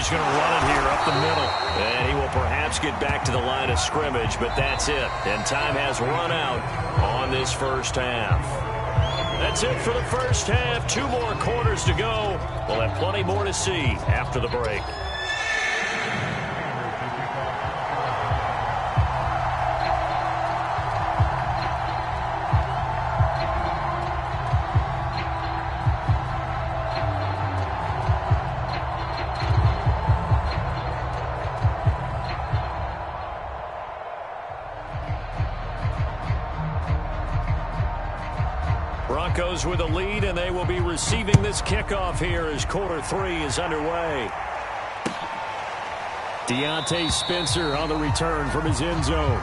just going to run it here up the middle. And he will perhaps get back to the line of scrimmage, but that's it. And time has run out on this first half. That's it for the first half. 2 more quarters to go. We'll have plenty more to see after the break. Broncos with a lead, and they will be receiving this kickoff here as quarter 3 is underway. Deontay Spencer on the return from his end zone.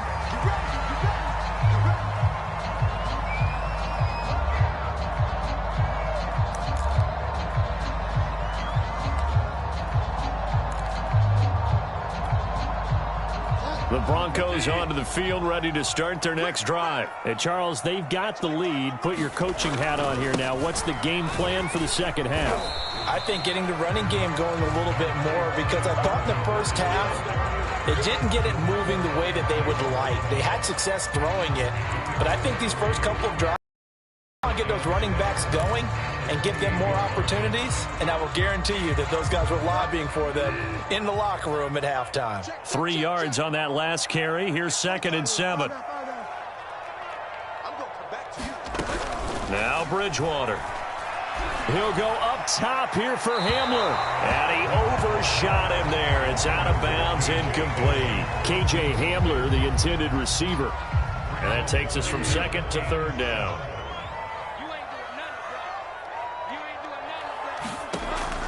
The Broncos onto the field, ready to start their next drive. And Charles, they've got the lead. Put your coaching hat on here now. What's the game plan for the second half? I think getting the running game going a little bit more, because I thought in the first half they didn't get it moving the way that they would like. They had success throwing it, but I think these first couple of drives I'll get those running backs going and give them more opportunities, and I will guarantee you that those guys were lobbying for them in the locker room at halftime. 3 yards on that last carry. Here's 2nd and 7. Now Bridgewater. He'll go up top here for Hamler. And he overshot him there. It's out of bounds, incomplete. KJ Hamler, the intended receiver. And that takes us from 2nd to 3rd down.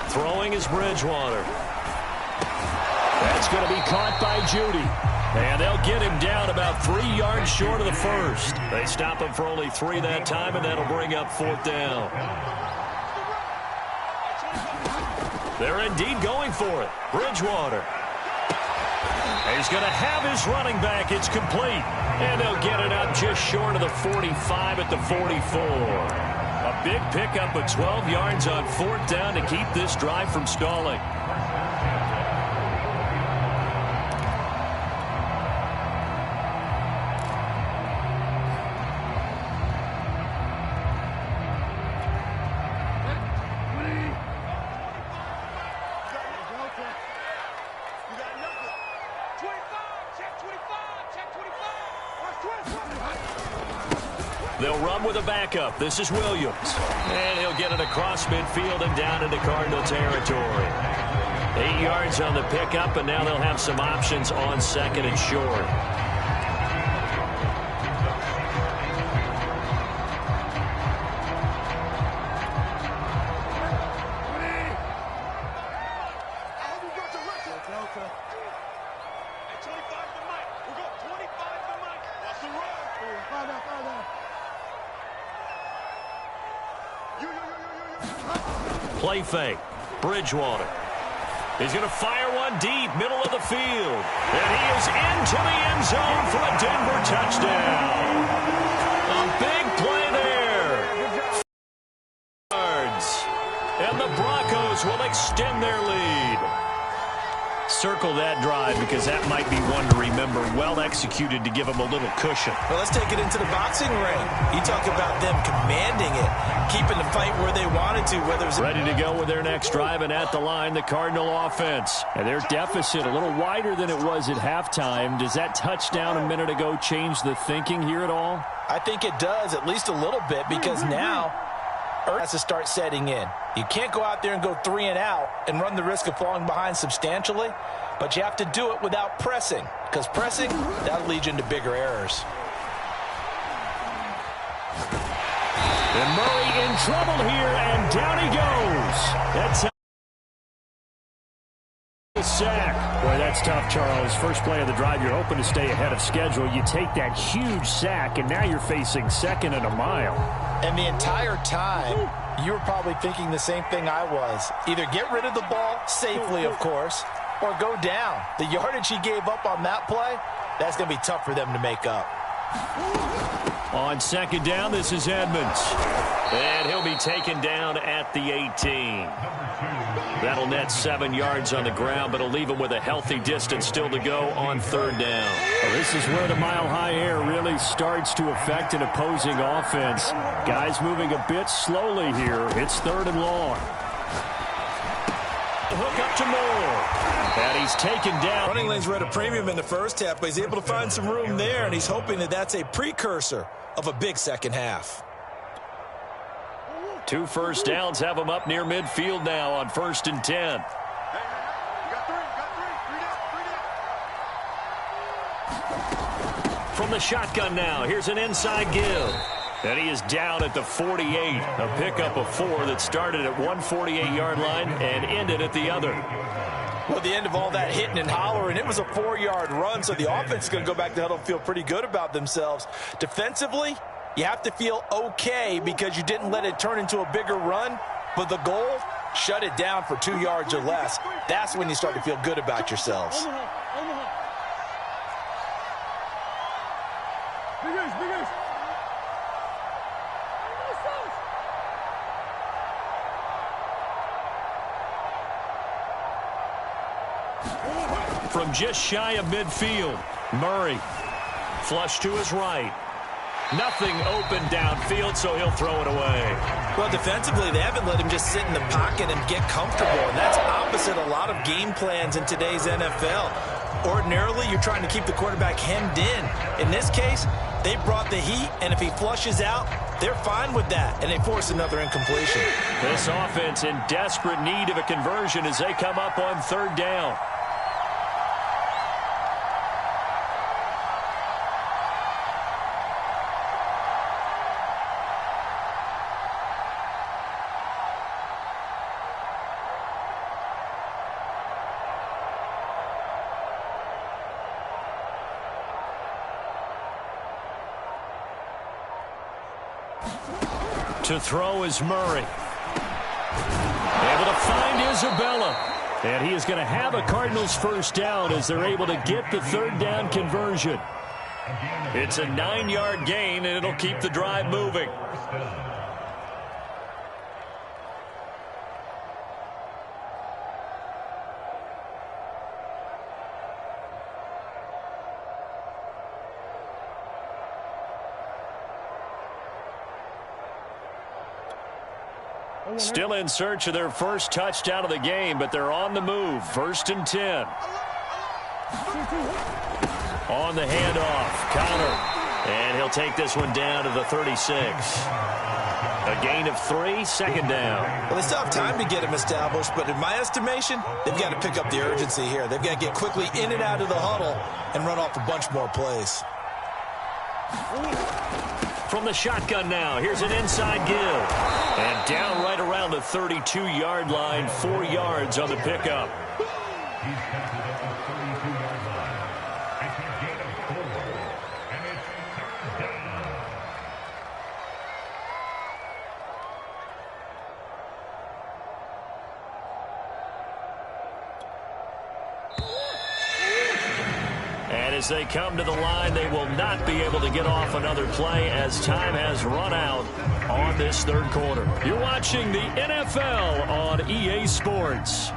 Throwing is Bridgewater. That's going to be caught by Judy. And they'll get him down about 3 yards short of the first. They stop him for only 3 that time, and that'll bring up 4th down. They're indeed going for it. Bridgewater. He's going to have his running back. It's complete. And they'll get it up just short of the 45 at the 44. A big pickup of 12 yards on 4th down to keep this drive from stalling. They'll run with a backup. This is Williams. And he'll get it across midfield and down into Cardinal territory. 8 yards on the pickup, and now they'll have some options on 2nd and short. Play fake. Bridgewater. He's going to fire one deep, middle of the field. And he is into the end zone for a Denver touchdown. A big play there. And the Broncos will extend their lead. Circle that drive, because that might be one to remember. Well executed to give them a little cushion. Well, let's take it into the boxing ring. You talk about them commanding it, keeping the fight where they wanted to. Whether it's ready to go with their next drive, and at the line, the Cardinal offense. And their deficit a little wider than it was at halftime. Does that touchdown a minute ago change the thinking here at all? I think it does, at least a little bit, because now has to start setting in. You can't go out there and go 3 and out and run the risk of falling behind substantially, but you have to do it without pressing, because pressing, that'll lead you into bigger errors. And Murray in trouble here, and down he goes. That's a sack. Boy, that's tough, Charles. First play of the drive, you're hoping to stay ahead of schedule. You take that huge sack, and now you're facing 2nd and a mile. And the entire time, you were probably thinking the same thing I was. Either get rid of the ball, safely, of course, or go down. The yardage he gave up on that play, that's going to be tough for them to make up. On 2nd down, this is Edmonds. And he'll be taken down at the 18. That'll net 7 yards on the ground, but it'll leave him with a healthy distance still to go on third down. Well, this is where the mile-high air really starts to affect an opposing offense. Guys moving a bit slowly here. It's third and long. Hook up to Moore. And he's taken down. Running lanes were at a premium in the first half, but he's able to find some room there, and he's hoping that that's a precursor of a big second half. 2 first downs have him up near midfield now on 1st and 10. From the shotgun now, here's an inside give. And he is down at the 48. A pickup of 4 that started at 148-yard line and ended at the other. Well, the end of all that hitting and hollering, it was a 4-yard run, so the offense is going to go back to huddle and feel pretty good about themselves. Defensively, you have to feel okay because you didn't let it turn into a bigger run, but the goal, shut it down for 2 yards or less. That's when you start to feel good about yourselves. From just shy of midfield, Murray. Flush to his right. Nothing open downfield, so he'll throw it away. Well, defensively, they haven't let him just sit in the pocket and get comfortable, and that's opposite a lot of game plans in today's NFL. Ordinarily, you're trying to keep the quarterback hemmed in. In this case, they brought the heat, and if he flushes out, they're fine with that, and they force another incompletion. This offense in desperate need of a conversion as they come up on third down. To throw is Murray. Able to find Isabella. And he is going to have a Cardinals first down as they're able to get the third down conversion. It's a 9-yard gain, and it'll keep the drive moving. Still in search of their first touchdown of the game, but they're on the move. 1st and 10. On the handoff, counter. And he'll take this one down to the 36. A gain of 3, second down. Well, they still have time to get him established, but in my estimation, they've got to pick up the urgency here. They've got to get quickly in and out of the huddle and run off a bunch more plays. From the shotgun now, here's an inside give. And down right around the 32-yard line, 4 yards on the pickup. And as they come to the line, they will not be able to get off another play as time has run out on this third quarter. You're watching the NFL on EA Sports.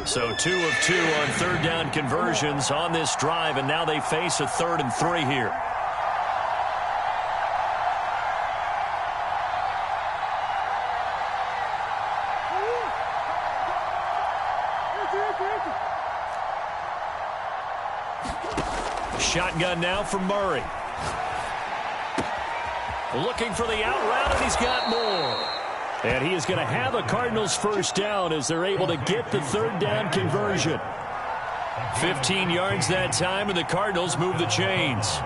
So 2 of 2 on third down conversions on this drive, and now they face a 3rd and 3 here. Shotgun now for Murray. Looking for the out route, and he's got more. And he is going to have a Cardinals first down as they're able to get the third down conversion. 15 yards that time, and the Cardinals move the chains.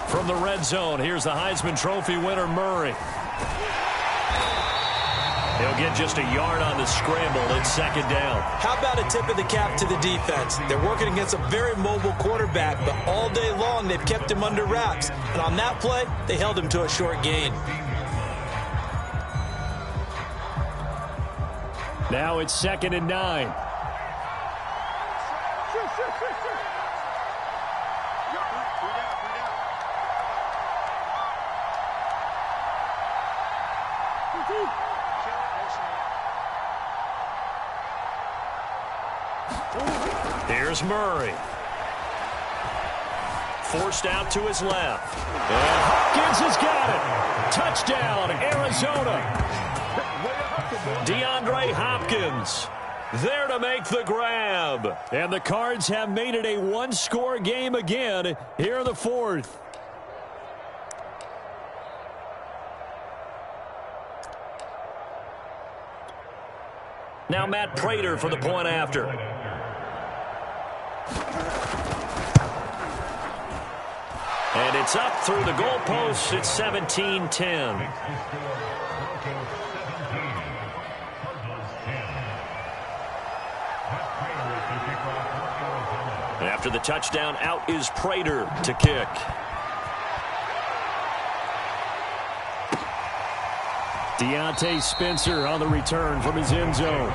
From the red zone, here's the Heisman Trophy winner, Murray. He'll get just a yard on the scramble. It's second down. How about a tip of the cap to the defense? They're working against a very mobile quarterback, but all day long they've kept him under wraps. And on that play, they held him to a short gain. Now it's 2nd and 9. Here's Murray. Forced out to his left. And Hopkins has got it. Touchdown, Arizona. DeAndre Hopkins there to make the grab. And the Cards have made it a one-score game again here in the 4th. Now Matt Prater for the point after. And it's up through the goalposts. It's 17-10. After the touchdown, out is Prater to kick. Deontay Spencer on the return from his end zone.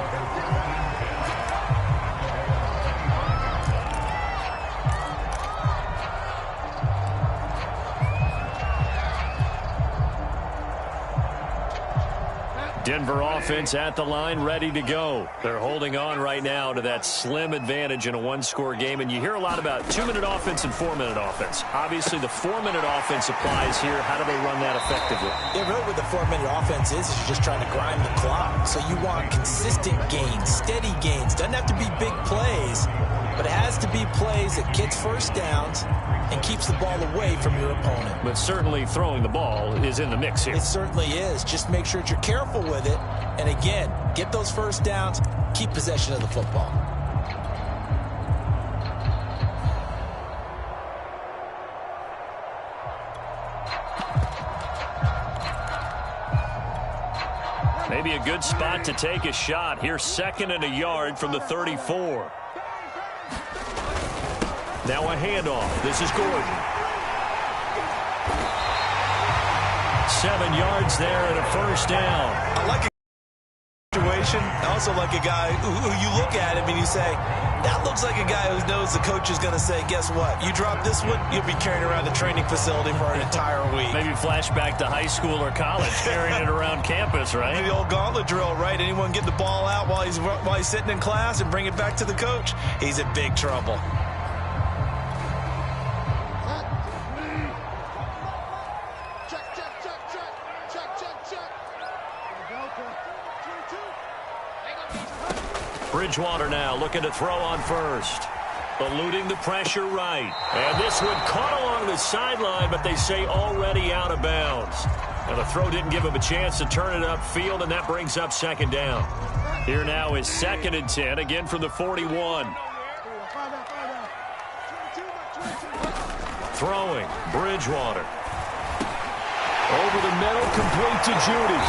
Denver offense at the line, ready to go. They're holding on right now to that slim advantage in a one-score game. And you hear a lot about 2-minute offense and 4-minute offense. Obviously, the 4-minute offense applies here. How do they run that effectively? Yeah, really what the 4-minute offense is you're just trying to grind the clock. So you want consistent gains, steady gains. Doesn't have to be big plays, but it has to be plays that gets first downs and keeps the ball away from your opponent. But certainly throwing the ball is in the mix here. It certainly is. Just make sure that you're careful with it. And again, get those first downs, keep possession of the football. Maybe a good spot to take a shot. Here's 2nd and a yard from the 34. Now a handoff. This is Gordon. 7 yards there and a first down. I like a situation. I also like a guy who you look at him and you say, that looks like a guy who knows the coach is going to say, guess what? You drop this one, you'll be carrying around the training facility for an entire week. Maybe flashback to high school or college, carrying it around campus, right? The old gauntlet drill, right? Anyone get the ball out while he's sitting in class and bring it back to the coach? He's in big trouble. Bridgewater now looking to throw on first. Eluding the pressure right. And this one caught along the sideline, but they say already out of bounds. And the throw didn't give him a chance to turn it upfield, and that brings up 2nd down. Here now is 2nd and 10, again from the 41. Throwing, Bridgewater. Over the middle, complete to Judy.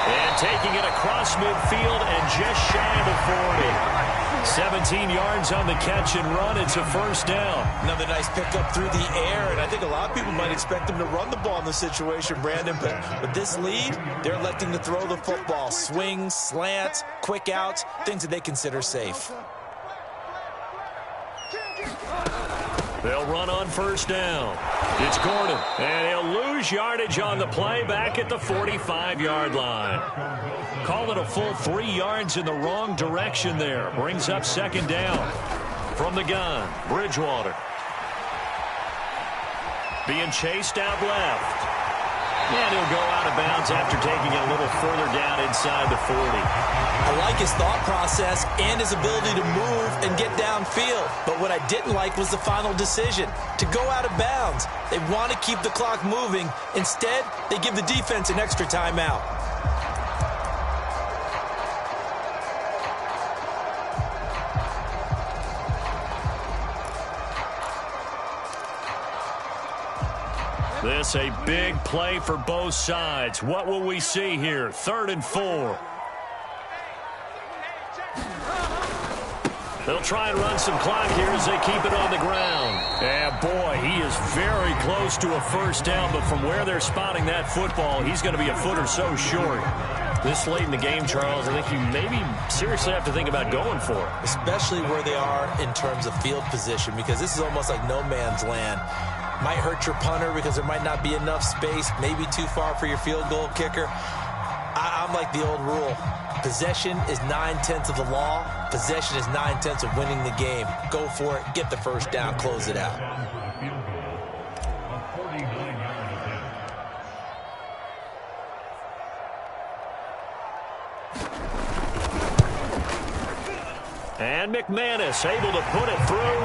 And taking it across midfield and just shy of the 40. 17 yards on the catch and run. It's a first down. Another nice pickup through the air, and I think a lot of people might expect him to run the ball in this situation, Brandon, but with this lead, they're electing to throw the football. Swings, slants, quick outs, things that they consider safe. They'll run on first down. It's Gordon, and he'll lose yardage on the play back at the 45-yard line. Call it a full 3 yards in the wrong direction there. Brings up 2nd down. From the gun, Bridgewater. Being chased out left. And he'll go out of bounds after taking it a little further down inside the 40. I like his thought process and his ability to move and get downfield. But what I didn't like was the final decision to go out of bounds. They want to keep the clock moving. Instead, they give the defense an extra timeout. This a big play for both sides. What will we see here? 3rd and 4. They'll try and run some clock here as they keep it on the ground. And boy, he is very close to a first down, but from where they're spotting that football, he's going to be a foot or so short. This late in the game, Charles, I think you maybe seriously have to think about going for it. Especially where they are in terms of field position, because this is almost like no man's land. Might hurt your punter because there might not be enough space, maybe too far for your field goal kicker. I'm like the old rule. Possession is 9/10 of the law. Possession is 9/10 of winning the game. Go for it. Get the first down. Close it out. And McManus able to put it through.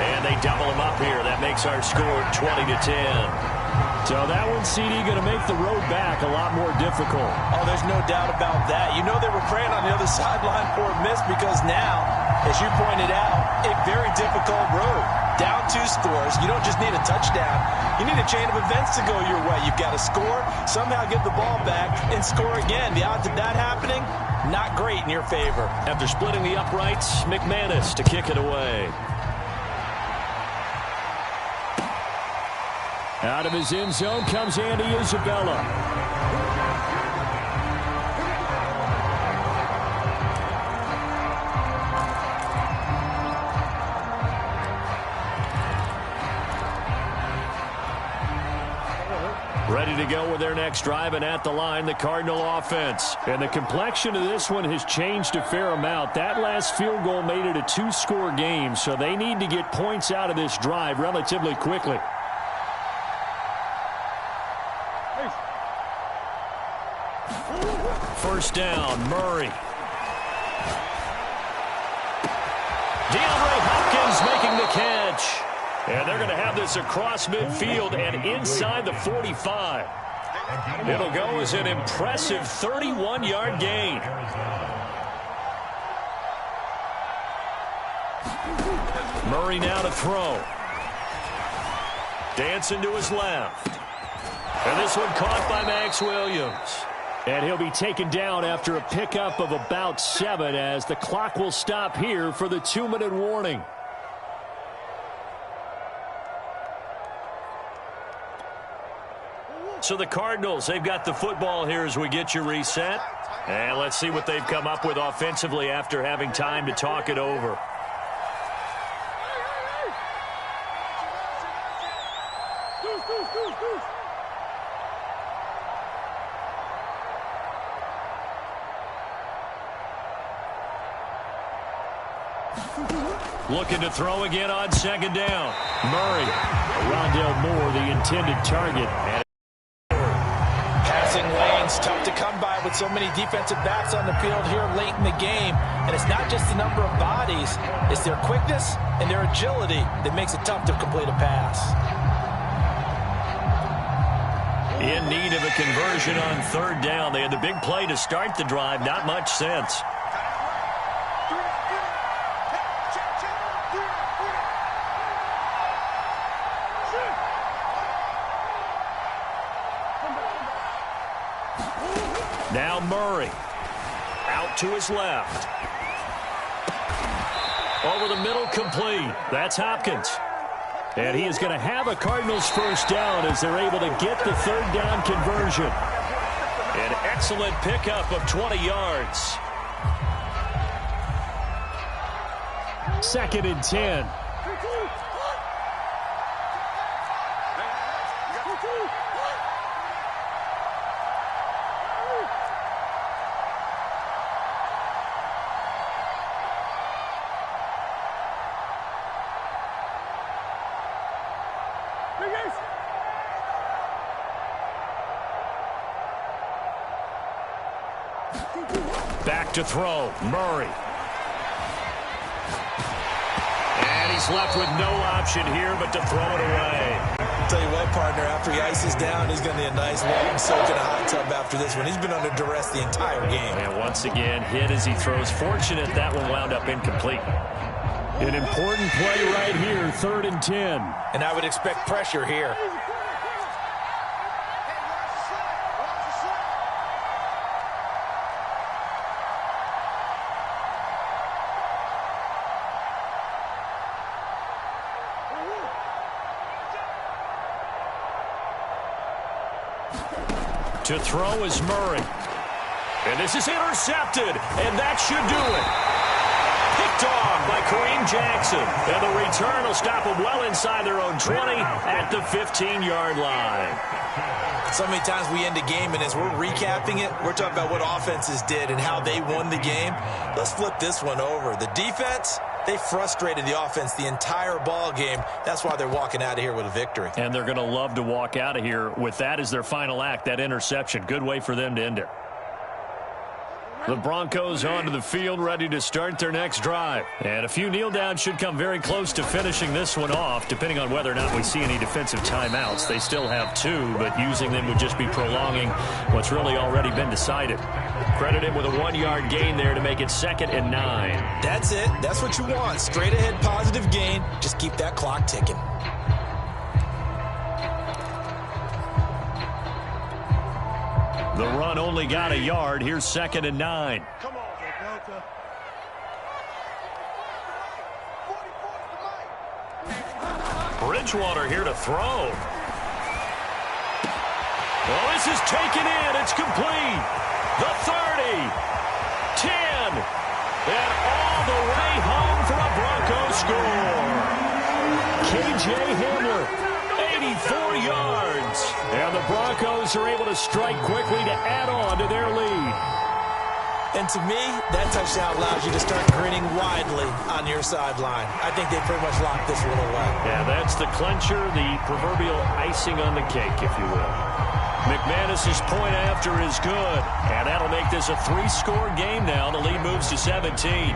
And they double him up here. That makes our score 20-10. So that one, CD, going to make the road back a lot more difficult. Oh, there's no doubt about that. You know they were praying on the other sideline for a miss because now, as you pointed out, a very difficult road. Down 2 scores. You don't just need a touchdown. You need a chain of events to go your way. You've got to score, somehow get the ball back, and score again. The odds of that happening, not great in your favor. After splitting the uprights, McManus to kick it away. Out of his end zone comes Andy Isabella. Ready to go with their next drive, and at the line, the Cardinal offense. And the complexion of this one has changed a fair amount. That last field goal made it a 2-score game, so they need to get points out of this drive relatively quickly. First down, Murray. DeAndre Hopkins making the catch. And they're going to have this across midfield and inside the 45. It'll go as an impressive 31-yard gain. Murray now to throw. Dancing to his left. And this one caught by Max Williams. And he'll be taken down after a pickup of about 7 as the clock will stop here for the 2-minute warning. So the Cardinals, they've got the football here as we get you reset. And let's see what they've come up with offensively after having time to talk it over. Looking to throw again on second down. Murray. Rondale Moore, the intended target. Passing lanes, tough to come by with so many defensive backs on the field here late in the game. And it's not just the number of bodies, it's their quickness and their agility that makes it tough to complete a pass. In need of a conversion on third down. They had the big play to start the drive. Not much sense. Now Murray. Out to his left. Over the middle, complete. That's Hopkins. And he is going to have a Cardinals first down as they're able to get the third down conversion. An excellent pickup of 20 yards. 2nd and 10. Back to throw, Murray. And he's left with no option here but to throw it away. I'll tell you what, partner, after he ices down, he's going to need a nice long soak in a hot tub after this one. He's been under duress the entire game. And once again, hit as he throws. Fortunate that one wound up incomplete. An important play right here, 3rd and 10. And I would expect pressure here. To throw is Murray. And this is intercepted, and that should do it. Picked off by Kareem Jackson. And the return will stop them well inside their own 20 at the 15-yard line. So many times we end a game, and as we're recapping it, we're talking about what offenses did and how they won the game. Let's flip this one over. The defense, they frustrated the offense the entire ball game. That's why they're walking out of here with a victory. And they're going to love to walk out of here with that as their final act, that interception. Good way for them to end it. The Broncos onto the field, ready to start their next drive. And a few kneel downs should come very close to finishing this one off, depending on whether or not we see any defensive timeouts. They still have 2, but using them would just be prolonging what's really already been decided. Credit him with a 1-yard gain there to make it 2nd and 9. That's it. That's what you want. Straight ahead positive gain. Just keep that clock ticking. The run only got a yard. Here's 2nd and 9. Come on, Delta. Bridgewater here to throw. Well, this is taken in. It's complete. The 30. 10. And all the way home for a Broncos score. K.J. Hamler. 84 yards. And the Broncos are able to strike quickly to add on to their lead. And to me, that touchdown allows you to start grinning widely on your sideline. I think they pretty much locked this one away. Yeah, that's the clincher, the proverbial icing on the cake, if you will. McManus's point after is good. And that'll make this a 3-score game now. The lead moves to 17.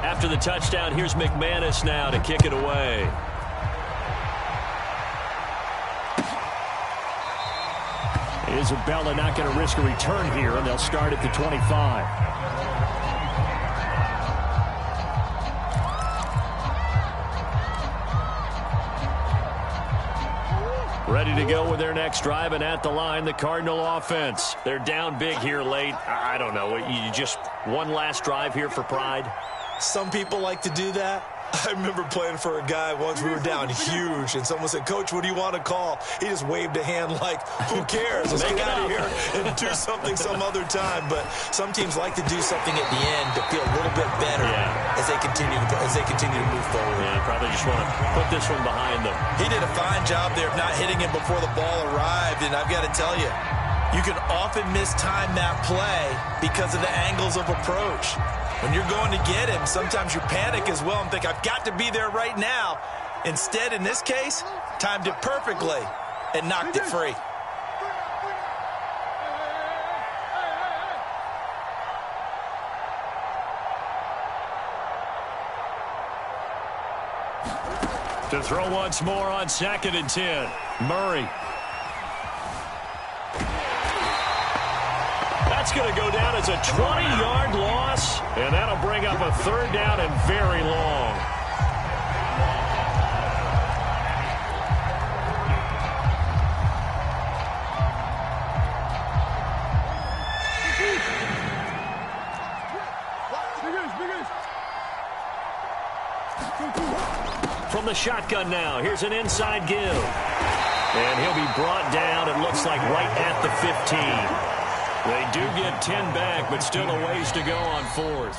After the touchdown, here's McManus now to kick it away. Isabella not going to risk a return here, and they'll start at the 25. Ready to go with their next drive, and at the line, the Cardinal offense. They're down big here late. I don't know. You just one last drive here for pride? Some people like to do that. I remember playing for a guy once. We were down huge, and someone said, "Coach, what do you want to call?" He just waved a hand like, "Who cares? Let's get out of here and do something some other time." But some teams like to do something at the end to feel a little bit better as they continue to move forward. Yeah, probably just want to put this one behind them. He did a fine job there of not hitting him before the ball arrived, and I've got to tell you, you can often mistime that play because of the angles of approach. When you're going to get him, sometimes you panic as well and think, I've got to be there right now. Instead, in this case, timed it perfectly and knocked it free. To throw once more on 2nd and 10. Murray. That's going to go down as a 20-yard loss, and that'll bring up a 3rd down and very long. From the shotgun now, here's an inside give. And he'll be brought down, it looks like, right at the 15. They do get 10 back, but still a ways to go on 4th.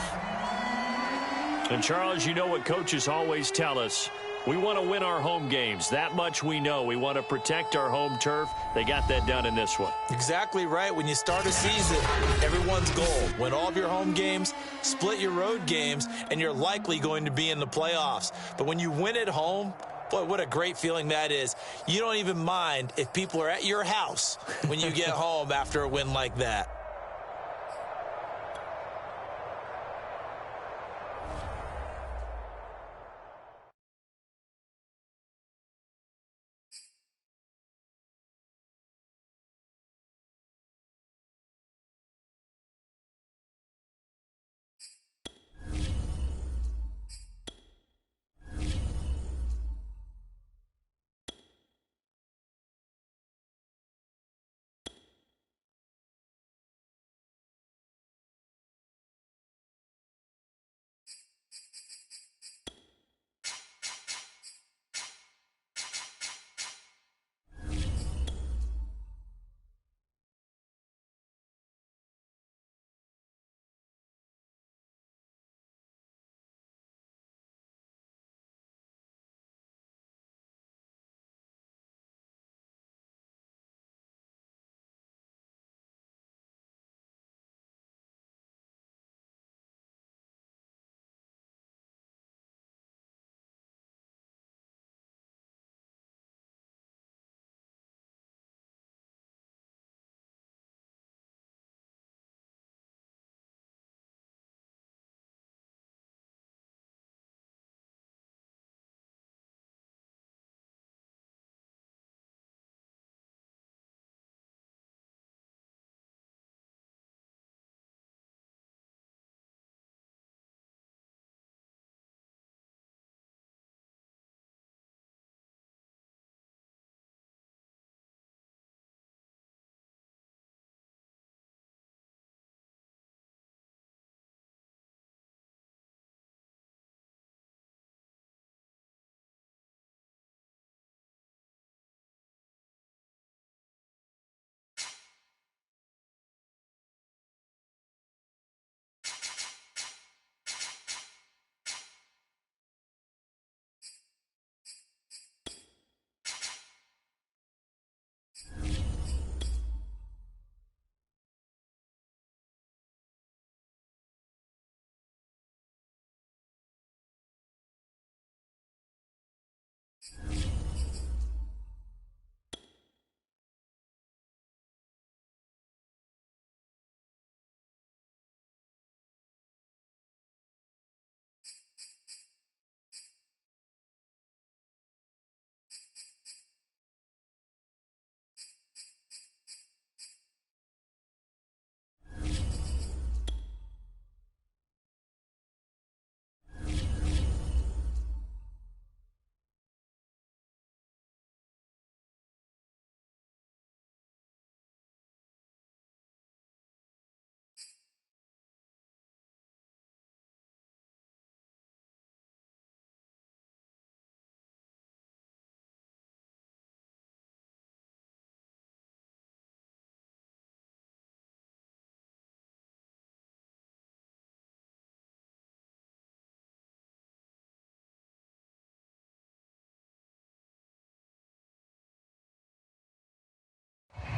And, Charles, you know what coaches always tell us. We want to win our home games. That much we know. We want to protect our home turf. They got that done in this one. Exactly right. When you start a season, everyone's goal, win all of your home games, split your road games, and you're likely going to be in the playoffs. But when you win at home, boy, what a great feeling that is. You don't even mind if people are at your house when you get home after a win like that.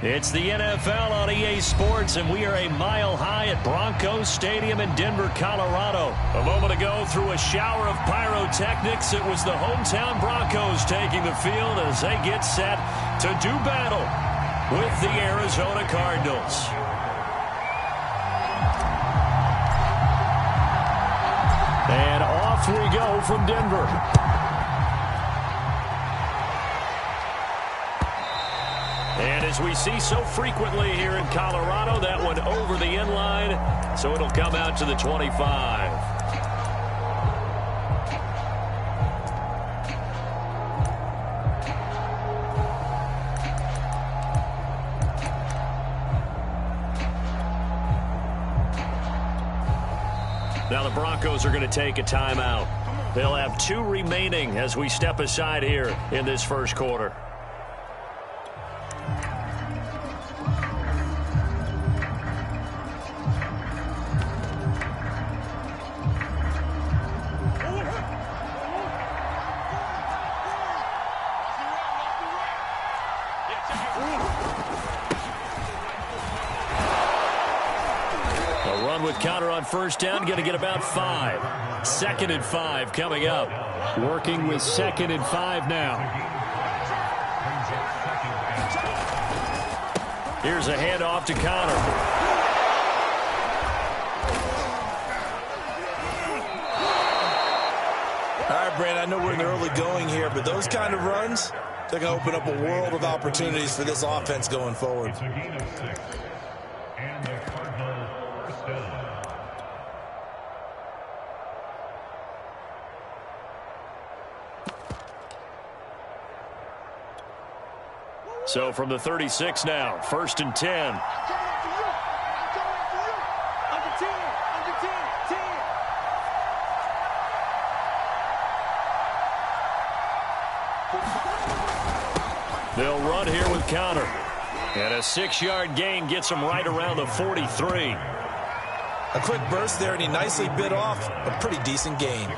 It's the NFL on EA Sports, and we are a mile high at Broncos Stadium in Denver, Colorado. A moment ago, through a shower of pyrotechnics, it was the hometown Broncos taking the field as they get set to do battle with the Arizona Cardinals. And off we go from Denver. And as we see so frequently here in Colorado, that one over the end line, so it'll come out to the 25. Now the Broncos are going to take a timeout. They'll have 2 remaining as we step aside here in this first quarter. Counter on first down, going to get about 5. 2nd and 5 coming up. Working with 2nd and 5 now. Here's a handoff to Connor. All right, Brand, I know we're in the early going here, but those kind of runs, they're going to open up a world of opportunities for this offense going forward. So from the 36 now, 1st and 10. They'll run here with Connor. And a 6-yard gain gets him right around the 43. A quick burst there, and he nicely bit off a pretty decent gain.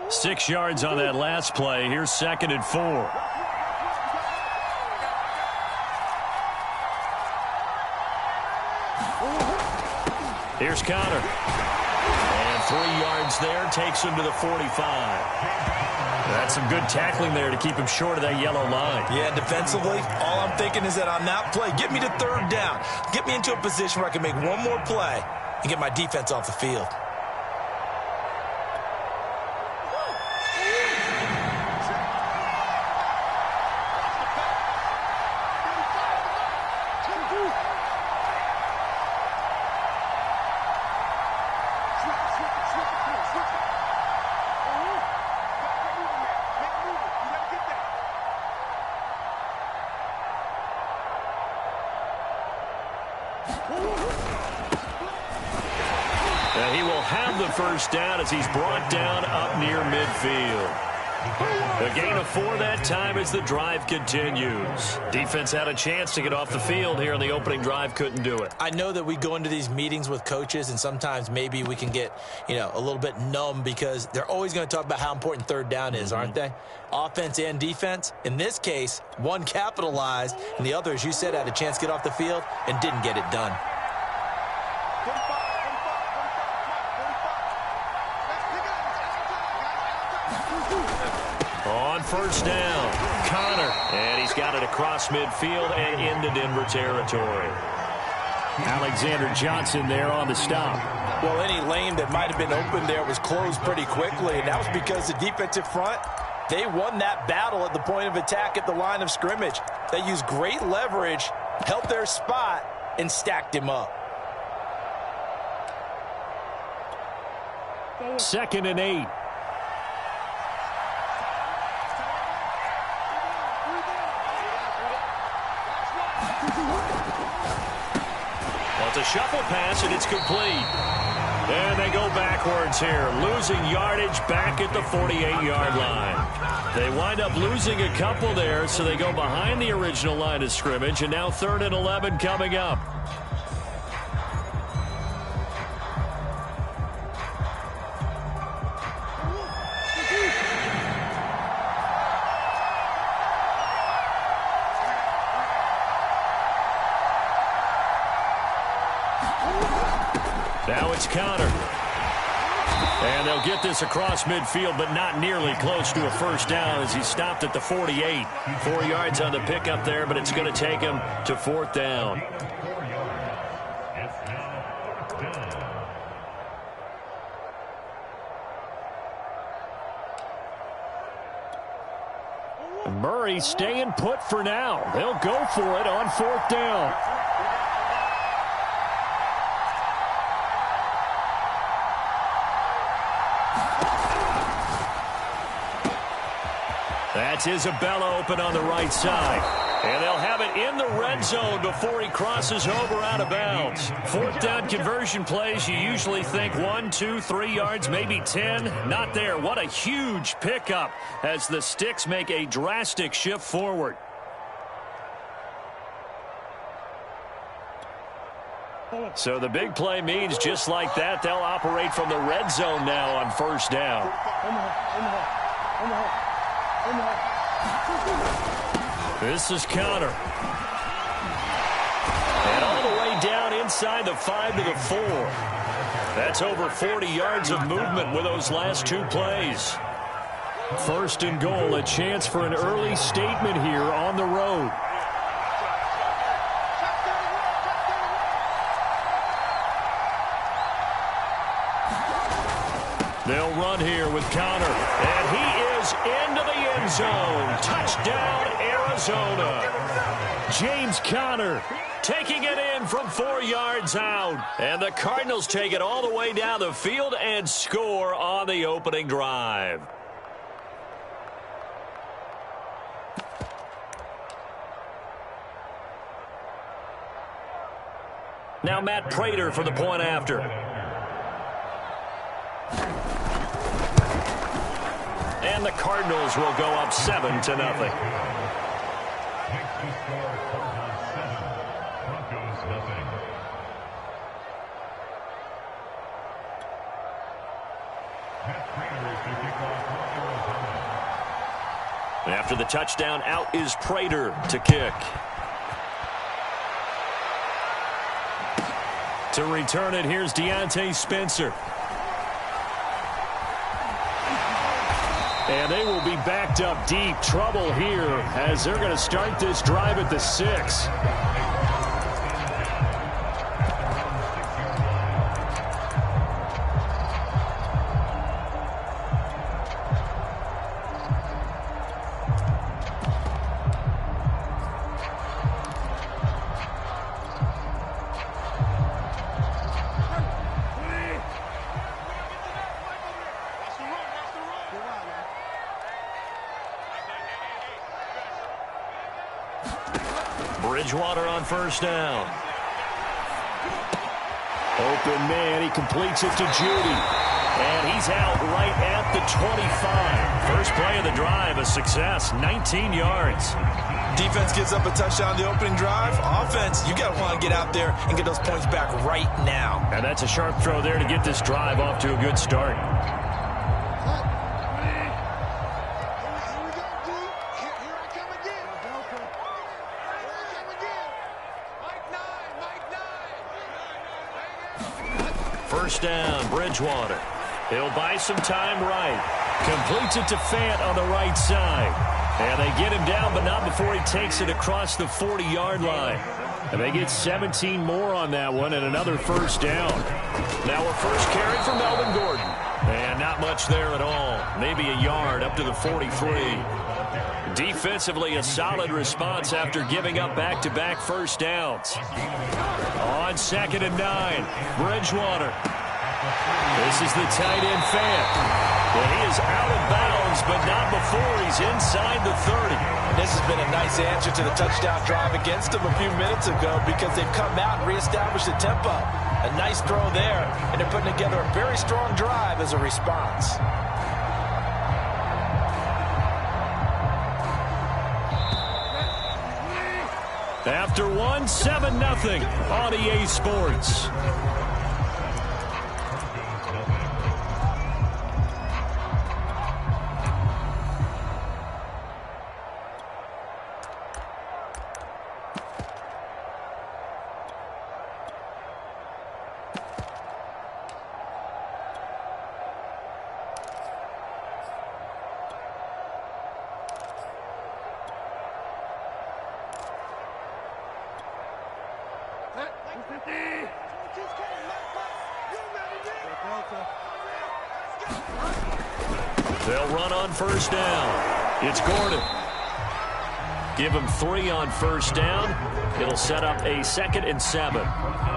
Six yards on that last play. Here's 2nd and 4. Here's Connor. And 3 yards there. Takes him to the 45. That's some good tackling there to keep him short of that yellow line. Yeah, defensively, all I'm thinking is that on that play, get me to 3rd down. Get me into a position where I can make one more play and get my defense off the field. He will have the first down as he's brought down up near midfield. A gain of 4 that time as the drive continues. Defense had a chance to get off the field here in the opening drive, couldn't do it. I know that we go into these meetings with coaches, and sometimes maybe we can get, a little bit numb because they're always going to talk about how important 3rd down is, aren't they? Offense and defense. In this case, one capitalized, and the other, as you said, had a chance to get off the field and didn't get it done. On first down, Connor. And he's got it across midfield and into Denver territory. Alexander Johnson there on the stop. Well, any lane that might have been open there was closed pretty quickly, and that was because the defensive front, they won that battle at the point of attack at the line of scrimmage. They used great leverage, held their spot, and stacked him up. 2nd and 8. Well, it's a shuffle pass, and it's complete. And they go backwards here, losing yardage back at the 48-yard line. They wind up losing a couple there, so they go behind the original line of scrimmage, and now 3rd and 11 coming up. Now it's Connor. And they'll get this across midfield, but not nearly close to a first down as he stopped at the 48. 4 yards on the pickup there, but it's going to take him to 4th down. Murray staying put for now. They'll go for it on 4th down. That's Isabella open on the right side. And they'll have it in the red zone before he crosses over out of bounds. 4th down conversion plays, you usually think 1, 2, 3 yards, maybe 10. Not there. What a huge pickup as the Sticks make a drastic shift forward. So the big play means just like that, they'll operate from the red zone now on 1st down. This is Connor. And all the way down inside the 5 to the 4. That's over 40 yards of movement with those last 2 plays. 1st and goal, a chance for an early statement here on the road. They'll run here with Connor, and he is into the end zone. Touchdown, Arizona. James Conner taking it in from 4 yards out. And the Cardinals take it all the way down the field and score on the opening drive. Now Matt Prater for the point after. And the Cardinals will go up 7-0. After the touchdown, out is Prater to kick. To return it, here's Deontay Spencer. And they will be backed up deep. Trouble here as they're going to start this drive at the 6. Bridgewater on 1st down. Open man, he completes it to Judy. And he's out right at the 25. First play of the drive, a success, 19 yards. Defense gives up a touchdown on the opening drive. Offense, you got to want to get out there and get those points back right now. And that's a sharp throw there to get this drive off to a good start. First down, Bridgewater. He'll buy some time right. Completes it to Fant on the right side. And they get him down, but not before he takes it across the 40-yard line. And they get 17 more on that one and another first down. Now a first carry for Melvin Gordon. And not much there at all. Maybe a yard up to the 43. Defensively, a solid response after giving up back-to-back first downs. On 2nd and 9, Bridgewater. This is the tight end Fant. And he is out of bounds, but not before he's inside the 30. This has been a nice answer to the touchdown drive against them a few minutes ago because they've come out and reestablished the tempo. A nice throw there, and they're putting together a very strong drive as a response. After one, 7-0 on EA Sports. They'll run on first down. It's Gordon. Give him 3 on first down. It'll set up a 2nd and 7.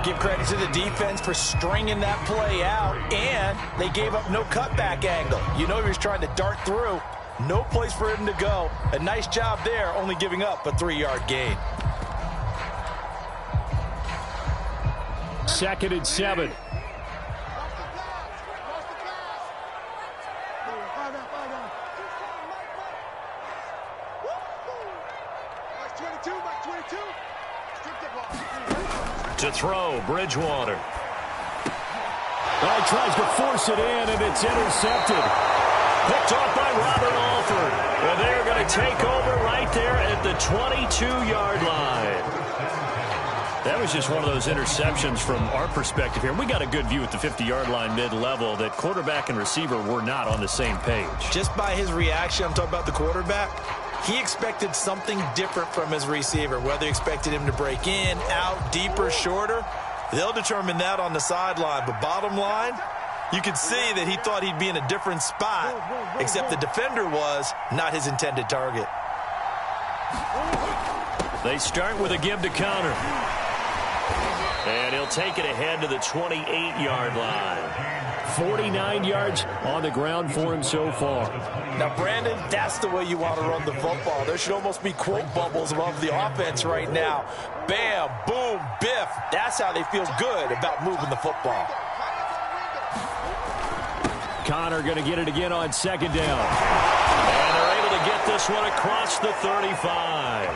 Give credit to the defense for stringing that play out, and they gave up no cutback angle. You know he was trying to dart through. No place for him to go. A nice job there, only giving up a 3-yard gain. 2nd and 7. To throw, Bridgewater. Oh, tries to force it in, and it's intercepted. Picked off by Robert Alford. And they're going to take over right there at the 22-yard line. That was just one of those interceptions from our perspective here. We got a good view at the 50-yard line mid-level that quarterback and receiver were not on the same page. Just by his reaction, I'm talking about the quarterback, he expected something different from his receiver. Whether he expected him to break in, out, deeper, shorter, they'll determine that on the sideline. But bottom line, you could see that he thought he'd be in a different spot, except the defender was not his intended target. They start with a give to counter. And he'll take it ahead to the 28-yard line. 49 yards on the ground for him so far. Now, Brandon, that's the way you want to run the football. There should almost be quote bubbles above the offense right now. Bam, boom, biff. That's how they feel good about moving the football. Connor going to get it again on 2nd down. And they're able to get this one across the 35.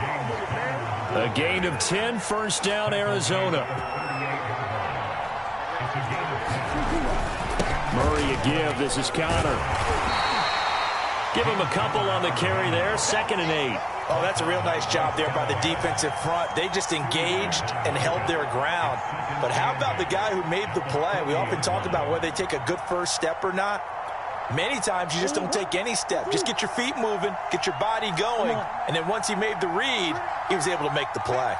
A gain of 10, first down, Arizona. Murray a give. This is Connor. Give him a couple on the carry there. 2nd and 8. Oh, that's a real nice job there by the defensive front. They just engaged and held their ground. But how about the guy who made the play? We often talk about whether they take a good first step or not. Many times you just don't take any step. Just get your feet moving, get your body going, and then once he made the read, he was able to make the play.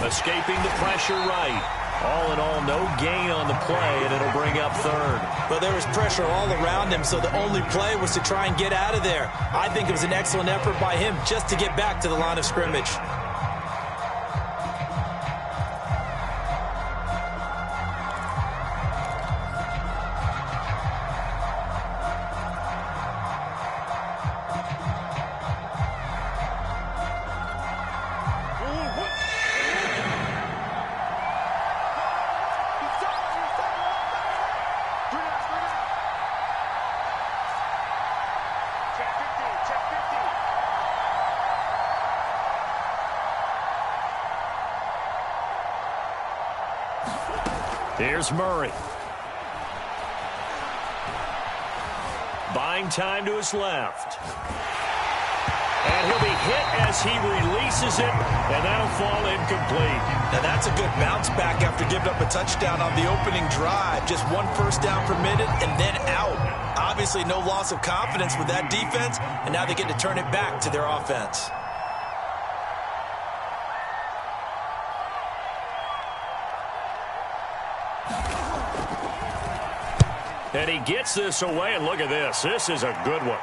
Escaping the pressure right. All in all, no gain on the play, and it'll bring up 3rd. But there was pressure all around him, so the only play was to try and get out of there. I think it was an excellent effort by him just to get back to the line of scrimmage. Here's Murray. Buying time to his left. And he'll be hit as he releases it, and that'll fall incomplete. Now that's a good bounce back after giving up a touchdown on the opening drive. Just 1 first down permitted and then out. Obviously no loss of confidence with that defense, and now they get to turn it back to their offense. And he gets this away, and look at this. This is a good one.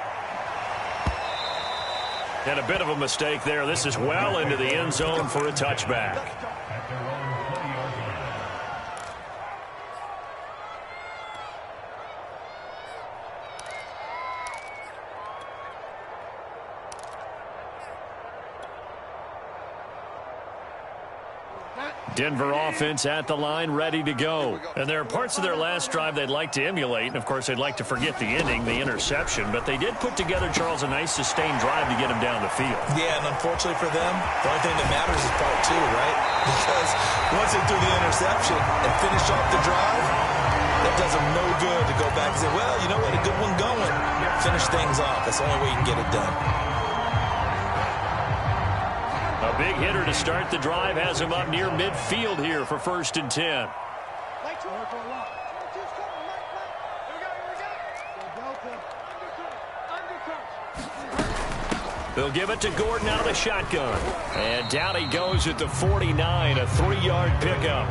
And a bit of a mistake there. This is well into the end zone for a touchback. Denver offense at the line, ready to go. And there are parts of their last drive they'd like to emulate. And, of course, they'd like to forget the ending, the interception. But they did put together, Charles, a nice sustained drive to get him down the field. Yeah, and unfortunately for them, the only thing that matters is part 2, right? Because once they threw the interception and finished off the drive, that does them no good to go back and say, well, you know what, a good one going. Finish things off. That's the only way you can get it done. A big hitter to start the drive has him up near midfield here for 1st and 10. They'll give it to Gordon out of the shotgun. And down he goes at the 49, a 3-yard pickup.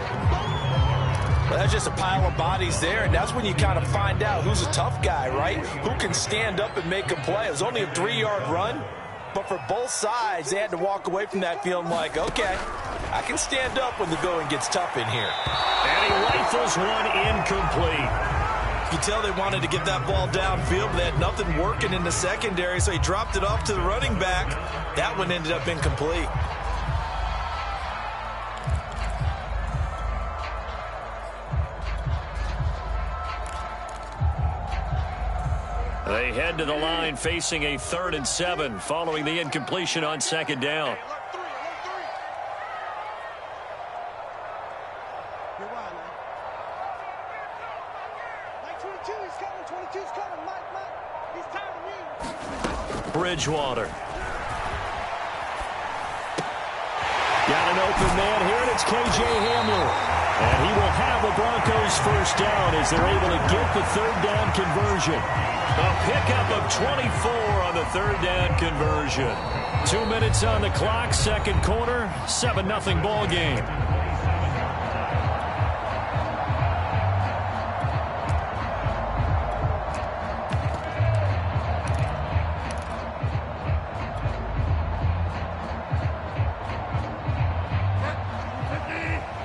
Well, that's just a pile of bodies there, and that's when you kind of find out who's a tough guy, right? Who can stand up and make a play. It was only a 3-yard run, but for both sides, they had to walk away from that feeling like, okay, I can stand up when the going gets tough in here. And he rifles one incomplete. You can tell they wanted to get that ball downfield, but they had nothing working in the secondary, so he dropped it off to the running back. That one ended up incomplete. They head to the line facing a 3rd and 7 following the incompletion on 2nd down. Bridgewater. Got an open man here, and it's K.J. Hamler. And he will have the Broncos first down as they're able to get the 3rd down conversion. A pickup of 24 on the 3rd down conversion. 2 minutes on the clock, 2nd quarter, 7-0 ball game.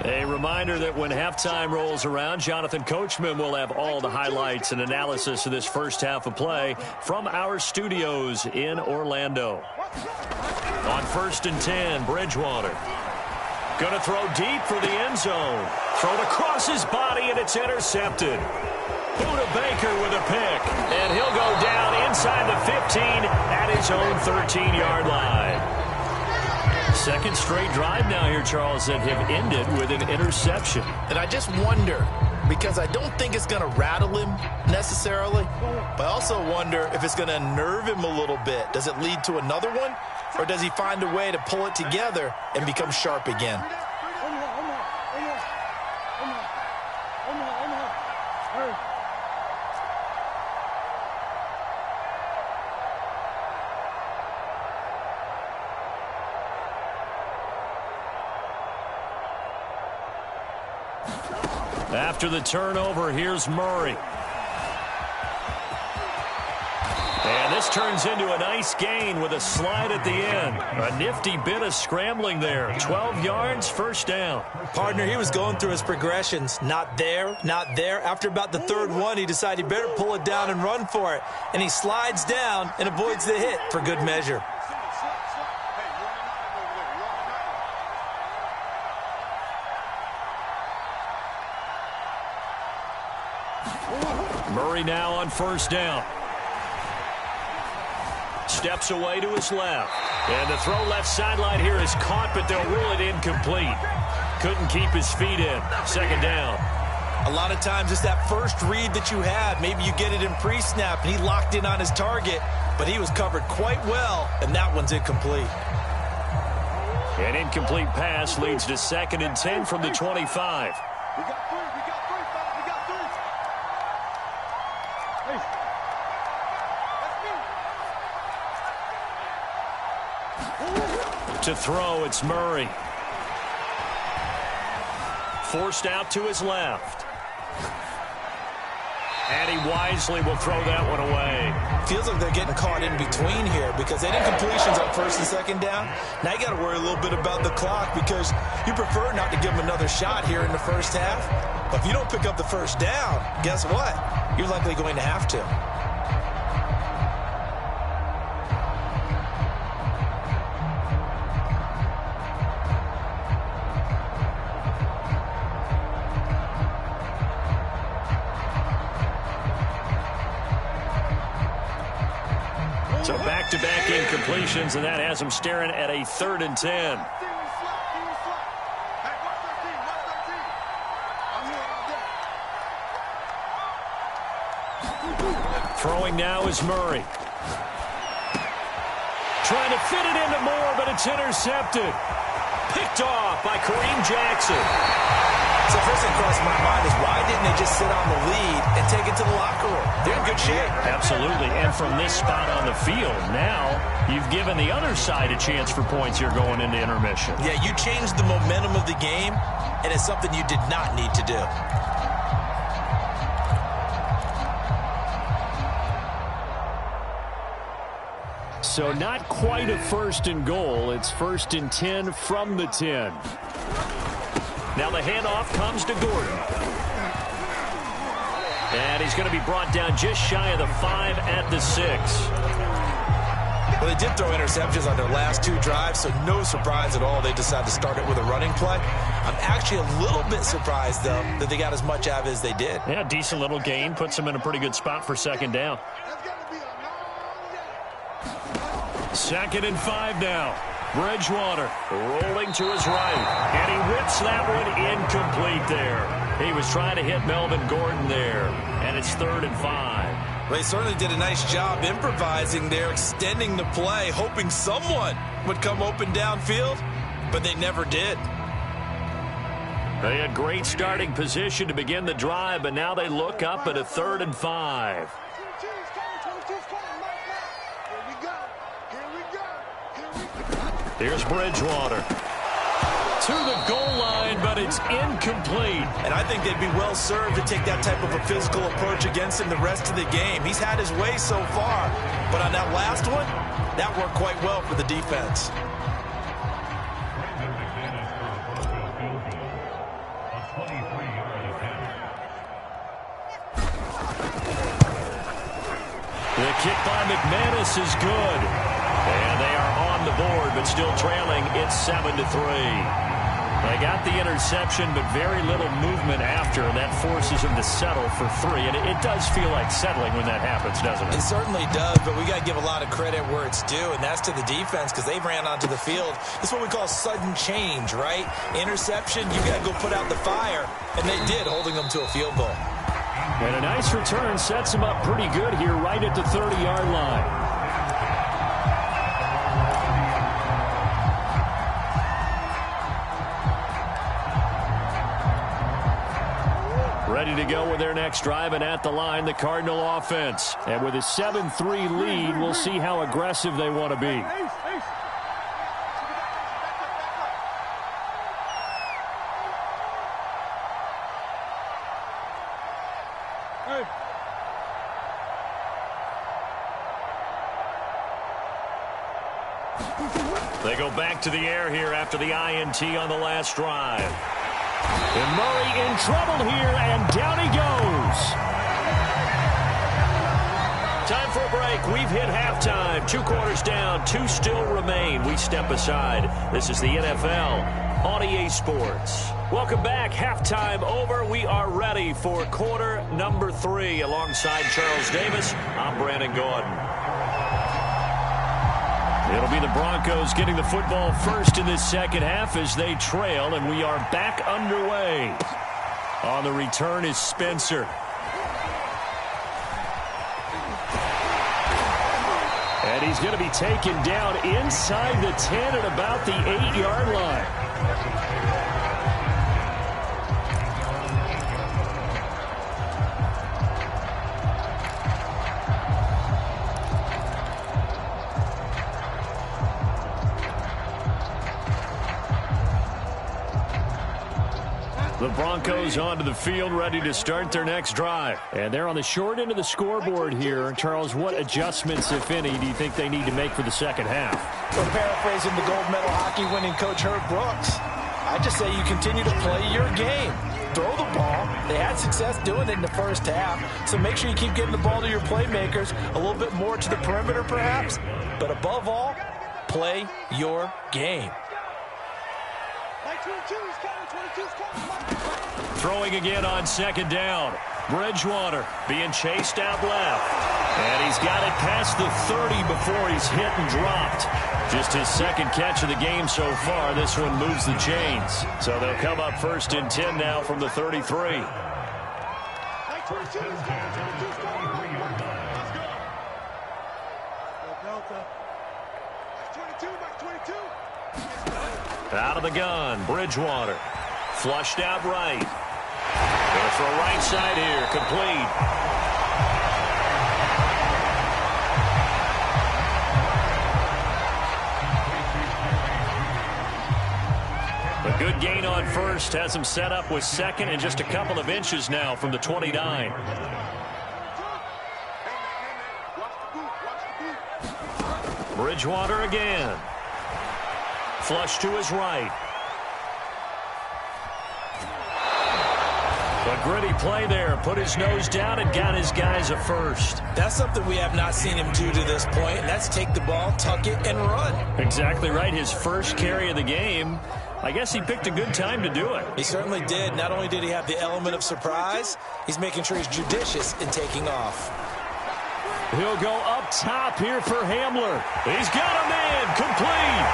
A reminder that when halftime rolls around, Jonathan Coachman will have all the highlights and analysis of this first half of play from our studios in Orlando. On 1st and 10, Bridgewater. Going to throw deep for the end zone. Thrown across his body, and it's intercepted. Buda Baker with a pick. And he'll go down inside the 15 at his own 13-yard line. Second straight drive now here, Charles, that have ended with an interception. And I just wonder, because I don't think it's going to rattle him necessarily, but I also wonder if it's going to nerve him a little bit. Does it lead to another one, or does he find a way to pull it together and become sharp again? After the turnover, here's Murray. And this turns into a nice gain with a slide at the end. A nifty bit of scrambling there. 12 yards, first down. Partner, he was going through his progressions. Not there, not there. After about the 3rd one, he decided he better pull it down and run for it. And he slides down and avoids the hit for good measure. Murray now on 1st down. Steps away to his left. And the throw left sideline here is caught, but they'll rule it incomplete. Couldn't keep his feet in. 2nd down. A lot of times it's that first read that you have. Maybe you get it in pre-snap, and he locked in on his target, but he was covered quite well, and that one's incomplete. An incomplete pass leads to 2nd and 10 from the 25. To throw, it's Murray. Forced out to his left. And he wisely will throw that one away. Feels like they're getting caught in between here because they had incompletions on 1st and 2nd down. Now you got to worry a little bit about the clock because you prefer not to give them another shot here in the first half. But if you don't pick up the first down, guess what? You're likely going to have to. So back-to-back incompletions, and that has them staring at a 3rd and 10. Throwing now is Murray. Trying to fit it into Moore, but it's intercepted. Picked off by Kareem Jackson. So first thing crossed my mind is why didn't they just sit on the lead and take it to the locker room? They're in good shape. Absolutely. And from this spot on the field, now you've given the other side a chance for points here going into intermission. Yeah, you changed the momentum of the game, and it's something you did not need to do. So not quite a first and goal. It's first and 10 from the 10. Now the handoff comes to Gordon. And he's going to be brought down just shy of the 5 at the 6. Well, they did throw interceptions on their last 2 drives, so no surprise at all they decided to start it with a running play. I'm actually a little bit surprised, though, that they got as much out of it as they did. Yeah, decent little gain. Puts them in a pretty good spot for second down. 2nd and 5 now. Bridgewater rolling to his right. And he whips that one incomplete there. He was trying to hit Melvin Gordon there. And it's 3rd and 5. Well, they certainly did a nice job improvising there, extending the play, hoping someone would come open downfield, but they never did. They had great starting position to begin the drive, but now they look up at a 3rd and 5. Here's Bridgewater. To the goal line, but it's incomplete. And I think they'd be well served to take that type of a physical approach against him the rest of the game. He's had his way so far, but on that last one, that worked quite well for the defense. The kick by McManus is good. And they are on the board, but still trailing. It's 7-3. They got the interception, but very little movement after. That forces them to settle for 3. And it does feel like settling when that happens, doesn't it? It certainly does, but we got to give a lot of credit where it's due, and that's to the defense because they ran onto the field. It's what we call sudden change, right? Interception, you got to go put out the fire, and they did, holding them to a field goal. And a nice return sets them up pretty good here right at the 30-yard line. Ready to go with their next drive, and at the line, the Cardinal offense. And with a 7-3 lead, we'll see how aggressive they want to be. They go back to the air here after the INT on the last drive. And Murray in trouble here, and down he goes. Time for a break. We've hit halftime. 2 quarters down, 2 still remain. We step aside. This is the NFL on EA Sports. Welcome back. Halftime over. We are ready for quarter number 3. Alongside Charles Davis, I'm Brandon Gordon. It'll be the Broncos getting the football first in this second half as they trail, and we are back underway. On the return is Spencer. And he's going to be taken down inside the 10 at about the 8-yard line. The Broncos onto the field, ready to start their next drive. And they're on the short end of the scoreboard here. Charles, what adjustments, if any, do you think they need to make for the second half? Well, paraphrasing the gold medal hockey winning coach Herb Brooks, I just say you continue to play your game. Throw the ball. They had success doing it in the first half, so make sure you keep getting the ball to your playmakers, a little bit more to the perimeter perhaps, but above all, play your game. Throwing again on second down. Bridgewater being chased out left. And he's got it past the 30 before he's hit and dropped. Just his second catch of the game so far. This one moves the chains. So they'll come up first and 10 now from the 33. Out of the gun, Bridgewater. Flushed out right. Going to throw right side here. Complete. A good gain on first. Has him set up with second and just a couple of inches now from the 29. Bridgewater again. Flush to his right. A gritty play there. Put his nose down and got his guys a first. That's something we have not seen him do to this point, and that's take the ball, tuck it, and run. Exactly right. His first carry of the game. I guess he picked a good time to do it. He certainly did. Not only did he have the element of surprise, he's making sure he's judicious in taking off. He'll go up top here for Hamler. He's got a man complete.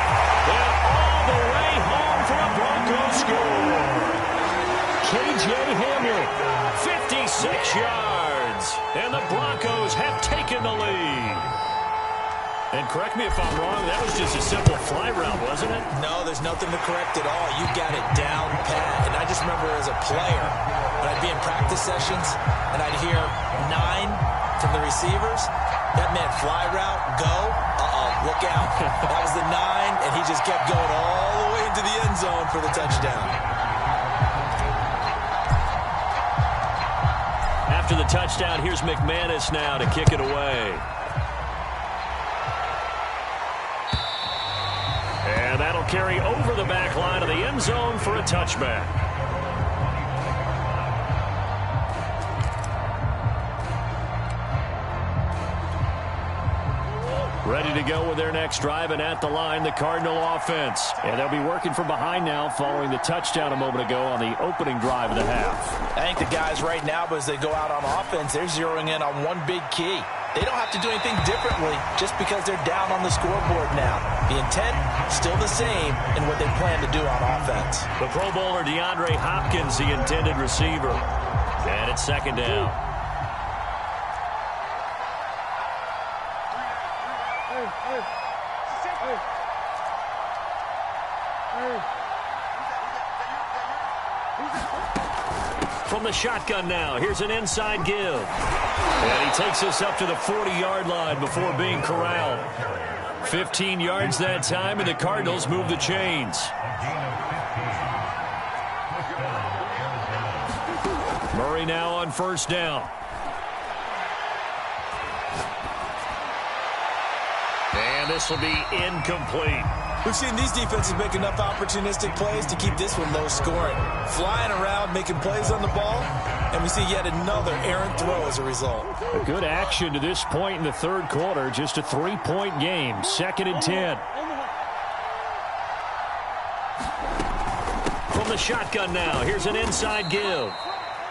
And all the way home for a Broncos score. K.J. Hamler, 56 yards. And the Broncos have taken the lead. And correct me if I'm wrong, that was just a simple fly route, wasn't it? No, there's nothing to correct at all. You got it down pat. And I just remember as a player, when I'd be in practice sessions, and I'd hear 9 from the receivers, that meant fly route, go, look out. That was the 9, and he just kept going all the way into the end zone for the touchdown. After the touchdown, here's McManus now to kick it away. And that'll carry over the back line of the end zone for a touchback. Ready to go with their next drive, and at the line, the Cardinal offense. And they'll be working from behind now following the touchdown a moment ago on the opening drive of the half. I think the guys right now, as they go out on offense, they're zeroing in on one big key. They don't have to do anything differently just because they're down on the scoreboard now. The intent, still the same in what they plan to do on offense. The Pro Bowler DeAndre Hopkins, the intended receiver. And it's second down. From the shotgun now, here's an inside give. And he takes us up to the 40-yard line before being corralled. 15 yards that time, and the Cardinals move the chains. Murray now on first down. And this will be incomplete. We've seen these defenses make enough opportunistic plays to keep this one low scoring. Flying around, making plays on the ball, and we see yet another errant throw as a result. A good action to this point in the third quarter. Just a 3-point game. 2nd and 10. From the shotgun now, here's an inside give.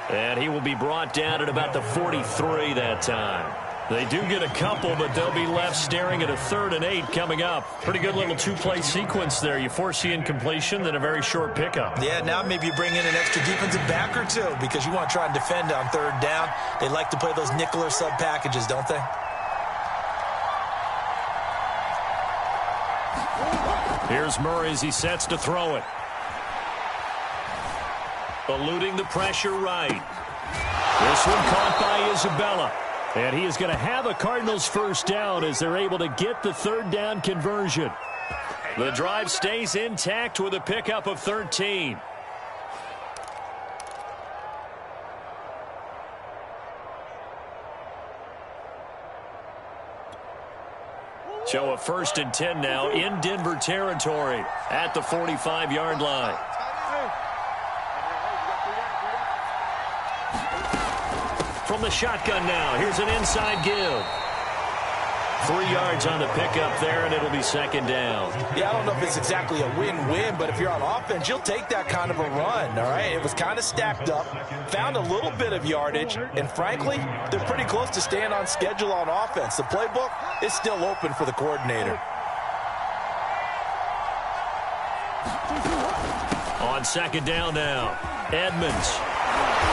And he will be brought down at about the 43 that time. They do get a couple, but they'll be left staring at a 3rd and 8 coming up. Pretty good little 2-play sequence there. You force the incompletion, then a very short pickup. Yeah, now maybe you bring in an extra defensive back or two because you want to try and defend on 3rd down. They like to play those nickel or sub packages, don't they? Here's Murray as he sets to throw it. Eluding the pressure right. This one caught by Isabella. And he is going to have a Cardinals first down as they're able to get the 3rd down conversion. The drive stays intact with a pickup of 13. So a 1st and 10 now in Denver territory at the 45-yard line. From the shotgun now, here's an inside give. 3 yards on the pickup there, and it'll be 2nd down. Yeah, I don't know if it's exactly a win-win, but if you're on offense, you'll take that kind of a run, all right? It was kind of stacked up, found a little bit of yardage, and frankly, they're pretty close to staying on schedule on offense. The playbook is still open for the coordinator. On 2nd down now, Edmonds.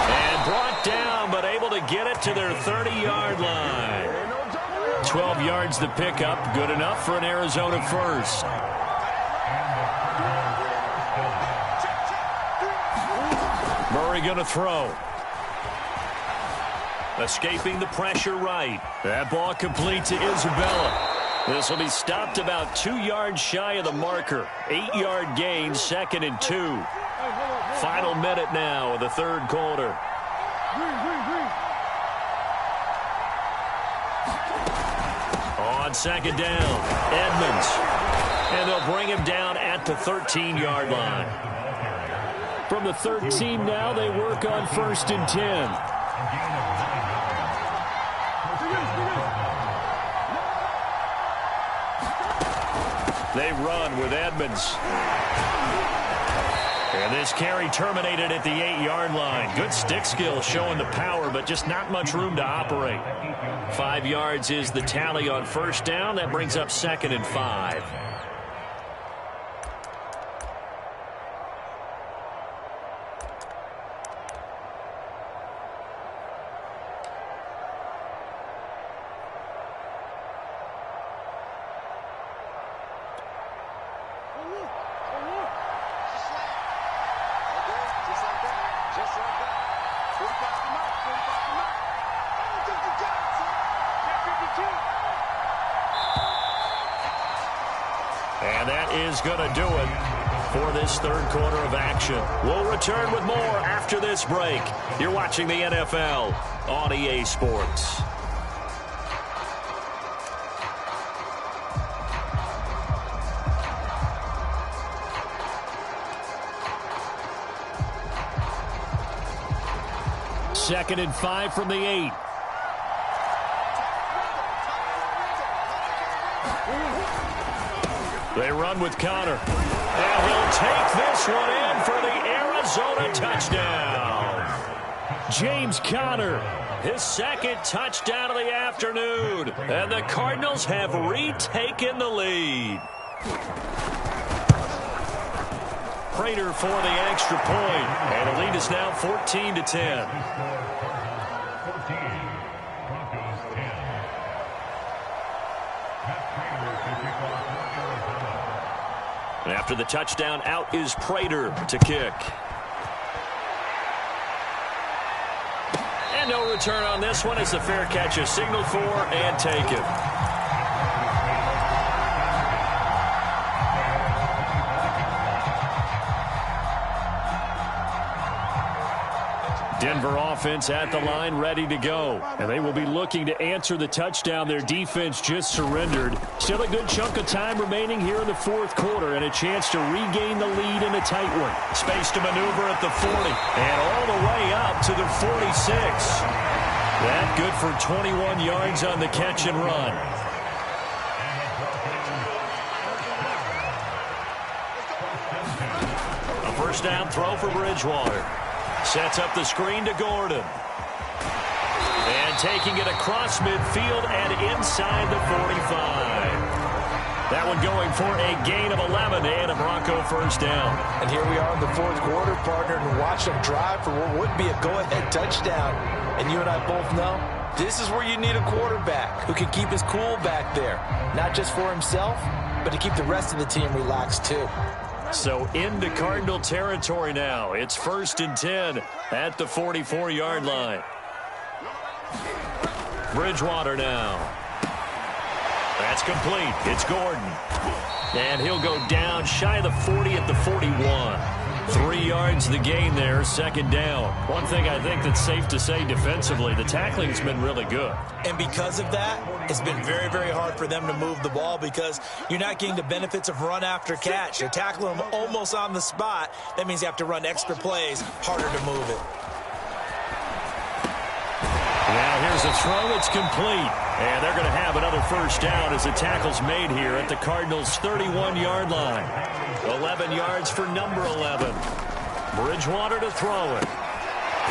And brought down, but able to get it to their 30-yard line. 12 yards to pick up. Good enough for an Arizona first. Murray going to throw. Escaping the pressure right. That ball complete to Isabella. This will be stopped about 2 yards shy of the marker. 8-yard gain, 2nd and 2. Final minute now of the third quarter. On second down, Edmonds. And they'll bring him down at the 13-yard line. From the 13 now, they work on 1st and 10. They run with Edmonds. And this carry terminated at the 8-yard line. Good stick skill showing the power, but just not much room to operate. 5 yards is the tally on 1st down. That brings up 2nd and 5. And that is going to do it for this third quarter of action. We'll return with more after this break. You're watching the NFL on EA Sports. Second and 5 from the 8. They run with Connor. And he'll take this one in for the Arizona touchdown. James Conner. His second touchdown of the afternoon. And the Cardinals have retaken the lead. Prater for the extra point. And the lead is now 14-10. And after the touchdown, out is Prater to kick. And no return on this one as the fair catch is signaled for and taken. Denver offense at the line, ready to go. And they will be looking to answer the touchdown their defense just surrendered. Still a good chunk of time remaining here in the fourth quarter and a chance to regain the lead in a tight one. Space to maneuver at the 40 and all the way up to the 46. That good for 21 yards on the catch and run. A first down throw for Bridgewater. Sets up the screen to Gordon. And taking it across midfield and inside the 45. That one going for a gain of 11 and a Bronco first down. And here we are in the fourth quarter, partner, and watch them drive for what would be a go-ahead touchdown. And you and I both know this is where you need a quarterback who can keep his cool back there. Not just for himself, but to keep the rest of the team relaxed too. So into Cardinal territory now. It's 1st and 10 at the 44-yard line. Bridgewater now. That's complete. It's Gordon. And he'll go down shy of the 40 at the 41. 3 yards the gain there, second down. One thing I think that's safe to say defensively, the tackling's been really good. And because of that, it's been very, very hard for them to move the ball because you're not getting the benefits of run after catch. You're tackling them almost on the spot. That means you have to run extra plays, harder to move it. Now here's a throw. It's complete. And they're going to have another first down as the tackle's made here at the Cardinals' 31-yard line. 11 yards for number 11. Bridgewater to throw it.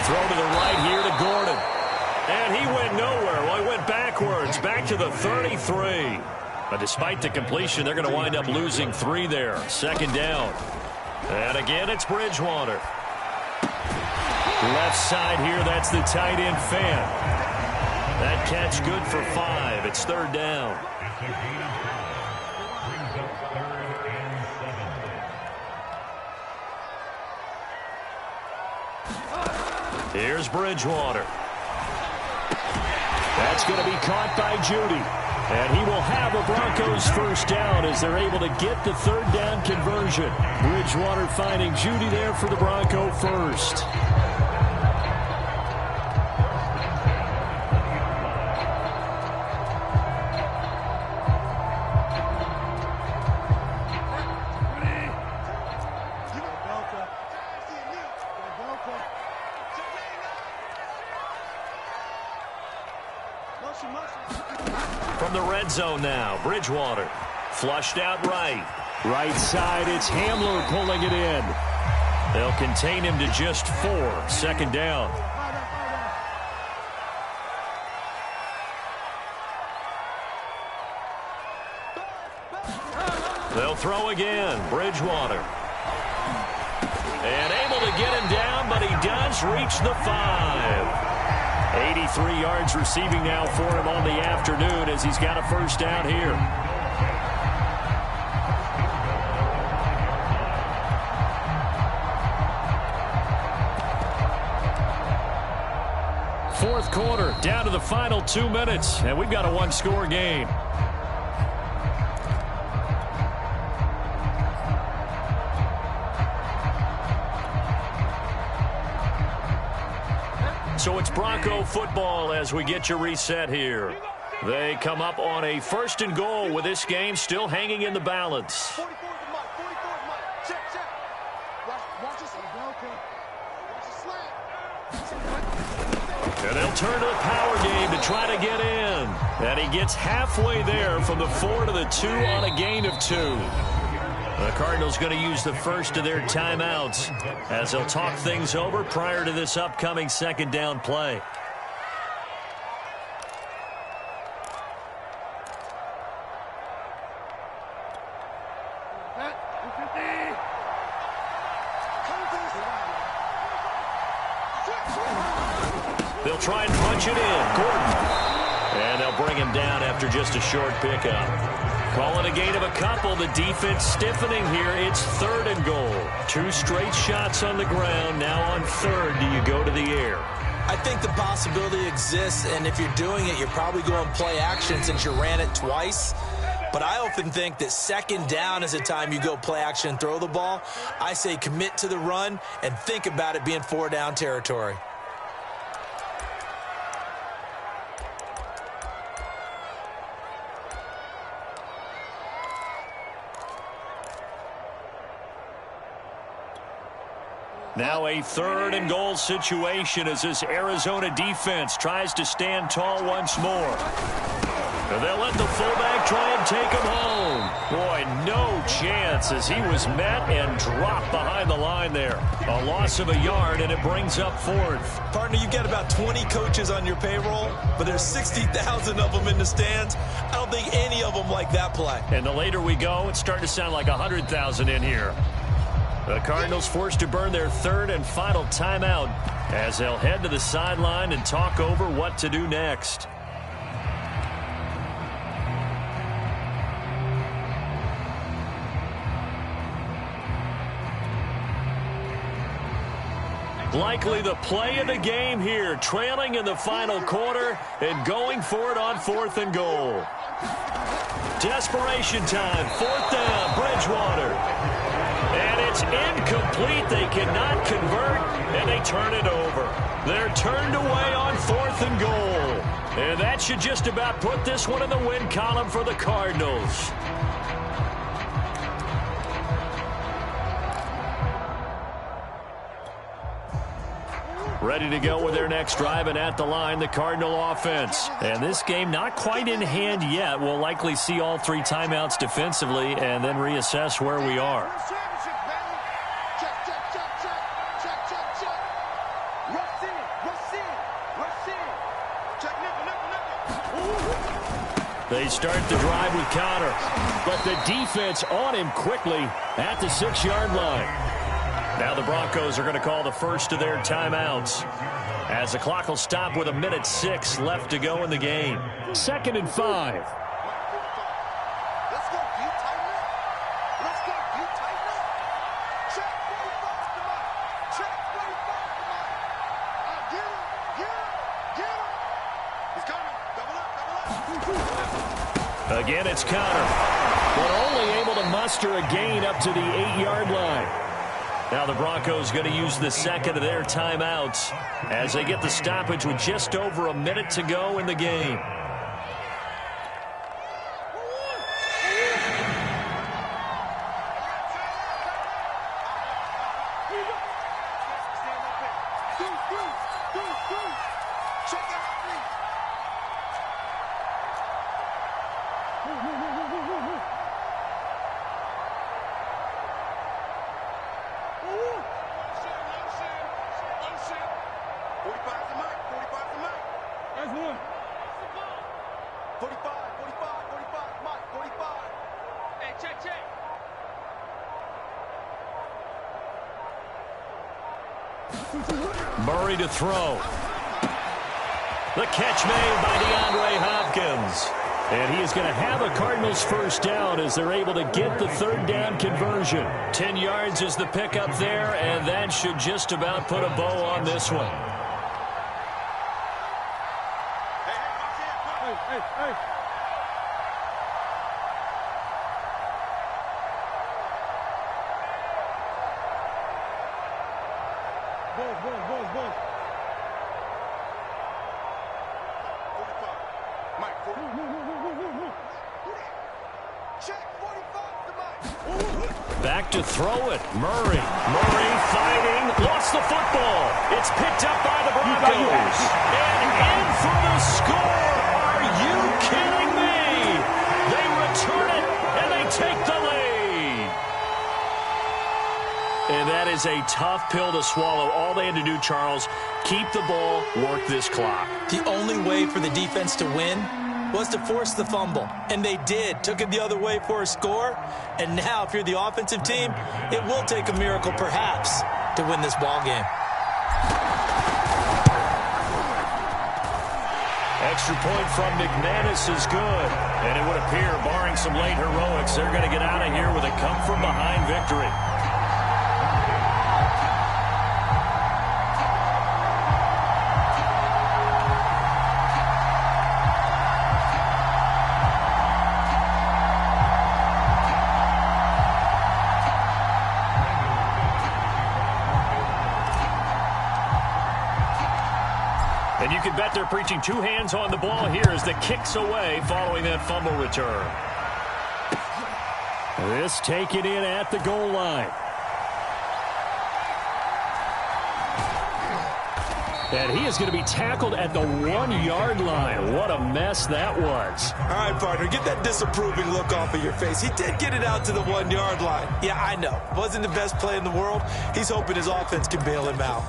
Throw to the right here to Gordon. And he went nowhere. Well, he went backwards, back to the 33. But despite the completion, they're going to wind up losing 3 there. Second down. And again, it's Bridgewater. Left side here, that's the tight end fan. That catch good for 5. It's third down. Here's Bridgewater. That's going to be caught by Judy. And he will have a Broncos first down as they're able to get the third down conversion. Bridgewater finding Judy there for the Bronco first. From the red zone now, Bridgewater. Flushed out right. Right side, it's Hamler pulling it in. They'll contain him to just 4. Second down. They'll throw again. Bridgewater. And able to get him down, but he does reach the 5. 83 yards receiving now for him on the afternoon as he's got a first down here. Fourth quarter, down to the final 2 minutes, and we've got a one-score game. So it's Bronco football as we get you reset here. They come up on a first and goal with this game still hanging in the balance. And they'll turn to the power game to try to get in. And he gets halfway there from the 4 to the 2 on a gain of 2. The Cardinals going to use the first of their timeouts as they'll talk things over prior to this upcoming second down play. They'll try and punch it in. Gordon. And they'll bring him down after just a short pickup. Call it a gain of a couple. The defense stiffening here. It's third and goal. 2 straight shots on the ground. Now on third, do you go to the air? I think the possibility exists, and if you're doing it, you're probably going play action since you ran it twice. But I often think that second down is a time you go play action and throw the ball. I say commit to the run and think about it being 4 down territory. Now a third and goal situation as this Arizona defense tries to stand tall once more. And they'll let the fullback try and take him home. Boy, no chance as he was met and dropped behind the line there. A loss of a yard, and it brings up fourth. Partner, you've got about 20 coaches on your payroll, but there's 60,000 of them in the stands. I don't think any of them like that play. And the later we go, it's starting to sound like 100,000 in here. The Cardinals forced to burn their third and final timeout as they'll head to the sideline and talk over what to do next. Likely the play of the game here, trailing in the final quarter and going for it on 4th and goal. Desperation time, 4th down, Bridgewater. And it's incomplete. They cannot convert, and they turn it over. They're turned away on 4th and goal. And that should just about put this one in the win column for the Cardinals. Ready to go with their next drive, and at the line, the Cardinal offense. And this game not quite in hand yet. We'll likely see all 3 timeouts defensively and then reassess where we are. They start the drive with Connor, but the defense on him quickly at the 6-yard line. Now the Broncos are going to call the first of their timeouts as the clock will stop with 1:06 left to go in the game. 2nd and 5. Again, it's counter. But only able to muster a gain up to the 8-yard line. Now the Broncos going to use the second of their timeouts as they get the stoppage with just over a minute to go in the game. Murray to throw. The catch made by DeAndre Hopkins. And he is going to have a Cardinals first down as they're able to get the third down conversion. 10 yards is the pickup there, and that should just about put a bow on this one. Hey. Buzz. Mike, 40. Check, 45 to Mike. Back to throw it. Murray fighting. Lost the football. It's picked up by the Broncos. And in for the score. Are you kidding me? They return it, and they take the lead. And that is a tough pill to swallow. All they had to do, Charles, keep the ball, work this clock. The only way for the defense to win was to force the fumble. And they did. Took it the other way for a score. And now, if you're the offensive team, it will take a miracle, perhaps, to win this ball game. Extra point from McManus is good. And it would appear, barring some late heroics, they're going to get out of here with a come-from-behind victory. And you can bet they're preaching two hands on the ball here as the kick's away following that fumble return. This taken in at the goal line. And he is going to be tackled at the 1-yard line. What a mess that was. All right, partner, get that disapproving look off of your face. He did get it out to the 1-yard line. Yeah, I know. Wasn't the best play in the world. He's hoping his offense can bail him out.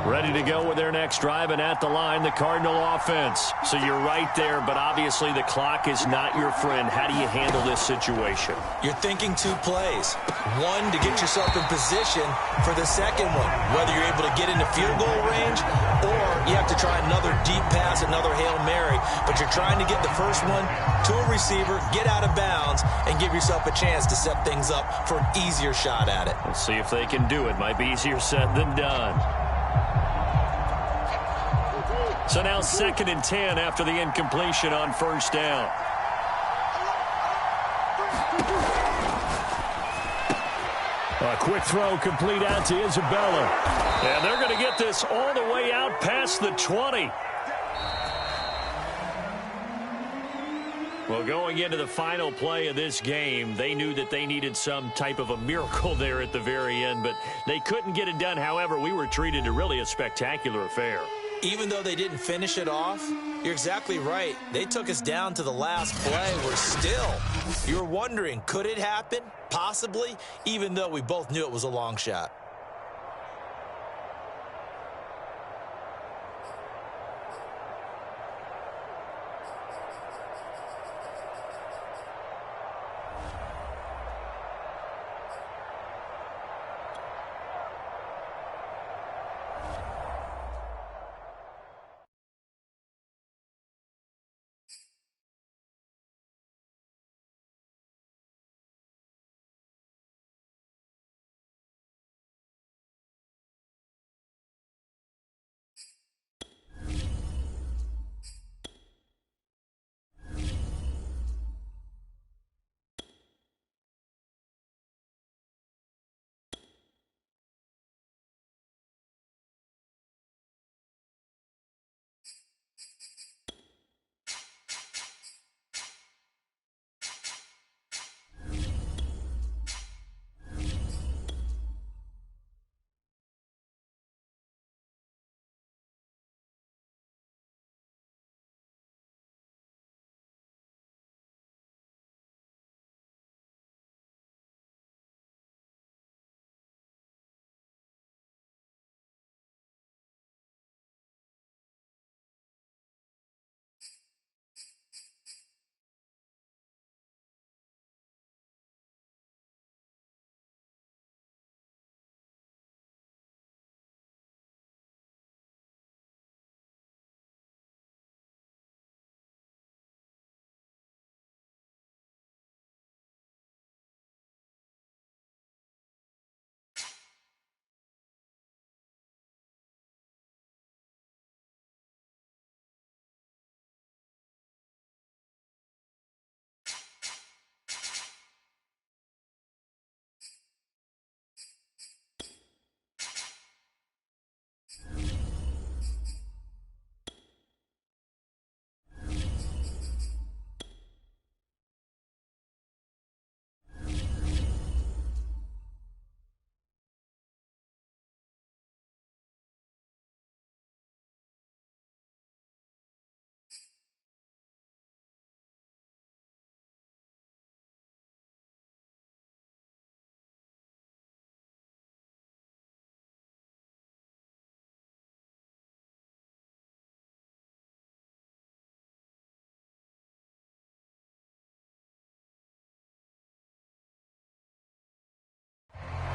Ready to go with their next drive, and at the line, the Cardinal offense. So you're right there, but obviously the clock is not your friend. How do you handle this situation? You're thinking two plays. One, to get yourself in position for the second one, whether you're able to get into field goal range or you have to try another deep pass, another Hail Mary, but you're trying to get the first one to a receiver, get out of bounds, and give yourself a chance to set things up for an easier shot at it. Let's see if they can do it. Might be easier said than done. So now 2nd and 10 after the incompletion on first down. A quick throw complete out to Isabella. And they're going to get this all the way out past the 20. Well, going into the final play of this game, they knew that they needed some type of a miracle there at the very end, but they couldn't get it done. However, we were treated to really a spectacular affair. Even though they didn't finish it off, you're exactly right. They took us down to the last play. We're still, you're wondering, could it happen? Possibly, even though we both knew it was a long shot.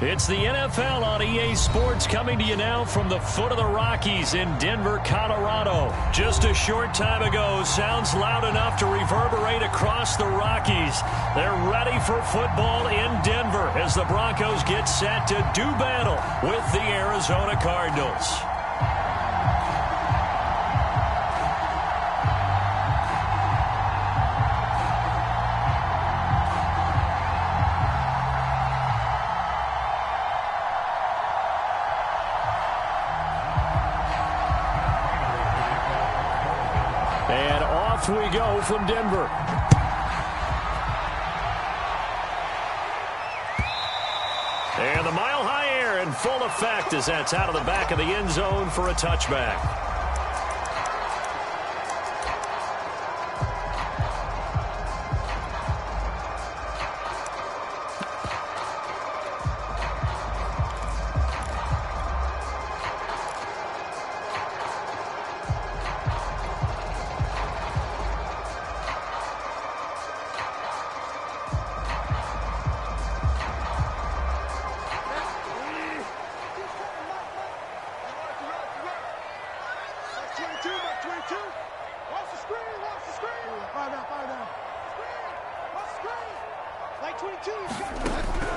It's the NFL on EA Sports coming to you now from the foot of the Rockies in Denver, Colorado. Just a short time ago, sounds loud enough to reverberate across the Rockies. They're ready for football in Denver as the Broncos get set to do battle with the Arizona Cardinals. And off we go from Denver. And the mile-high air in full effect as that's out of the back of the end zone for a touchback.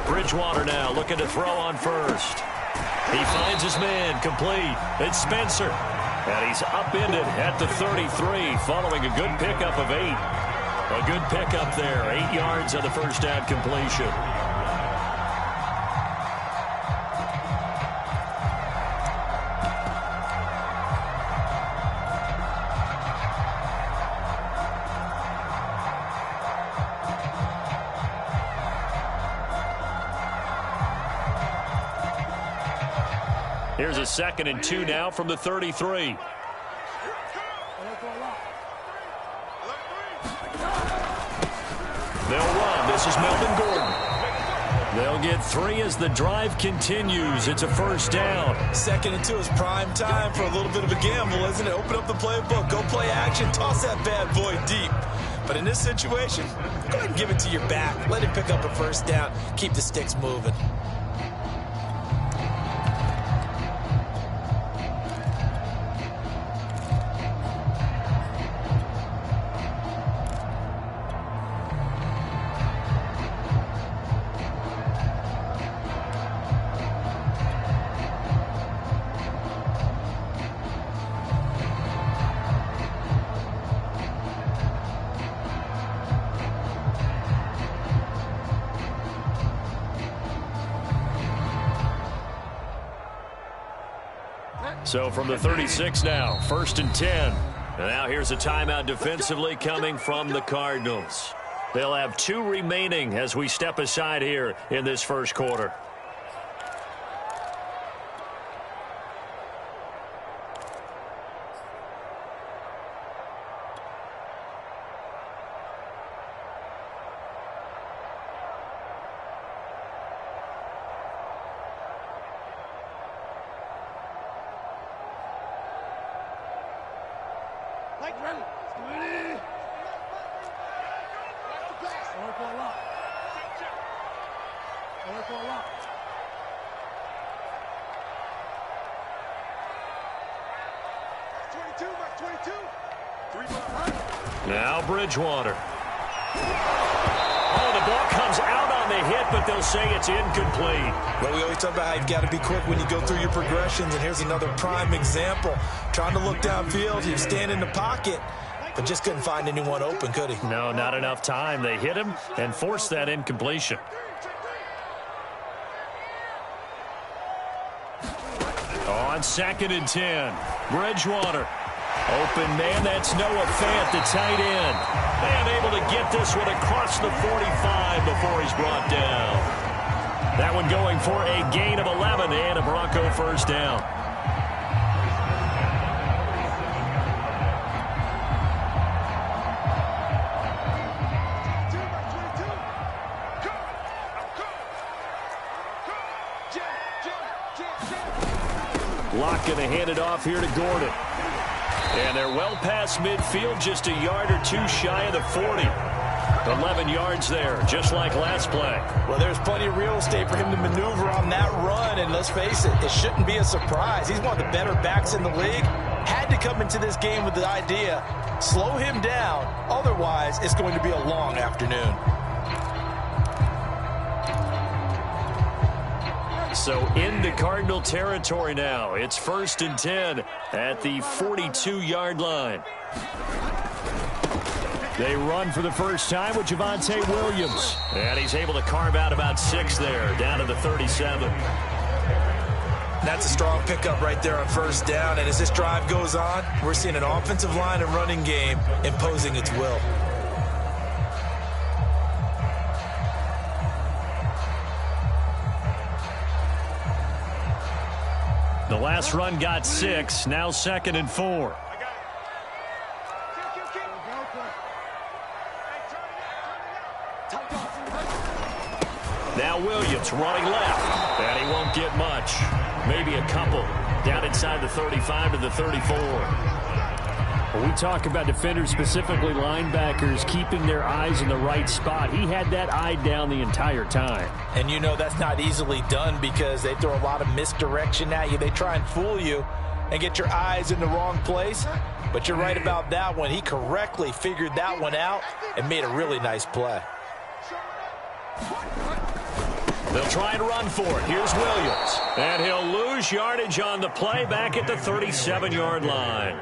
Bridgewater now looking to throw on first. He finds his man, complete. It's Spencer. And he's upended at the 33 following a good pickup of 8. A good pickup there, 8 yards on the first down completion. Here's a 2nd and 2 now from the 33. They'll run. This is Melvin Gordon. They'll get 3 as the drive continues. It's a first down. 2nd and 2 is prime time for a little bit of a gamble, isn't it? Open up the playbook. Go play action. Toss that bad boy deep. But in this situation, go ahead and give it to your back. Let him pick up a first down. Keep the sticks moving. So from the 36 now, 1st and 10. And now here's a timeout defensively coming from the Cardinals. They'll have 2 remaining as we step aside here in this first quarter. Now Bridgewater. Oh, the ball comes out on the hit, but they'll say it's incomplete. Well, we always talk about how you've got to be quick when you go through your progressions, and here's another prime example. Trying to look downfield, he was standing in the pocket, but just couldn't find anyone open, could he? No, not enough time. They hit him and forced that incompletion. On 2nd and 10, Bridgewater. Open man, that's Noah Fant, the tight end. And able to get this one across the 45 before he's brought down. That one going for a gain of 11 and a Bronco first down. Locke going to hand it off here to Gordon. And they're well past midfield, just a yard or 2 shy of the 40. 11 yards there, just like last play. Well, there's plenty of real estate for him to maneuver on that run, and let's face it, it shouldn't be a surprise. He's one of the better backs in the league. Had to come into this game with the idea, slow him down, otherwise it's going to be a long afternoon. So into Cardinal territory now. It's 1st and 10 at the 42-yard line. They run for the first time with Javonte Williams. And he's able to carve out about 6 there, down to the 37. That's a strong pickup right there on first down. And as this drive goes on, we're seeing an offensive line and running game imposing its will. The last run got 6, now 2nd and 4. Now Williams running left, and he won't get much. Maybe a couple down inside the 35 to the 34. When we talk about defenders, specifically linebackers, keeping their eyes in the right spot, he had that eye down the entire time. And you know that's not easily done because they throw a lot of misdirection at you. They try and fool you and get your eyes in the wrong place. But you're right about that one. He correctly figured that one out and made a really nice play. They'll try and run for it. Here's Williams. And he'll lose yardage on the play back at the 37-yard line.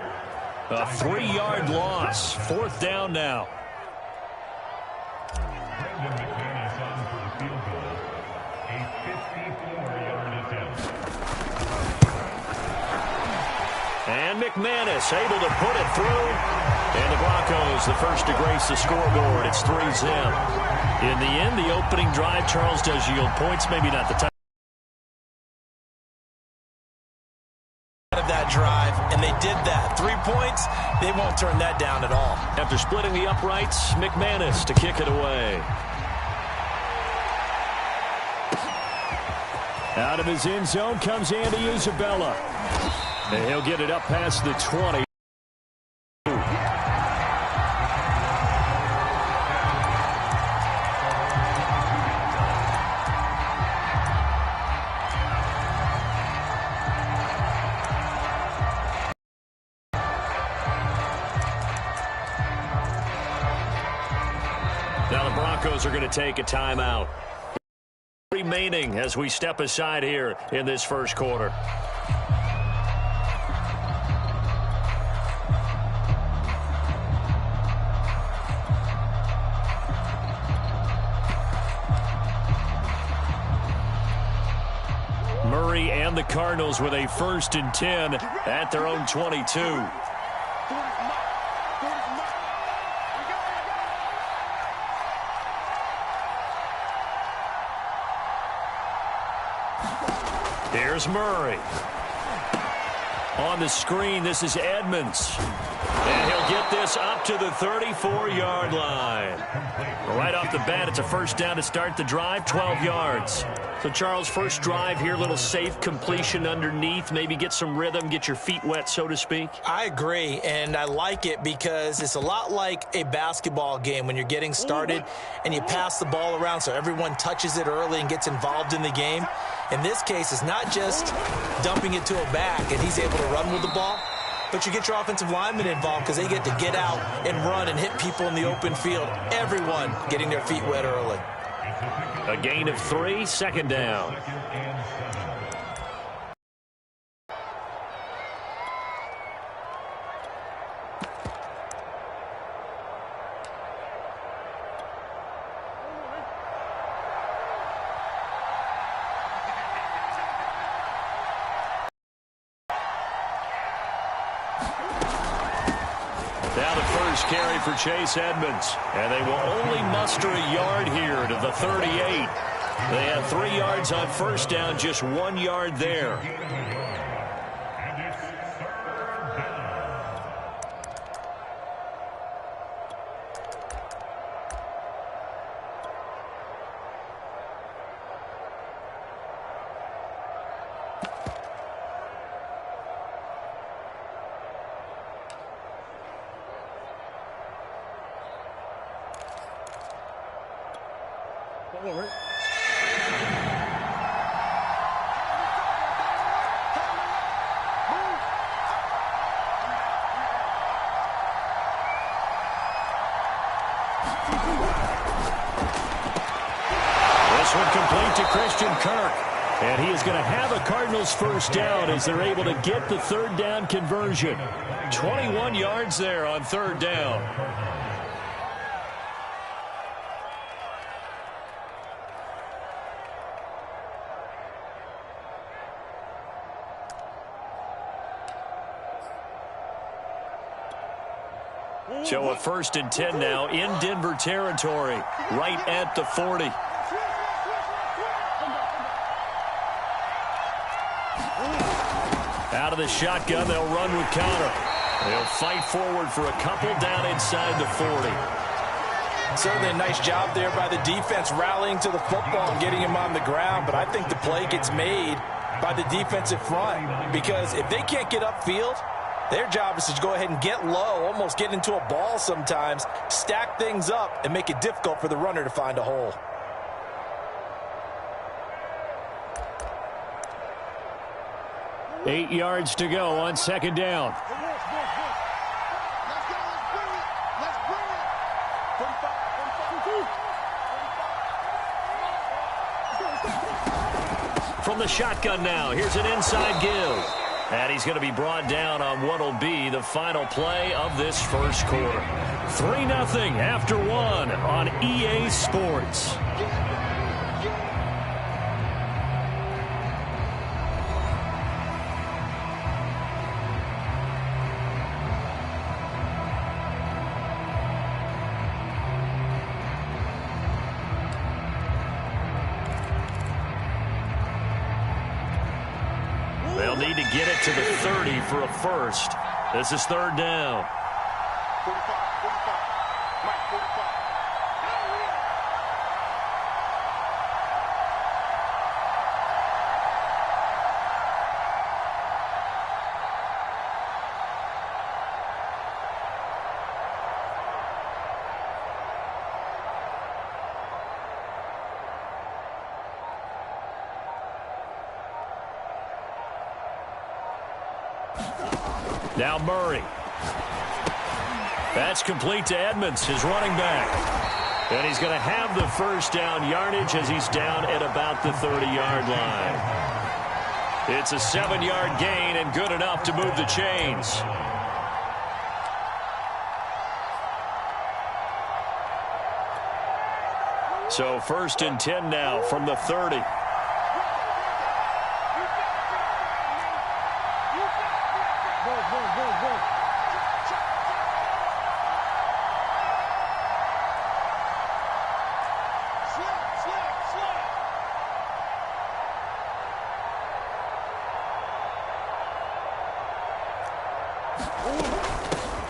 A 3-yard loss. 4th down now. And McManus able to put it through. And the Broncos, the first to grace the scoreboard. It's 3-zip. In the end, the opening drive, Charles, does yield points. Maybe not the time of that drive, and they did that. 3 points, they won't turn that down at all. After splitting the uprights, McManus to kick it away. Out of his end zone comes Andy Isabella. And he'll get it up past the 20. Now the Broncos are going to take a timeout. Remaining as we step aside here in this first quarter. Murray and the Cardinals with a 1st and 10 at their own 22. Here's Murray. On the screen, this is Edmonds. And he'll get this up to the 34-yard line. Right off the bat, it's a first down to start the drive, 12 yards. So, Charles, first drive here, little safe completion underneath, maybe get some rhythm, get your feet wet, so to speak. I agree, and I like it because it's a lot like a basketball game when you're getting started and you pass the ball around so everyone touches it early and gets involved in the game. In this case, it's not just dumping it to a back and he's able to run with the ball, but you get your offensive linemen involved because they get to get out and run and hit people in the open field. Everyone getting their feet wet early. A gain of 3, 2nd down. Now the first carry for Chase Edmonds. And they will only muster a yard here to the 38. They had 3 yards on first down, just 1 yard there. One, right? This one complete to Christian Kirk. And he is going to have a Cardinals first down as they're able to get the third down conversion. 21 yards there on third down. So a 1st and 10 now in Denver territory, right at the 40. Out of the shotgun, they'll run with counter. They'll fight forward for a couple down inside the 40. Certainly a nice job there by the defense rallying to the football and getting him on the ground, but I think the play gets made by the defensive front because if they can't get upfield, their job is to go ahead and get low, almost get into a ball sometimes, stack things up, and make it difficult for the runner to find a hole. Eight yards to go on second down. Let's go, let's bring it. 45. From the shotgun now, here's an inside give. And he's going to be brought down on what will be the final play of this first quarter. 3-0 after one on EA Sports. They'll need to get it to the 30 for a first. This is third down. 45. Mike, 45. Now Murray. That's complete to Edmonds, his running back. And he's going to have the first down yardage as he's down at about the 30-yard line. It's a 7-yard gain and good enough to move the chains. So 1st and 10 now from the 30.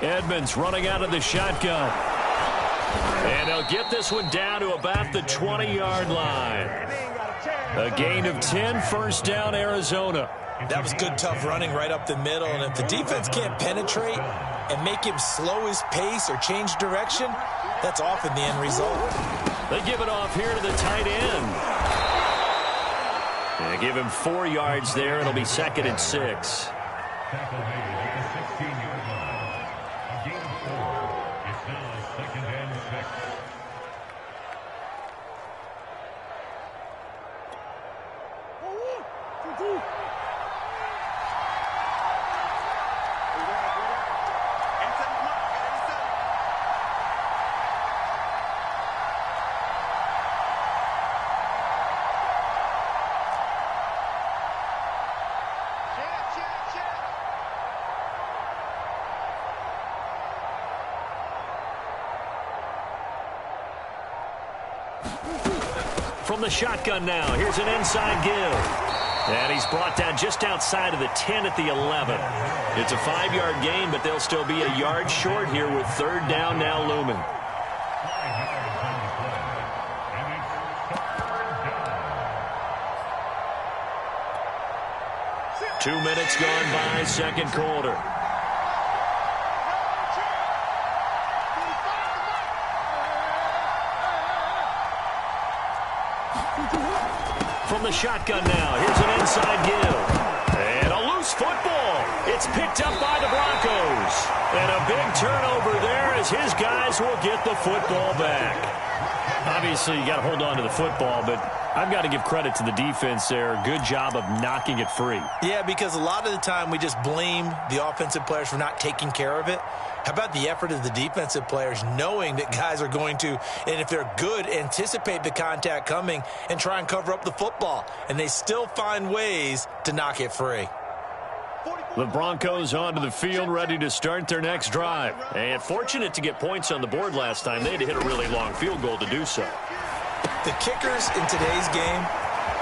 Edmonds running out of the shotgun. And they'll get this one down to about the 20-yard line. A gain of 10, first down, Arizona. That was good, tough running right up the middle. And if the defense can't penetrate and make him slow his pace or change direction, that's often the end result. They give it off here to the tight end. And give him 4 yards there. It'll be 2nd and 6. From the shotgun now, here's an inside give. And he's brought down just outside of the 10 at the 11. It's a 5-yard gain, but they'll still be a yard short here with third down now looming. Two minutes gone by, second quarter. the shotgun now. Here's an inside give. And a loose football. It's picked up by the Broncos. And a big turnover there as his guys will get the football back. Obviously, you got to hold on to the football, but I've got to give credit to the defense there. Good job of knocking it free. Yeah, because a lot of the time we just blame the offensive players for not taking care of it. How about the effort of the defensive players knowing that guys are going to, and if they're good, anticipate the contact coming and try and cover up the football. And they still find ways to knock it free. The Broncos onto the field, ready to start their next drive. And fortunate to get points on the board last time. They had to hit a really long field goal to do so. The kickers in today's game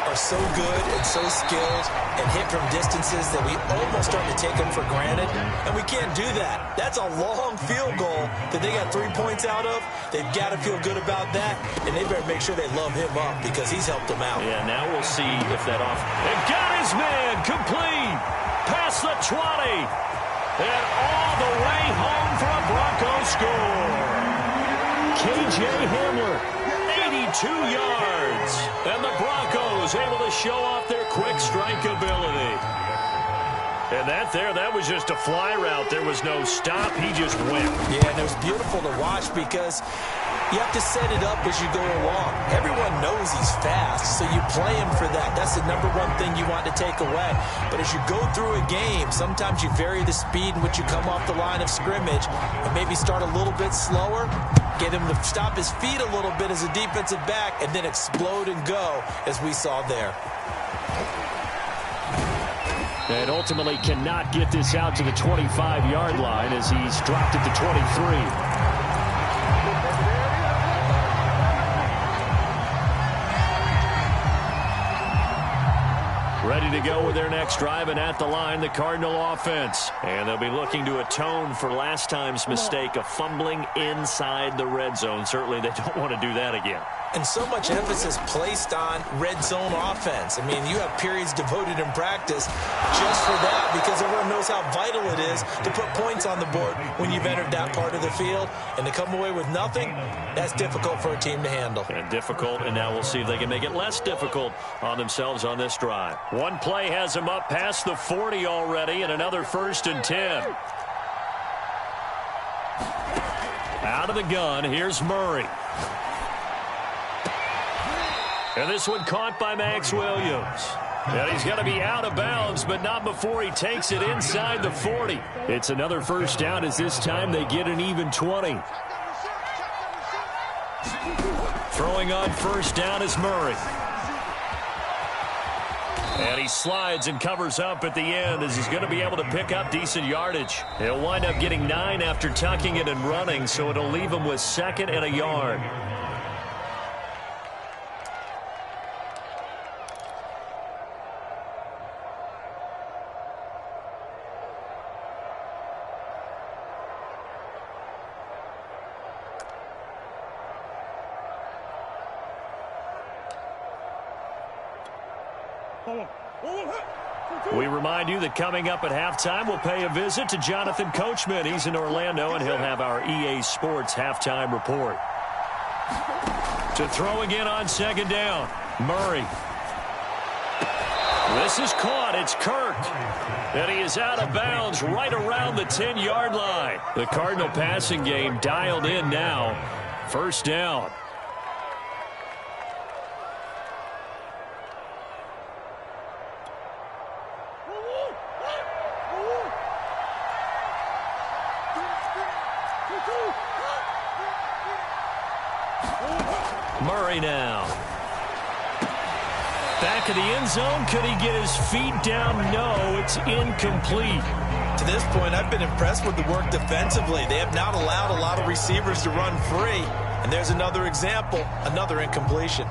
are so good and so skilled and hit from distances that we almost start to take them for granted. And we can't do that. That's a long field goal that they got 3 points out of. They've got to feel good about that, and they better make sure they love him up because he's helped them out. Yeah, now we'll see if that off. And got his man complete. Past the 20. And all the way home for a Broncos score. K.J. Hamler, 82 yards. And the Broncos able to show off their quick strike ability. And that was just a fly route. There was no stop. He just went. Yeah, and it was beautiful to watch because you have to set it up as you go along. Everyone knows he's fast, so you play him for that. That's the number one thing you want to take away. But as you go through a game, sometimes you vary the speed in which you come off the line of scrimmage and maybe start a little bit slower, get him to stop his feet a little bit as a defensive back, and then explode and go, as we saw there. And ultimately cannot get this out to the 25-yard line as he's dropped at the 23. Ready to go with their next drive, and at the line, the Cardinal offense. And they'll be looking to atone for last time's mistake of fumbling inside the red zone. Certainly they don't want to do that again. And so much emphasis placed on red zone offense. I mean, you have periods devoted in practice just for that because everyone knows how vital it is to put points on the board when you've entered that part of the field. And to come away with nothing, that's difficult for a team to handle. And difficult, and now we'll see if they can make it less difficult on themselves on this drive. One play has them up past the 40 already, and another 1st and 10. Out of the gun, here's Murray. And this one caught by Max Williams. And he's going to be out of bounds, but not before he takes it inside the 40. It's another first down as this time they get an even 20. Throwing on first down is Murray. And he slides and covers up at the end as he's going to be able to pick up decent yardage. He'll wind up getting 9 after tucking it and running, so it'll leave him with 2nd and a yard. We remind you that coming up at halftime, we'll pay a visit to Jonathan Coachman. He's in Orlando, and he'll have our EA Sports halftime report. To throw again on 2nd down, Murray. This is caught. It's Kirk. And he is out of bounds right around the 10-yard line. The Cardinal passing game dialed in now. First down. Murray now. Back of the end zone. Could he get his feet down? No, it's incomplete. To this point, I've been impressed with the work defensively. They have not allowed a lot of receivers to run free. And there's another example, another incompletion.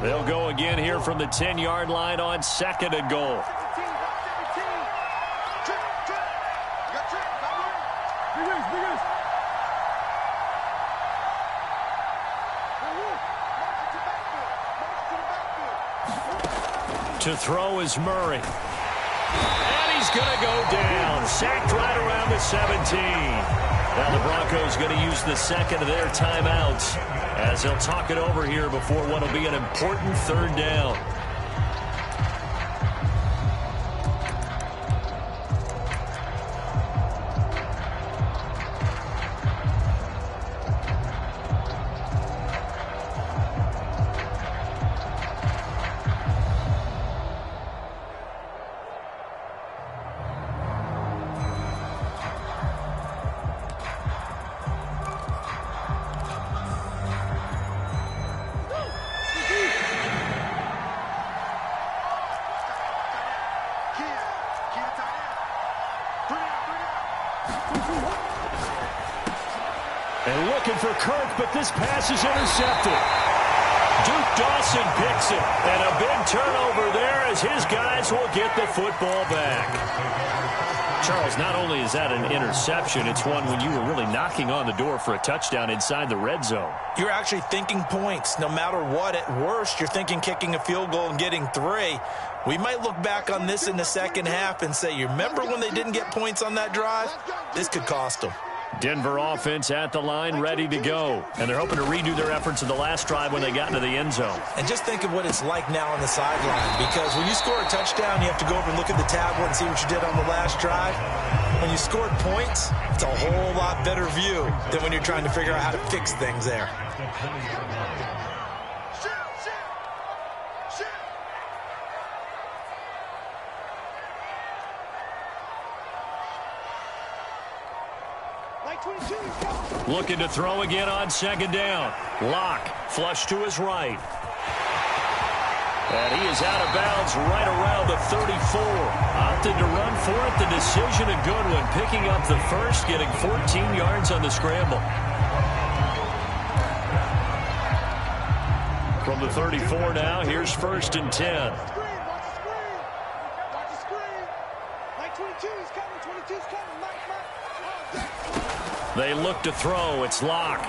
They'll go again here from the 10-yard line on 2nd and goal. To throw is Murray. And he's going to go down. Sacked right around the 17. Now the Broncos going to use the second of their timeouts as they'll talk it over here before what will be an important third down. And looking for Kirk, but this pass is intercepted. Duke Dawson picks it. And a big turnover there as his guys will get the football back. Charles, not only is that an interception, it's one when you were really knocking on the door for a touchdown inside the red zone. You're actually thinking points. No matter what, at worst, you're thinking kicking a field goal and getting 3. We might look back on this in the second half and say, you remember when they didn't get points on that drive? This could cost them. Denver offense at the line, ready to go. And they're hoping to redo their efforts in the last drive when they got into the end zone. And just think of what it's like now on the sideline. Because when you score a touchdown, you have to go over and look at the tablet and see what you did on the last drive. When you scored points, it's a whole lot better view than when you're trying to figure out how to fix things there. Looking to throw again on second down. Locke, flush to his right. And he is out of bounds right around the 34. Opted to run for it. The decision a good one. Picking up the first, getting 14 yards on the scramble. From the 34 now, here's 1st and 10. They look to throw. It's Locke.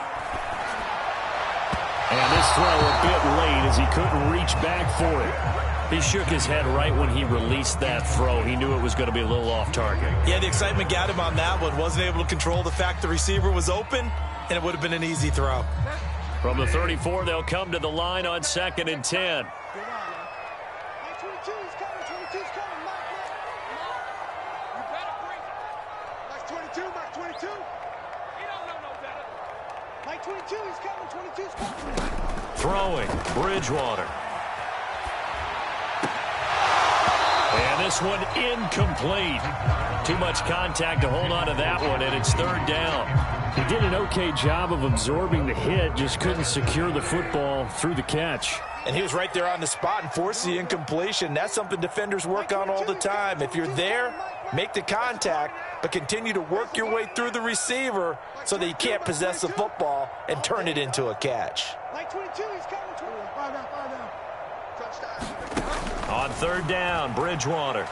And this throw a bit late as he couldn't reach back for it. He shook his head right when he released that throw. He knew it was going to be a little off target. Yeah, the excitement got him on that one. Wasn't able to control the fact the receiver was open, and it would have been an easy throw. From the 34, they'll come to the line on 2nd and 10. Throwing, Bridgewater. And this one incomplete. Too much contact to hold on to that one, and it's 3rd down. He did an okay job of absorbing the hit, just couldn't secure the football through the catch. And he was right there on the spot and forced the incompletion. That's something defenders work on all the time. If you're there, make the contact, but continue to work your way through the receiver so that you can't possess the football and turn it into a catch. On 3rd down, Bridgewater.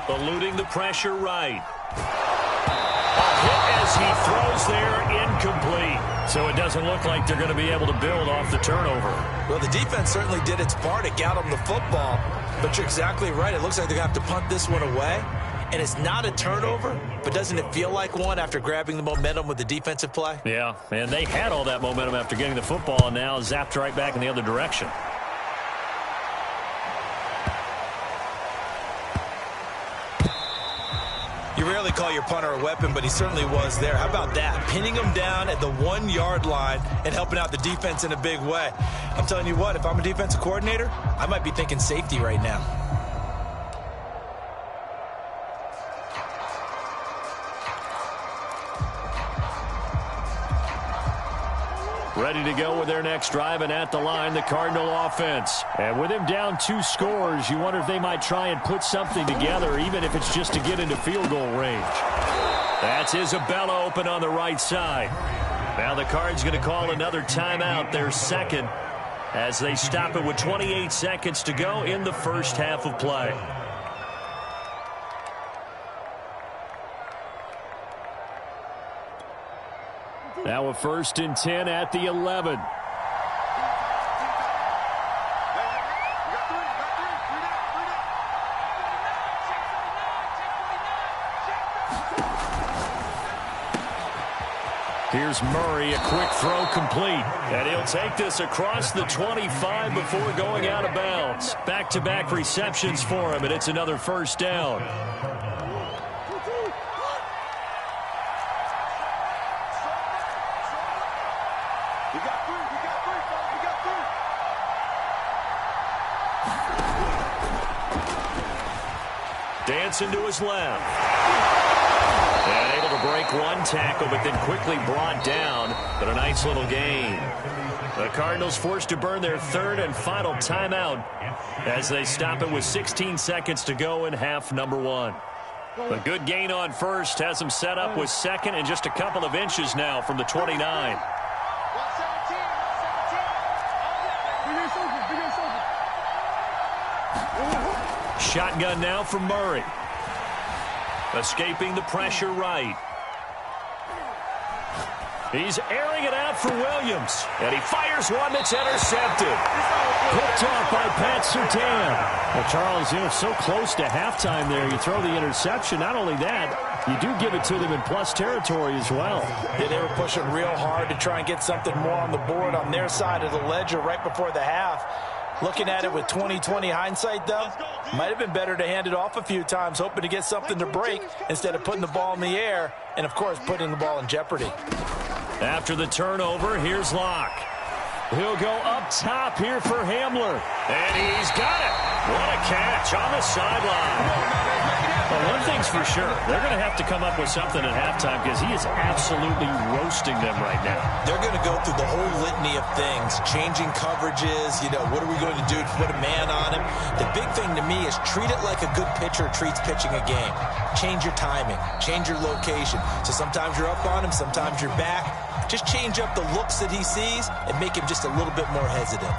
Eluding the pressure right. A hit as he throws there, incomplete. So it doesn't look like they're going to be able to build off the turnover. Well, the defense certainly did its part. It got them the football. But you're exactly right. It looks like they're going to have to punt this one away. And it's not a turnover, but doesn't it feel like one after grabbing the momentum with the defensive play? Yeah, and they had all that momentum after getting the football and now zapped right back in the other direction. You rarely call your punter a weapon, but he certainly was there. How about that? Pinning him down at the 1-yard line and helping out the defense in a big way. I'm telling you what, if I'm a defensive coordinator, I might be thinking safety right now. Ready to go with their next drive, and at the line, the Cardinal offense. And with him down 2 scores, you wonder if they might try and put something together, even if it's just to get into field goal range. That's Isabella open on the right side. Now the Cards going to call another timeout, their second, as they stop it with 28 seconds to go in the first half of play. Now a 1st and 10 at the 11. Here's Murray, a quick throw complete. And he'll take this across the 25 before going out of bounds. Back-to-back receptions for him, and it's another first down. Dancing to his left. And able to break one tackle, but then quickly brought down. But a nice little gain. The Cardinals forced to burn their third and final timeout as they stop it with 16 seconds to go in half number one. A good gain on first has them set up with second and just a couple of inches now from the 29. Shotgun now from Murray. Escaping the pressure right. He's airing it out for Williams. And he fires one that's intercepted. Picked off by Pat Surtain. Well, Charles, so close to halftime there. You throw the interception. Not only that, you do give it to them in plus territory as well. Yeah, they were pushing real hard to try and get something more on the board on their side of the ledger right before the half. Looking at it with 20/20 hindsight, though, might have been better to hand it off a few times, hoping to get something to break instead of putting the ball in the air and, of course, putting the ball in jeopardy. After the turnover, here's Locke. He'll go up top here for Hamler. And he's got it. What a catch on the sideline. Well, one thing's for sure. They're going to have to come up with something at halftime because he is absolutely roasting them right now. They're going to go through the whole litany of things, changing coverages, what are we going to do to put a man on him? The big thing to me is treat it like a good pitcher treats pitching a game. Change your timing, change your location. So sometimes you're up on him, sometimes you're back. Just change up the looks that he sees and make him just a little bit more hesitant.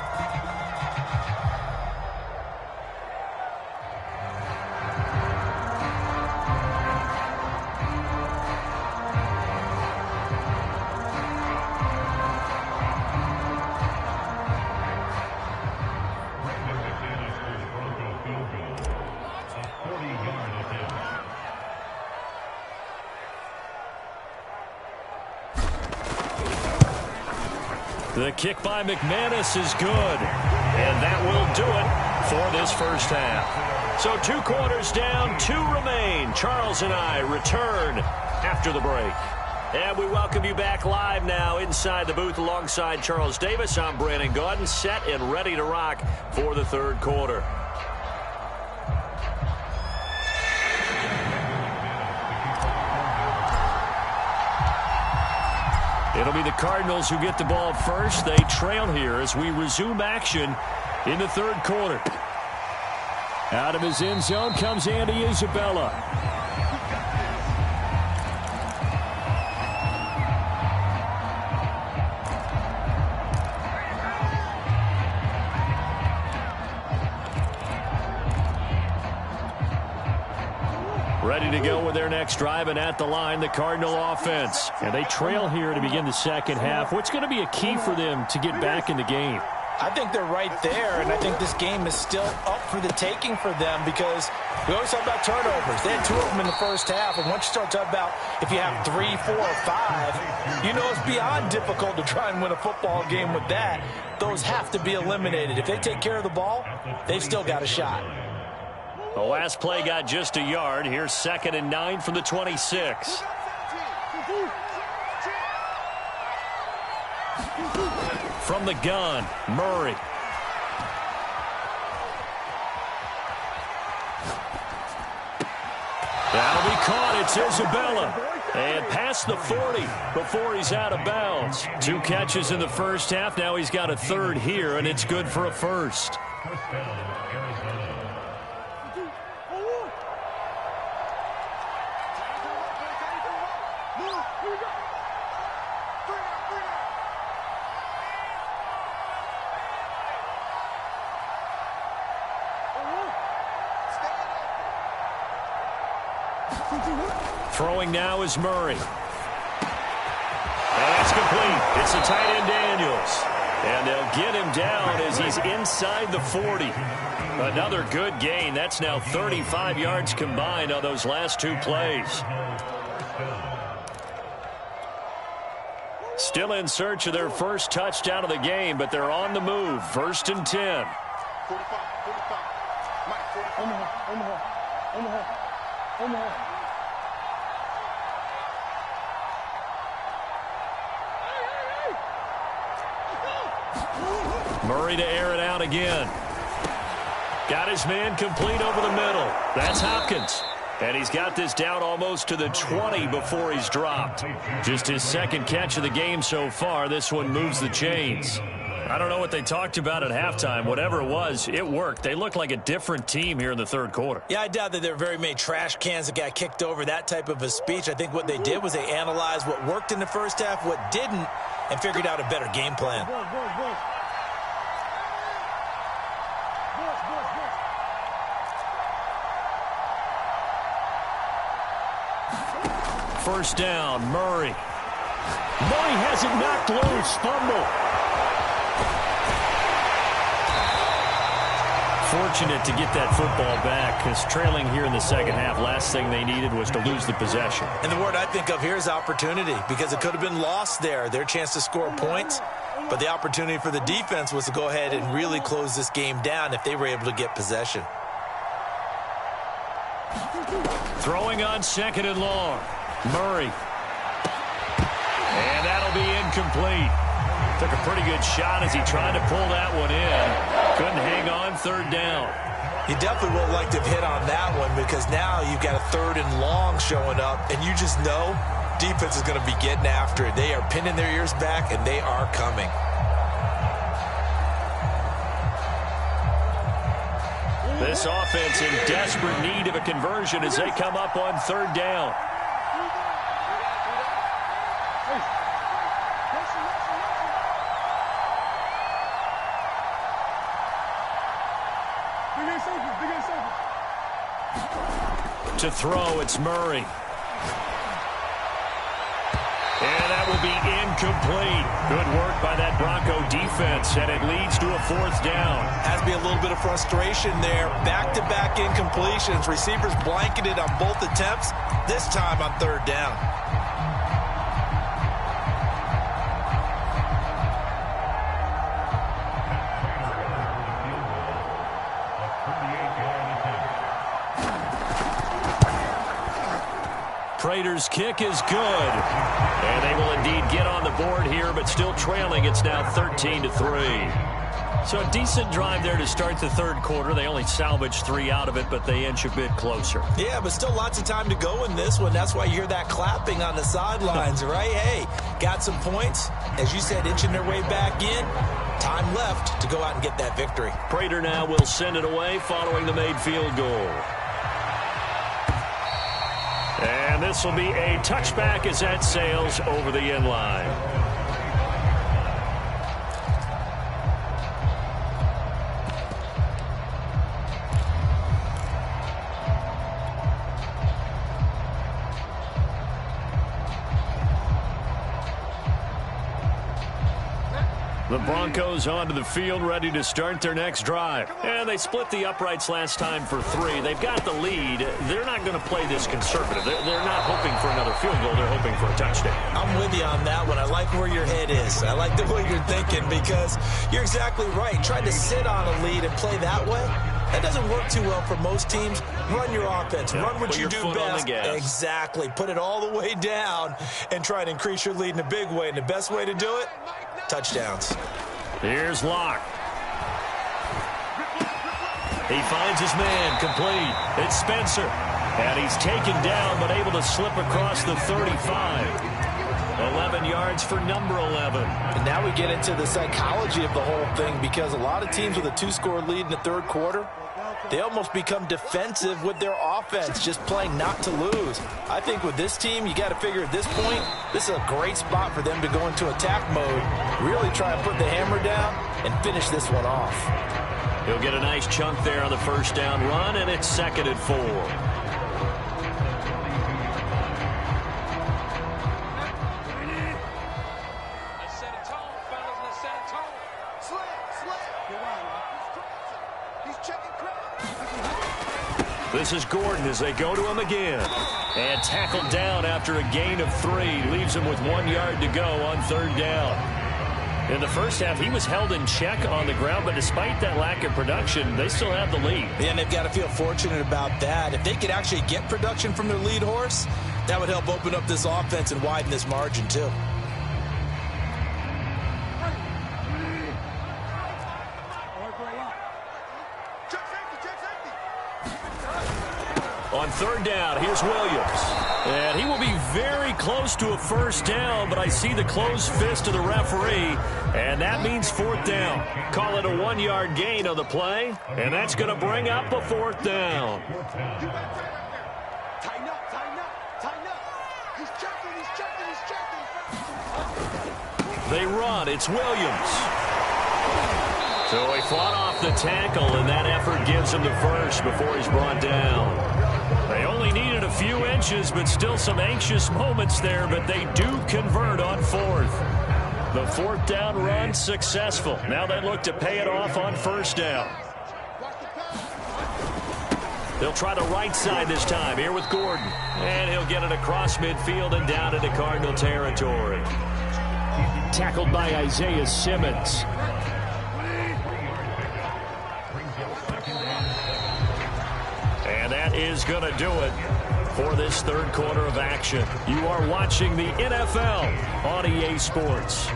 The kick by McManus is good. And that will do it for this first half. So 2 quarters down, 2 remain. Charles and I return after the break. And we welcome you back live now inside the booth alongside Charles Davis. I'm Brandon Gaudin, set and ready to rock for the third quarter. It'll be the Cardinals who get the ball first. They trail here as we resume action in the third quarter. Out of his end zone comes Andy Isabella. Ready to go with their next drive, and at the line, the Cardinal offense. And they trail here to begin the second half. What's going to be a key for them to get back in the game? I think they're right there, and I think this game is still up for the taking for them because we always talk about turnovers. They had 2 of them in the first half, and once you start talking about if you have 3, 4, or 5, it's beyond difficult to try and win a football game with that. Those have to be eliminated. If they take care of the ball, they've still got a shot. The last play got just a yard. Here's 2nd and 9 from the 26. From the gun, Murray. That'll be caught. It's Isabella. And past the 40 before he's out of bounds. 2 catches in the first half. Now he's got a third here, and it's good for a first. Throwing now is Murray. And that's complete. It's the tight end Daniels. And they'll get him down as he's inside the 40. Another good gain. That's now 35 yards combined on those last 2 plays. Still in search of their first touchdown of the game, but they're on the move. 1st and 10. 45. Mike, 45. Murray to air it out again. Got his man complete over the middle. That's Hopkins. And he's got this down almost to the 20 before he's dropped. Just his second catch of the game so far. This one moves the chains. I don't know what they talked about at halftime. Whatever it was, it worked. They look like a different team here in the third quarter. Yeah, I doubt that there are very many trash cans that got kicked over, that type of a speech. I think what they did was they analyzed what worked in the first half, what didn't, and figured out a better game plan. First down, Murray. Murray has it knocked loose. Fumble. Fortunate to get that football back, because trailing here in the second half, last thing they needed was to lose the possession. And the word I think of here is opportunity, because it could have been lost there. Their chance to score points, but the opportunity for the defense was to go ahead and really close this game down if they were able to get possession. Throwing on 2nd and long. Murray. And that'll be incomplete. Took a pretty good shot as he tried to pull that one in. Couldn't hang on. 3rd down. You definitely would have liked to have hit on that one, because now you've got a 3rd and long showing up, and you just know defense is going to be getting after it. They are pinning their ears back, and they are coming. This offense in desperate need of a conversion as they come up on 3rd down. To throw, it's Murray. And that will be incomplete. Good work by that Bronco defense, and it leads to a 4th down. Has to be a little bit of frustration there. Back-to-back incompletions. Receivers blanketed on both attempts, this time on 3rd down. Prater's kick is good. And they will indeed get on the board here, but still trailing. It's now 13-3. So a decent drive there to start the third quarter. They only salvaged 3 out of it, but they inch a bit closer. Yeah, but still lots of time to go in this one. That's why you hear that clapping on the sidelines, right? Hey, got some points. As you said, inching their way back in. Time left to go out and get that victory. Prater now will send it away following the made field goal. And this will be a touchback as that sails over the end line. The Broncos onto the field, ready to start their next drive. And they split the uprights last time for 3. They've got the lead. They're not going to play this conservative. They're not hoping for another field goal. They're hoping for a touchdown. I'm with you on that one. I like where your head is. I like the way you're thinking, because you're exactly right. Trying to sit on a lead and play that way, that doesn't work too well for most teams. Run your offense. Yeah, run what you do best. Exactly. Put it all the way down and try to increase your lead in a big way. And the best way to do it, touchdowns. Here's Locke. He finds his man, complete. It's Spencer. And he's taken down, but able to slip across the 35. 11 yards for number 11. And now we get into the psychology of the whole thing, because a lot of teams with a 2-score lead in the third quarter, they almost become defensive with their offense, just playing not to lose. I think with this team, you got to figure at this point, this is a great spot for them to go into attack mode, really try and put the hammer down and finish this one off. He'll get a nice chunk there on the first down run, and it's 2nd and 4. This is Gordon as they go to him again. And tackled down after a gain of 3. Leaves him with 1 yard to go on 3rd down. In the first half, he was held in check on the ground, but despite that lack of production, they still have the lead. Yeah, and they've got to feel fortunate about that. If they could actually get production from their lead horse, that would help open up this offense and widen this margin, too. On 3rd down, here's Williams. And he will be very close to a 1st down, but I see the closed fist of the referee, and that means 4th down. Call it a 1-yard gain on the play, and that's going to bring up a 4th down. Tighten up, tighten up, tighten up. He's checking, he's checking, he's checking. They run. It's Williams. So he fought off the tackle, and that effort gives him the first before he's brought down. They only needed a few inches, but still some anxious moments there, but they do convert on 4th. The 4th down run successful. Now they look to pay it off on 1st down. They'll try the right side this time here with Gordon. And he'll get it across midfield and down into Cardinal territory. Tackled by Isaiah Simmons. And that is going to do it for this 3rd quarter of action. You are watching the NFL on EA Sports.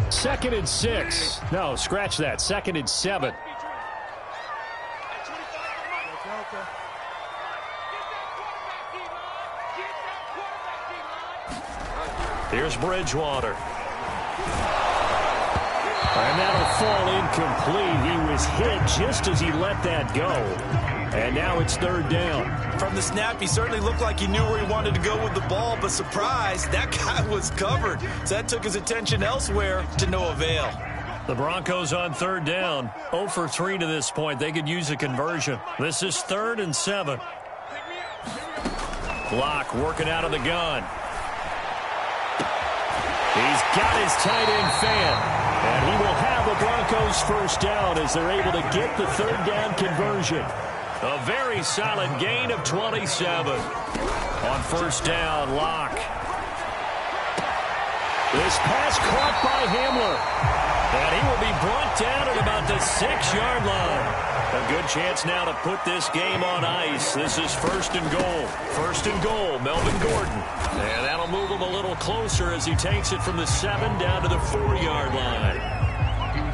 2nd and 6. No, scratch that. 2nd and 7. Here's Bridgewater. And that'll fall incomplete. He was hit just as he let that go. And now it's 3rd down. From the snap, he certainly looked like he knew where he wanted to go with the ball, but surprise, that guy was covered. So that took his attention elsewhere to no avail. The Broncos on 3rd down. 0 for 3 to this point. They could use a conversion. This is 3rd and 7. Locke working out of the gun. He's got his tight end fan. And he will have the Broncos 1st down as they're able to get the 3rd down conversion. A very solid gain of 27. On 1st down, Locke. This pass caught by Hamler. And he will be brought down at about the 6-yard line. A good chance now to put this game on ice. This is 1st and goal. 1st and goal, Melvin Gordon. And that'll move him a little closer as he takes it from the 7 down to the 4-yard line.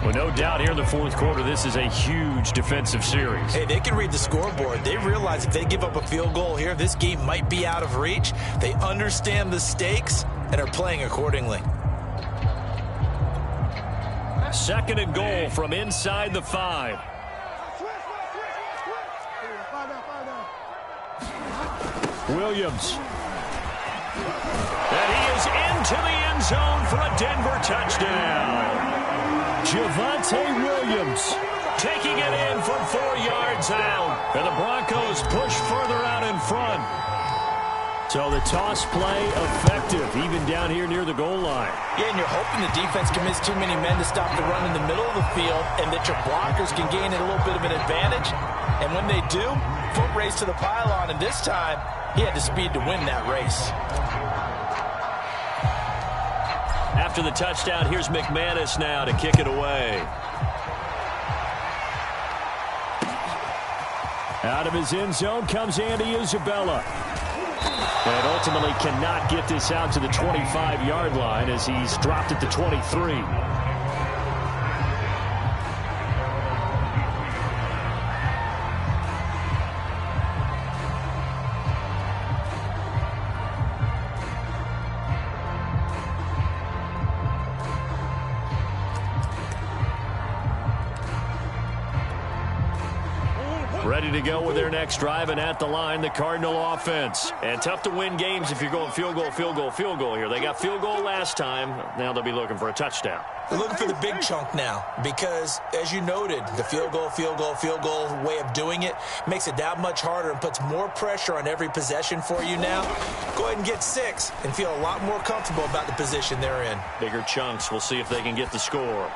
Well, no doubt here in the 4th quarter, this is a huge defensive series. Hey, they can read the scoreboard. They realize if they give up a field goal here, this game might be out of reach. They understand the stakes and are playing accordingly. 2nd and goal from inside the 5. Williams. And he is into the end zone for a Denver touchdown. Javonte Williams. Taking it in from 4 yards out. And the Broncos push further out in front. So the toss play effective, even down here near the goal line. Yeah, and you're hoping the defense commits too many men to stop the run in the middle of the field and that your blockers can gain a little bit of an advantage. And when they do, foot race to the pylon, and this time, he had the speed to win that race. After the touchdown, here's McManus now to kick it away. Out of his end zone comes Andy Isabella. And ultimately cannot get this out to the 25-yard line as he's dropped at the 23. Ready to go with their next drive, and at the line, the Cardinal offense. And tough to win games if you're going field goal, field goal, field goal here. They got field goal last time. Now they'll be looking for a touchdown. They're looking for the big chunk now because, as you noted, the field goal way of doing it makes it that much harder and puts more pressure on every possession for you now. Go ahead and get 6 and feel a lot more comfortable about the position they're in. Bigger chunks. We'll see if they can get the score.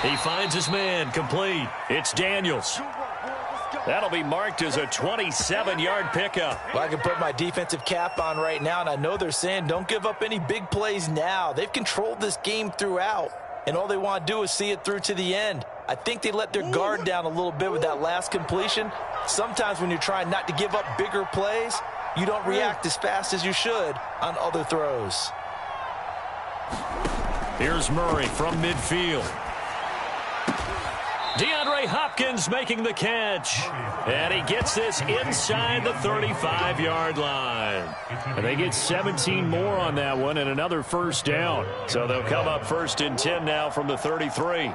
He finds his man, complete. It's Daniels. That'll be marked as a 27-yard pickup. Well, I can put my defensive cap on right now, and I know they're saying don't give up any big plays now. They've controlled this game throughout, and all they want to do is see it through to the end. I think they let their guard down a little bit with that last completion. Sometimes when you're trying not to give up bigger plays, you don't react as fast as you should on other throws. Here's Murray from midfield. DeAndre Hopkins making the catch. And he gets this inside the 35-yard line. And they get 17 more on that one and another first down. So they'll come up 1st and 10 now from the 33.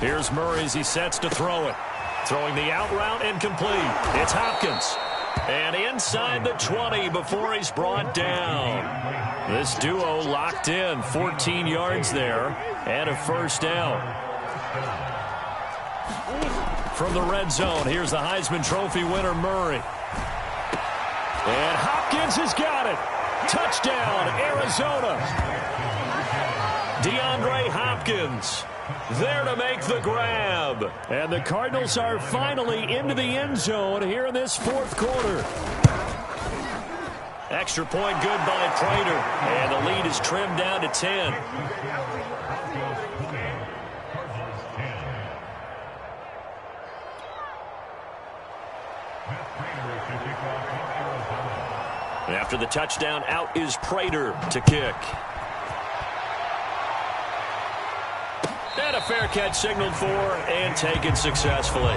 Here's Murray as he sets to throw it. Throwing the out route incomplete. It's Hopkins. And inside the 20 before he's brought down. This duo locked in, 14 yards there, and a first down. From the red zone, here's the Heisman Trophy winner, Murray. And Hopkins has got it. Touchdown, Arizona. DeAndre Hopkins there to make the grab. And the Cardinals are finally into the end zone here in this fourth quarter. Extra point good by Prater. And the lead is trimmed down to 10. After the touchdown, out is Prater to kick. And a fair catch signaled for and taken successfully.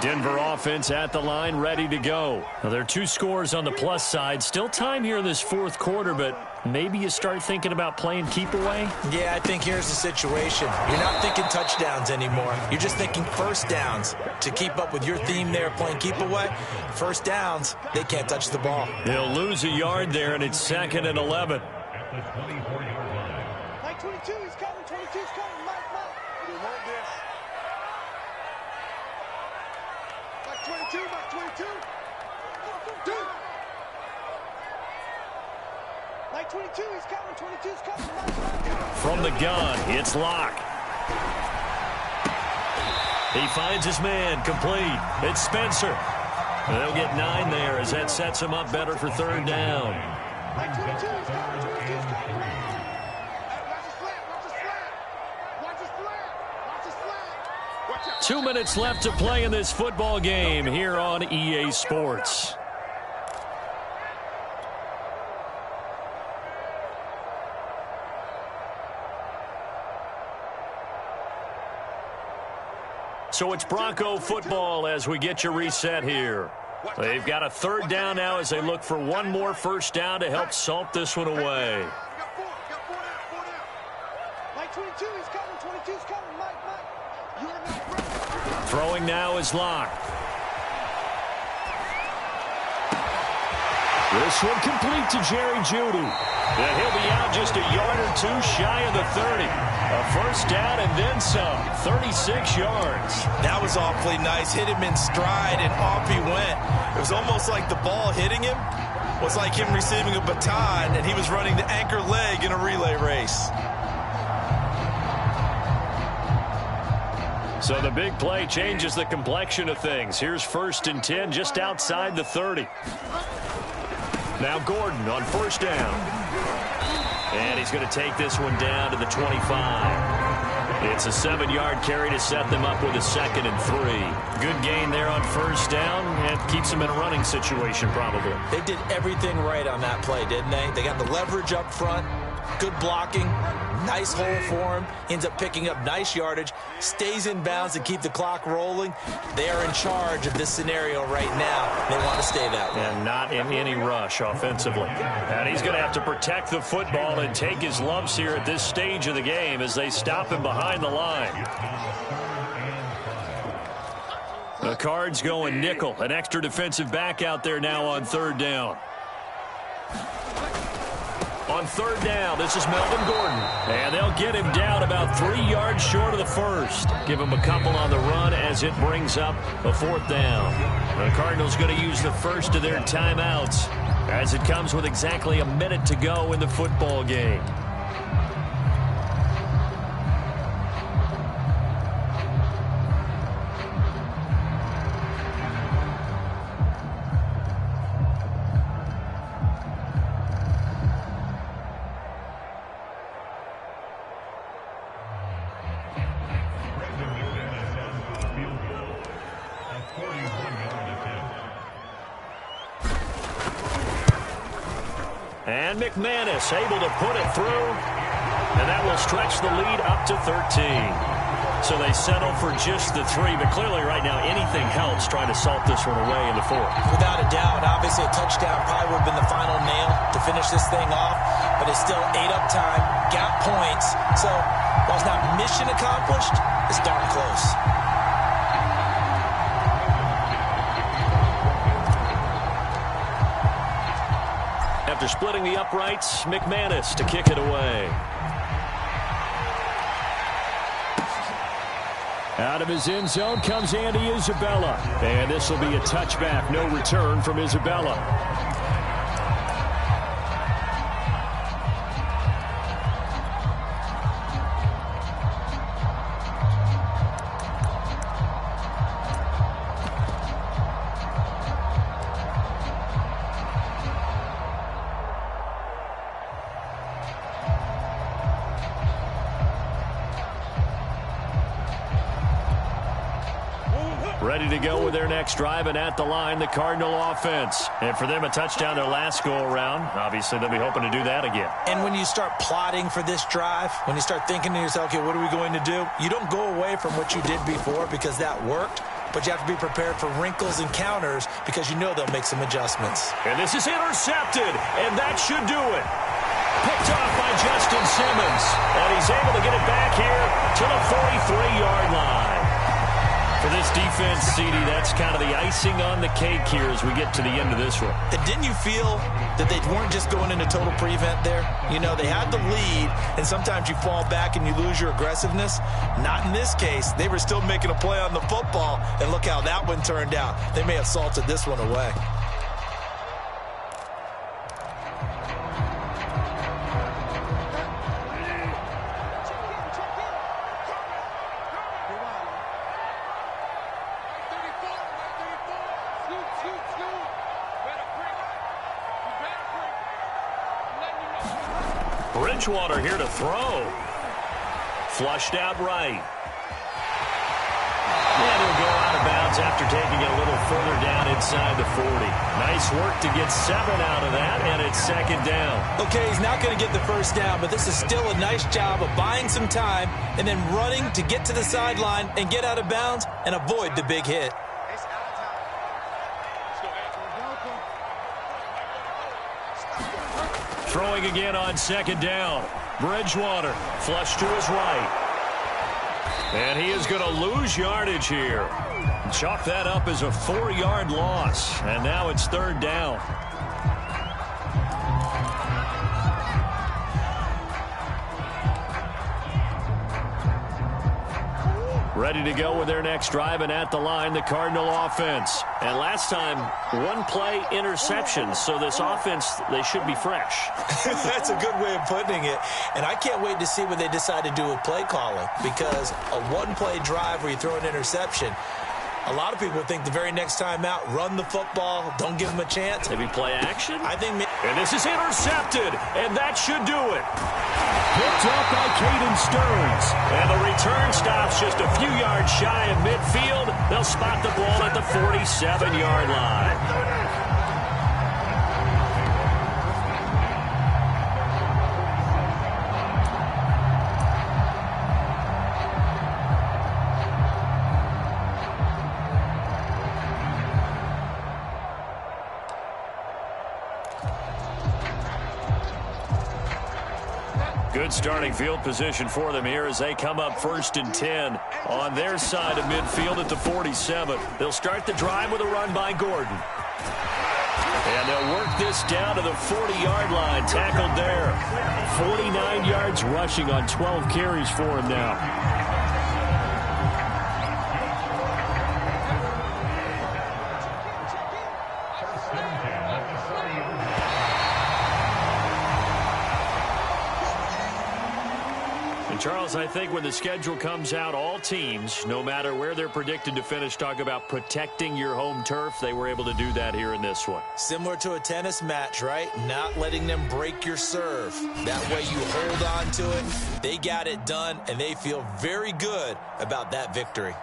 Denver offense at the line, ready to go. Now, there are 2 scores on the plus side. Still time here in this fourth quarter, but maybe you start thinking about playing keep away? Yeah, I think here's the situation. You're not thinking touchdowns anymore. You're just thinking first downs. To keep up with your theme there, playing keep away, first downs, they can't touch the ball. They'll lose a yard there, and it's 2nd and 11. Mike 22 is coming. 22 is coming. Mike. We want this. Mike 22. Mike 22. Dude. Mike 22 is coming. 22 is coming. Mike. From the gun, it's Locke. He finds his man, complete. It's Spencer. They'll get 9 there as that sets him up better for 3rd down. Mike 22 is coming. 22 is coming. Watch his flat. Watch his flat. Watch his flat. Watch his flat. Watch out. 2 minutes left to play in this football game here on EA Sports. So it's Bronco football as we get you reset here. They've got a 3rd down now as they look for one more first down to help salt this one away. Got 4 down. Mike 22 is coming. 22 is coming. Mike. You are not ready. Throwing now is Locke. This one complete to Jerry Jeudy. And he'll be out just a yard or 2 shy of the 30. A first down and then some. 36 yards. That was awfully nice. Hit him in stride, and off he went. It was almost like the ball hitting him was like him receiving a baton, and he was running the anchor leg in a relay race. So the big play changes the complexion of things. Here's 1st and 10 just outside the 30. Now Gordon on first down. And he's going to take this one down to the 25. It's a 7-yard carry to set them up with a 2nd and 3. Good gain there on first down. And keeps them in a running situation probably. They did everything right on that play, didn't they? They got the leverage up front, good blocking, nice hole for him, ends up picking up nice yardage, stays in bounds to keep the clock rolling. They are in charge of this scenario right now. They want to stay that way. And not in any rush offensively. And he's going to have to protect the football and take his lumps here at this stage of the game as they stop him behind the line. The Cards going nickel. An extra defensive back out there now on 3rd down. On third down, this is Melvin Gordon. And they'll get him down about 3 yards short of the first. Give him a couple on the run as it brings up a fourth down. The Cardinals going to use the first of their timeouts as it comes with exactly a minute to go in the football game. And McManus able to put it through, and that will stretch the lead up to 13. So they settle for just the 3, but clearly right now anything helps trying to salt this one away in the 4th. Without a doubt, obviously a touchdown probably would have been the final nail to finish this thing off, but it's still ate up time, got points. So while it's not mission accomplished, it's darn close. After splitting the uprights, McManus to kick it away. Out of his end zone comes Andy Isabella. And this will be a touchback. No return from Isabella. Ready to go with their next drive, and at the line, the Cardinal offense. And for them, a touchdown their last go-around. Obviously, they'll be hoping to do that again. And when you start plotting for this drive, when you start thinking to yourself, okay, what are we going to do? You don't go away from what you did before because that worked, but you have to be prepared for wrinkles and counters because you know they'll make some adjustments. And this is intercepted, and that should do it. Picked off by Justin Simmons, and he's able to get it back here to the 43-yard line. For this defense, CD, that's kind of the icing on the cake here as we get to the end of this one. And didn't you feel that they weren't just going into total prevent there? You know, they had the lead, and sometimes you fall back and you lose your aggressiveness. Not in this case. They were still making a play on the football, and look how that one turned out. They may have salted this one away. Bridgewater here to throw. Flushed out right. And he'll go out of bounds after taking it a little further down inside the 40. Nice work to get 7 out of that, and it's second down. Okay, he's not going to get the first down, but this is still a nice job of buying some time and then running to get to the sideline and get out of bounds and avoid the big hit. Throwing again on second down. Bridgewater flush to his right. And he is going to lose yardage here. Chalk that up as a 4-yard loss. And now it's third down. Ready to go with their next drive, and at the line, the Cardinal offense. And last time, one play interception, so this offense, they should be fresh. That's a good way of putting it. And I can't wait to see what they decide to do with play calling, because a one-play drive where you throw an interception, a lot of people think the very next time out, run the football, don't give them a chance. Maybe play action? I think. And this is intercepted, and that should do it. Picked up by Caden Stearns. And the return stops just a few yards shy of midfield. They'll spot the ball at the 47-yard line. Good starting field position for them here as they come up 1st and 10 on their side of midfield at the 47. They'll start the drive with a run by Gordon. And they'll work this down to the 40-yard line. Tackled there. 49 yards rushing on 12 carries for him now. Charles, I think when the schedule comes out, all teams, no matter where they're predicted to finish, talk about protecting your home turf. They were able to do that here in this one. Similar to a tennis match, right? Not letting them break your serve. That way you hold on to it. They got it done, and they feel very good about that victory.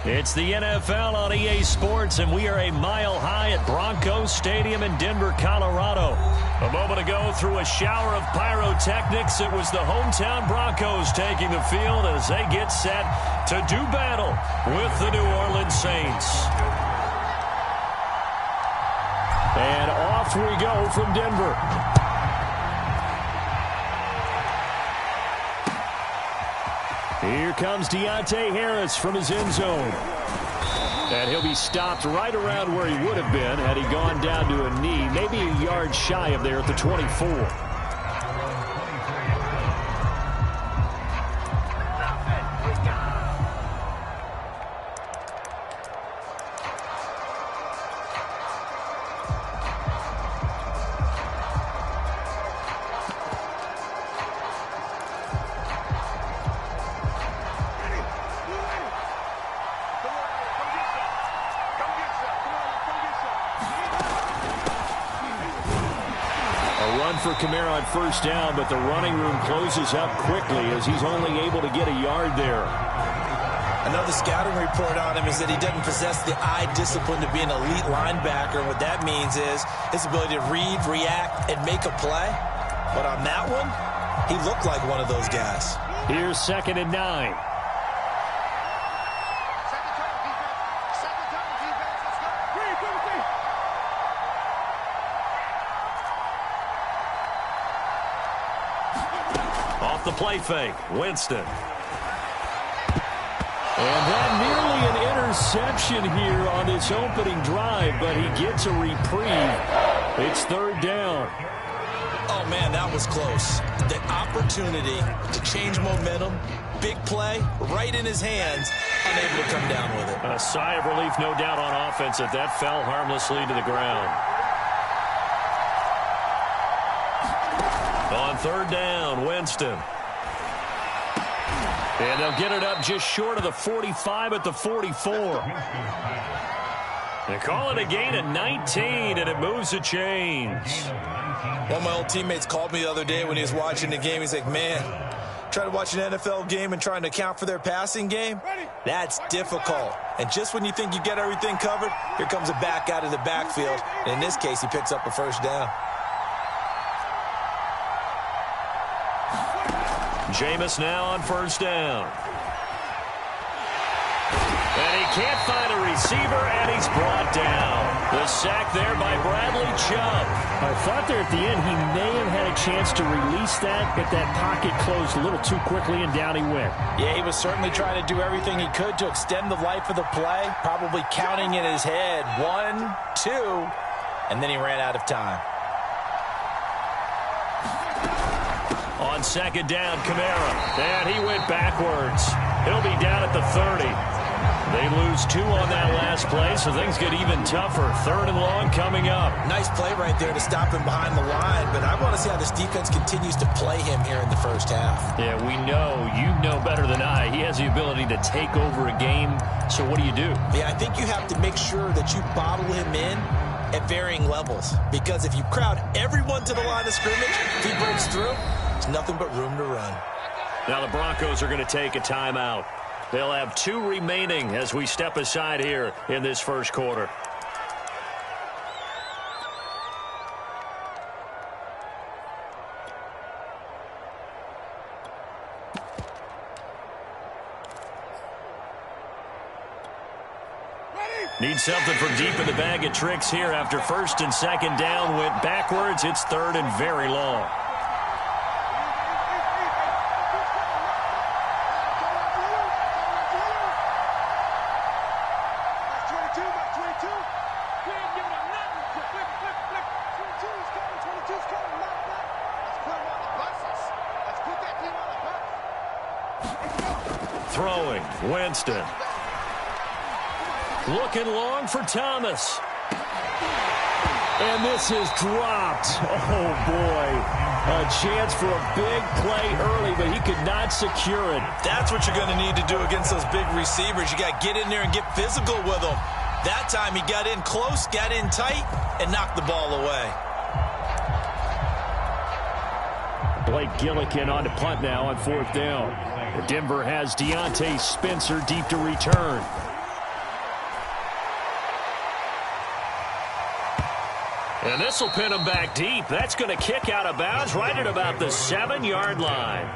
It's the NFL on EA Sports, and we are a mile high at Broncos Stadium in Denver, Colorado. A moment ago, through a shower of pyrotechnics, it was the hometown Broncos taking the field as they get set to do battle with the New Orleans Saints. And off we go from Denver. Here comes Deontay Harris from his end zone. And he'll be stopped right around where he would have been had he gone down to a knee, maybe a yard shy of there at the 24. For Kamara on first down, but the running room closes up quickly as he's only able to get a yard there. Another scouting report on him is that he doesn't possess the eye discipline to be an elite linebacker. What that means is his ability to read, react, and make a play. But on that one, he looked like one of those guys. Here's 2nd and 9. off the play fake. Winston. And that nearly an interception here on this opening drive, but he gets a reprieve. It's third down. Oh, man, that was close. The opportunity to change momentum, big play, right in his hands, unable to come down with it. A sigh of relief, no doubt, on offense that fell harmlessly to the ground. On third down, Winston. And they'll get it up just short of the 45 at the 44. They call it a gain of 19, and it moves a change. One of my old teammates called me the other day when he was watching the game. He's like, man, trying to watch an NFL game and trying to account for their passing game, that's difficult. And just when you think you get everything covered, here comes a back out of the backfield. And in this case, he picks up a first down. Jameis now on first down. And he can't find a receiver, and he's brought down. The sack there by Bradley Chubb. I thought there at the end he may have had a chance to release that, but that pocket closed a little too quickly, and down he went. Yeah, he was certainly trying to do everything he could to extend the life of the play, probably counting in his head 1, 2, and then he ran out of time. On second down, Kamara. And he went backwards. He'll be down at the 30. They lose 2 on that last play, so things get even tougher. Third and long coming up. Nice play right there to stop him behind the line, but I want to see how this defense continues to play him here in the first half. Yeah, we know, you know better than I, he has the ability to take over a game. So what do you do? Yeah, I think you have to make sure that you bottle him in at varying levels, because if you crowd everyone to the line of scrimmage, if he breaks through, there's nothing but room to run. Now the Broncos are going to take a timeout. They'll have 2 remaining as we step aside here in this first quarter. Need something from deep in the bag of tricks here after first and second down went backwards. It's third and very long. Throwing, Winston. Looking long for Thomas. And this is dropped. Oh, boy. A chance for a big play early, but he could not secure it. That's what you're going to need to do against those big receivers. You got to get in there and get physical with them. That time he got in close, got in tight, and knocked the ball away. Blake Gillikin on to punt now on fourth down. Denver has Deontay Spencer deep to return. And this will pin him back deep. That's going to kick out of bounds right at about the 7-yard line.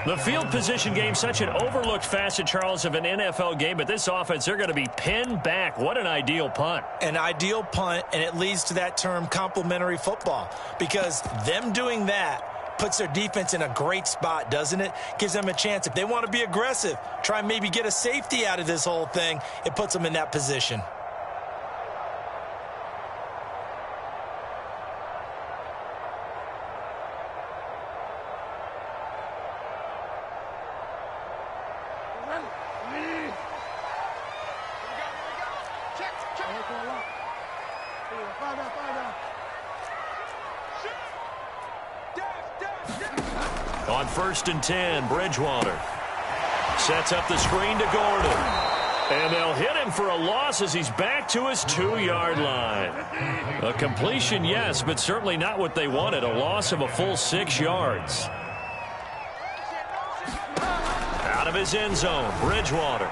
The field position game, such an overlooked facet, Charles, of an NFL game. But this offense, they're going to be pinned back. What an ideal punt. An ideal punt, and it leads to that term complementary football. Because them doing that puts their defense in a great spot, doesn't it? Gives them a chance. If they want to be aggressive, try and maybe get a safety out of this whole thing, it puts them in that position. On first and 10, Bridgewater sets up the screen to Gordon. And they'll hit him for a loss as he's back to his 2-yard line. A completion, yes, but certainly not what they wanted. A loss of a full 6 yards. Out of his end zone, Bridgewater.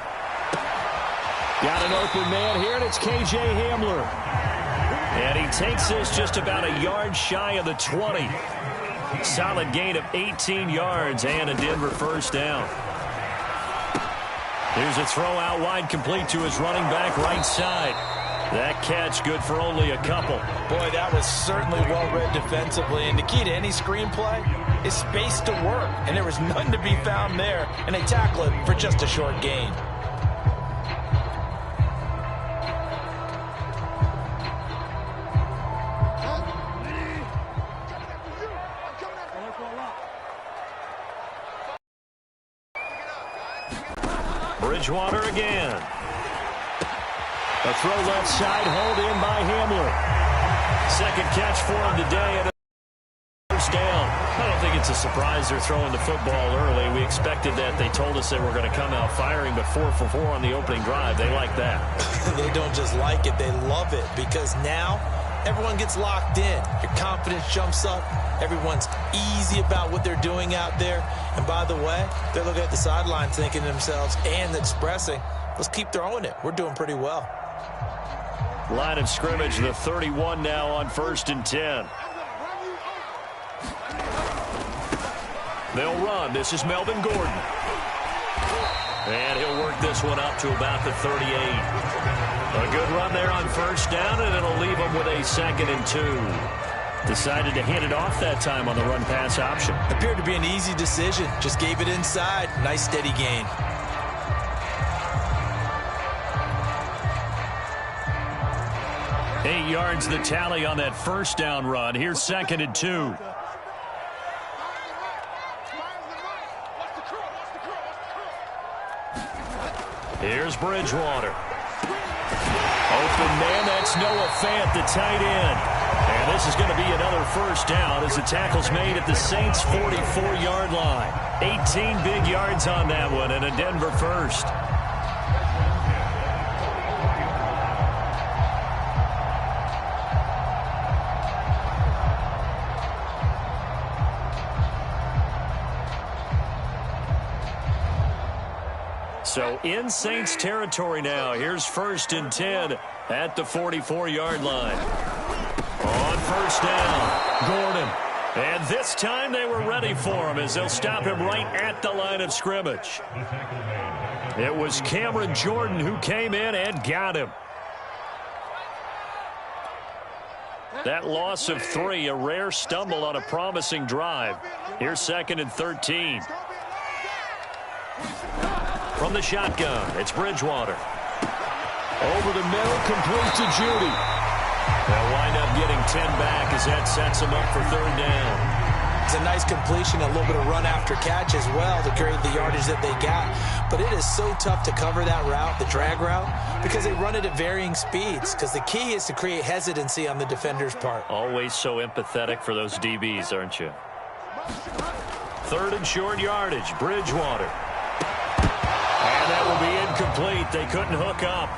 Got an open man here, and it's K.J. Hamler. And he takes this just about a yard shy of the 20. Solid gain of 18 yards and a Denver first down. Here's a throw out wide, complete to his running back right side. That catch good for only a couple. Boy, that was certainly well-read defensively. And the key to any screenplay is space to work. And there was none to be found there. And they tackle it for just a short gain. Bridgewater again. A throw left side, hold in by Hamler. Second catch for him today and a first down. I don't think it's a surprise they're throwing the football early. We expected that. They told us they were going to come out firing, but 4 for 4 on the opening drive. They like that. They don't just like it, they love it, because now everyone gets locked in. Your confidence jumps up. Everyone's easy about what they're doing out there. And by the way, they're looking at the sideline thinking to themselves and expressing, let's keep throwing it. We're doing pretty well. Line of scrimmage, the 31 now on 1st and 10. They'll run. This is Melvin Gordon. And he'll work this one up to about the 38. A good run there on first down, and it'll leave him with a 2nd and 2. Decided to hand it off that time on the run-pass option. Appeared to be an easy decision. Just gave it inside. Nice steady gain. Eight yards the tally on that first down run. Here's 2nd and 2. Here's Bridgewater. Open man, that's Noah Fant, the tight end. And this is going to be another first down as the tackle's made at the Saints' 44-yard line. 18 big yards on that one and a Denver first. So in Saints territory now. Here's 1st and 10 at the 44-yard line. On first down, Gordon. And this time they were ready for him as they'll stop him right at the line of scrimmage. It was Cameron Jordan who came in and got him. That loss of 3, a rare stumble on a promising drive. Here's 2nd and 13. From the shotgun, it's Bridgewater. Over the middle, complete to Judy. They'll wind up getting 10 back as that sets them up for 3rd down. It's a nice completion, a little bit of run after catch as well to create the yardage that they got. But it is so tough to cover that route, the drag route, because they run it at varying speeds. Because the key is to create hesitancy on the defender's part. Always so empathetic for those DBs, aren't you? 3rd and short yardage, Bridgewater. And that will be incomplete. They couldn't hook up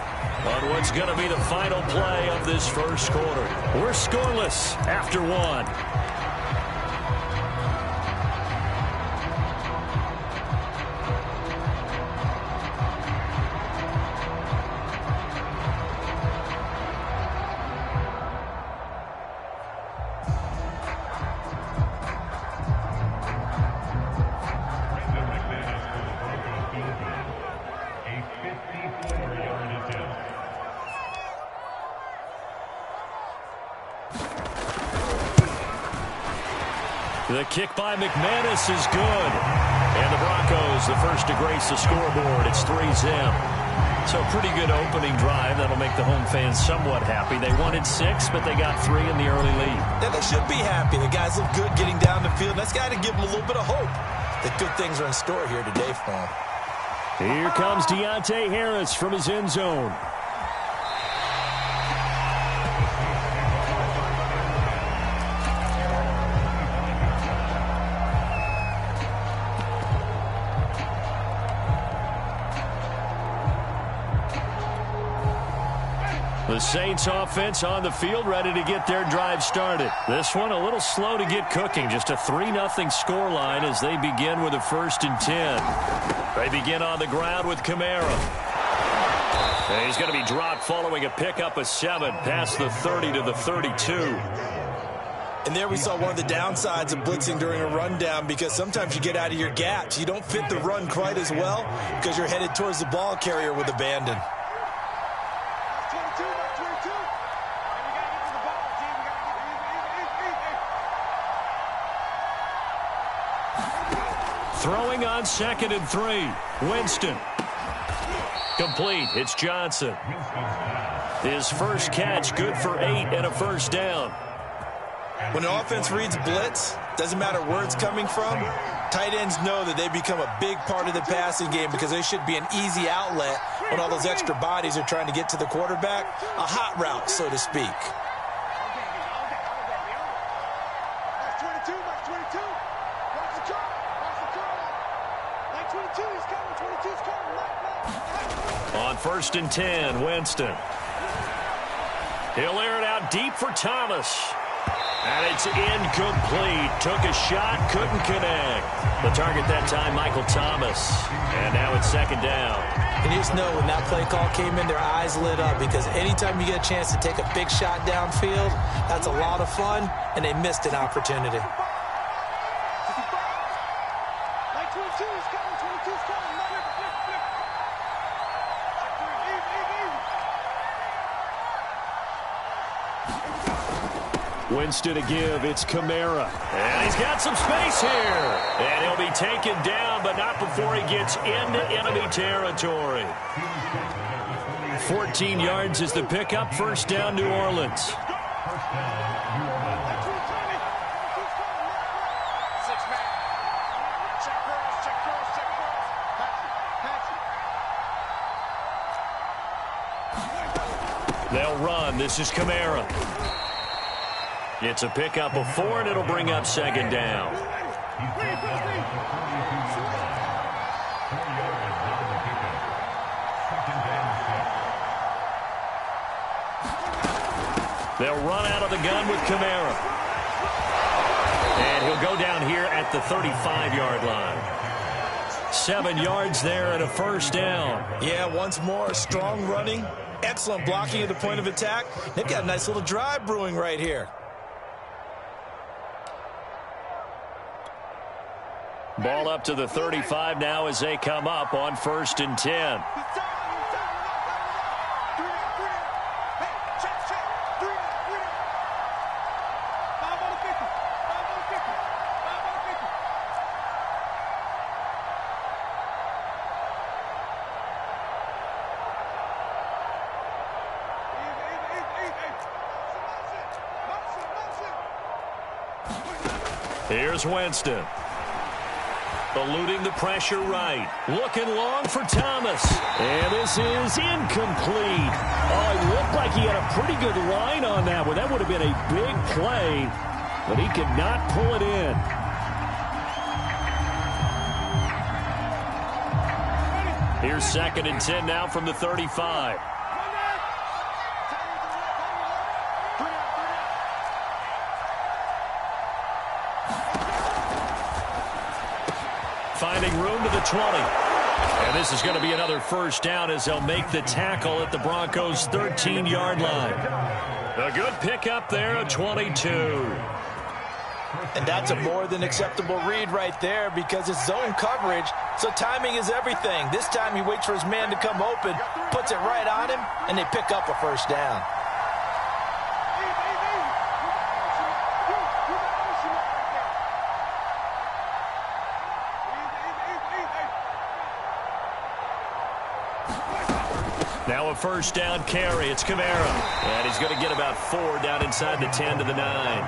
on what's going to be the final play of this first quarter. We're scoreless after 1. The kick by McManus is good. And the Broncos, the first to grace the scoreboard. It's 3-zip. So a pretty good opening drive. That'll make the home fans somewhat happy. They wanted 6, but they got 3 in the early lead. Yeah, they should be happy. The guys look good getting down the field. That's got to give them a little bit of hope that good things are in store here today for them. Here comes Deontay Harris from his end zone. The Saints offense on the field, ready to get their drive started. This one a little slow to get cooking. Just a 3-0 scoreline as they begin with a 1st and 10. They begin on the ground with Kamara. And he's going to be dropped following a pickup of 7 past the 30 to the 32. And there we saw one of the downsides of blitzing during a rundown, because sometimes you get out of your gaps. You don't fit the run quite as well because you're headed towards the ball carrier with abandon. 22, 22. Throwing on 2nd and 3. Winston. Complete. It's Johnson. His first catch, good for 8 and a first down. When the offense reads blitz, doesn't matter where it's coming from, tight ends know that they become a big part of the passing game because they should be an easy outlet when all those extra bodies are trying to get to the quarterback. A hot route, so to speak. That's 22, that's 22. Watch the curl, watch the curl. Like 22, he's coming, 22's coming. On 1st and 10, Winston. He'll air it out deep for Thomas. And it's incomplete. Took a shot, couldn't connect. The target that time, Michael Thomas. And now it's 2nd down. And you just know when that play call came in, their eyes lit up because anytime you get a chance to take a big shot downfield, that's a lot of fun, and they missed an opportunity. Like 22, he's coming, 22's coming. Winston to give. It's Kamara. And he's got some space here. And he'll be taken down, but not before he gets into enemy territory. 14 yards is the pickup. First down, New Orleans. They'll run. This is Kamara. It's a pickup of 4, and it'll bring up 2nd down. They'll run out of the gun with Kamara. And he'll go down here at the 35-yard line. 7 yards there and a first down. Yeah, once more, strong running, excellent blocking at the point of attack. They've got a nice little drive brewing right here. Ball up to the 35 now as they come up on 1st and 10. Here's Winston. Eluding the pressure right. Looking long for Thomas. And this is incomplete. Oh, it looked like he had a pretty good line on that one. That would have been a big play, but he could not pull it in. Here's 2nd and 10 now from the 35. Finding room to the 20. And this is going to be another first down as they'll make the tackle at the Broncos' 13-yard line. A good pickup there at 22. And that's a more than acceptable read right there because it's zone coverage, so timing is everything. This time he waits for his man to come open, puts it right on him, and they pick up a first down. Now a first down carry. It's Kamara. And he's going to get about 4 down inside the 10 to the 9.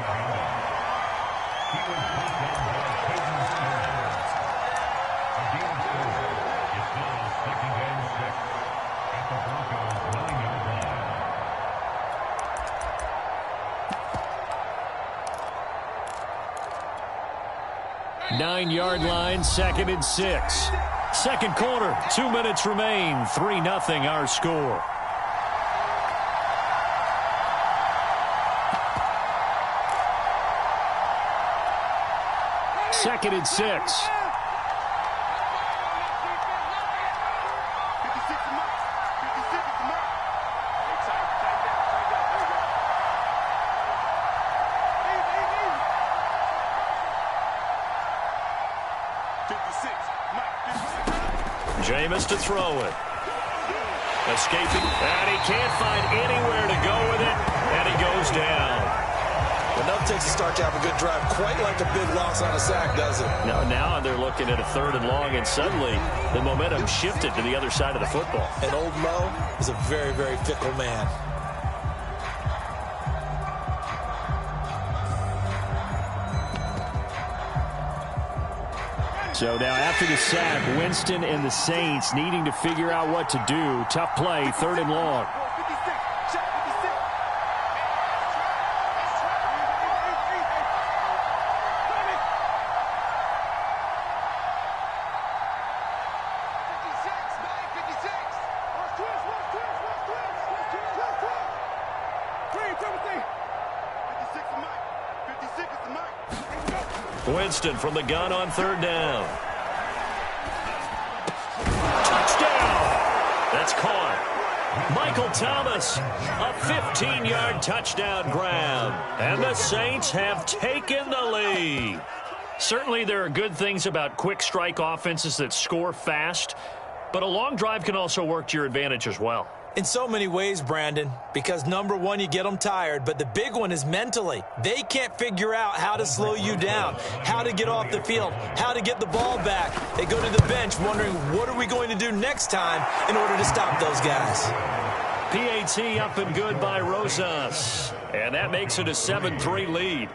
Nine-yard line, 2nd and 6. Second quarter, 2 minutes remain. 3-0 our score. Second and 6. Jameis to throw it. Escaping, and he can't find anywhere to go with it, and he goes down. Enough takes a start to have a good drive. Quite like a big loss on a sack, does it? No, now they're looking at a 3rd and long, and suddenly the momentum shifted to the other side of the football. And old Mo is a very, very fickle man. So now after the sack, Winston and the Saints needing to figure out what to do. Tough play, 3rd and long. Winston from the gun on 3rd down. Touchdown! That's caught. Michael Thomas, a 15-yard touchdown grab. And the Saints have taken the lead. Certainly there are good things about quick strike offenses that score fast, but a long drive can also work to your advantage as well. In so many ways, Brandon, because number one, you get them tired, but the big one is mentally. They can't figure out how to slow you down, how to get off the field, how to get the ball back. They go to the bench wondering, what are we going to do next time in order to stop those guys? PAT up and good by Rosas. And that makes it a 7-3 lead.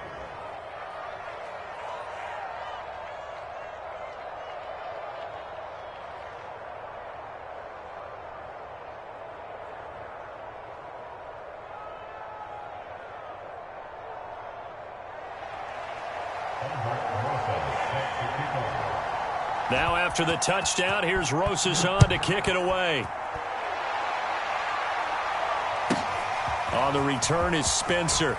Now after the touchdown, here's Rosas on to kick it away. On the return is Spencer.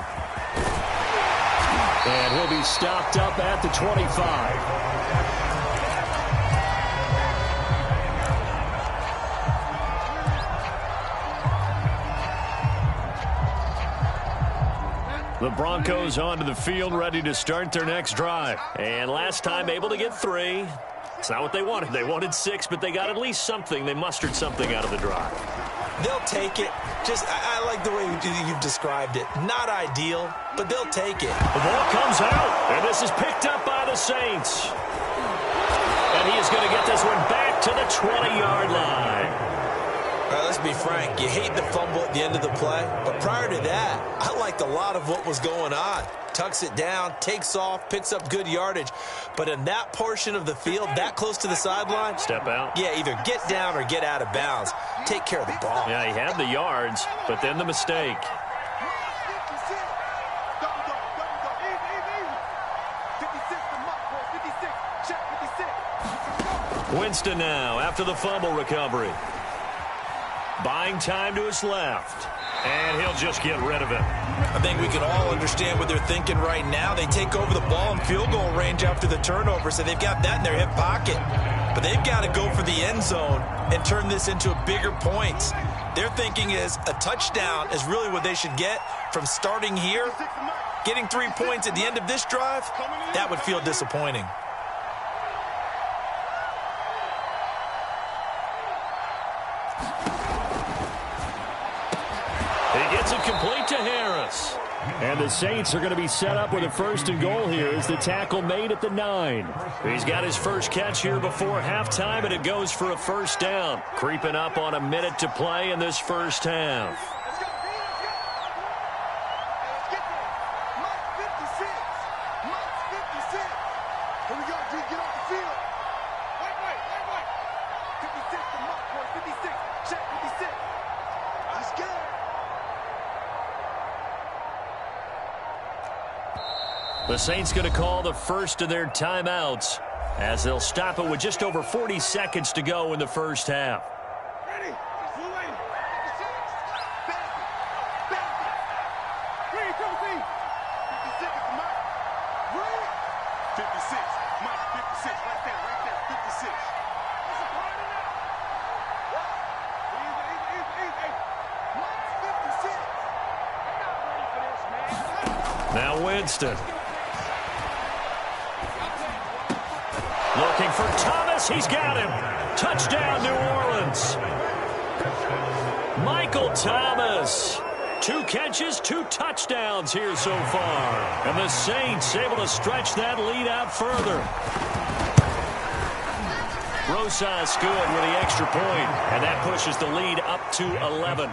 And he'll be stopped up at the 25. The Broncos onto the field, ready to start their next drive. And last time able to get 3. It's not what they wanted. They wanted 6, but they got at least something. They mustered something out of the drive. They'll take it. I like the way you've described it. Not ideal, but they'll take it. The ball comes out, and this is picked up by the Saints. And he is going to get this one back to the 20-yard line. All right, let's be frank. You hate the fumble at the end of the play, but prior to that, I liked a lot of what was going on. Tucks it down, takes off, picks up good yardage. But in that portion of the field, that close to the sideline, step out. Yeah, either get down or get out of bounds. Take care of the ball. Yeah, he had the yards, but then the mistake. Winston now after the fumble recovery. Buying time to his left. And he'll just get rid of it. I think we can all understand what they're thinking right now. They take over the ball in field goal range after the turnover, so they've got that in their hip pocket. But they've got to go for the end zone and turn this into a bigger points. Their thinking is a touchdown is really what they should get from starting here. Getting 3 points at the end of this drive, that would feel disappointing. Complete to Harris. And the Saints are going to be set up with a 1st and goal here as the tackle made at the 9. He's got his first catch here before halftime, and it goes for a 1st down. Creeping up on a minute to play in this first half. The Saints going to call the first of their timeouts as they'll stop it with just over 40 seconds to go in the first half. Ready? 56. Mike, 56. Right there, 56. Now Winston. Looking for Thomas. He's got him. Touchdown, New Orleans. Michael Thomas. 2 catches, 2 touchdowns here so far. And the Saints able to stretch that lead out further. Rosas good with the extra point, and that pushes the lead up to 11.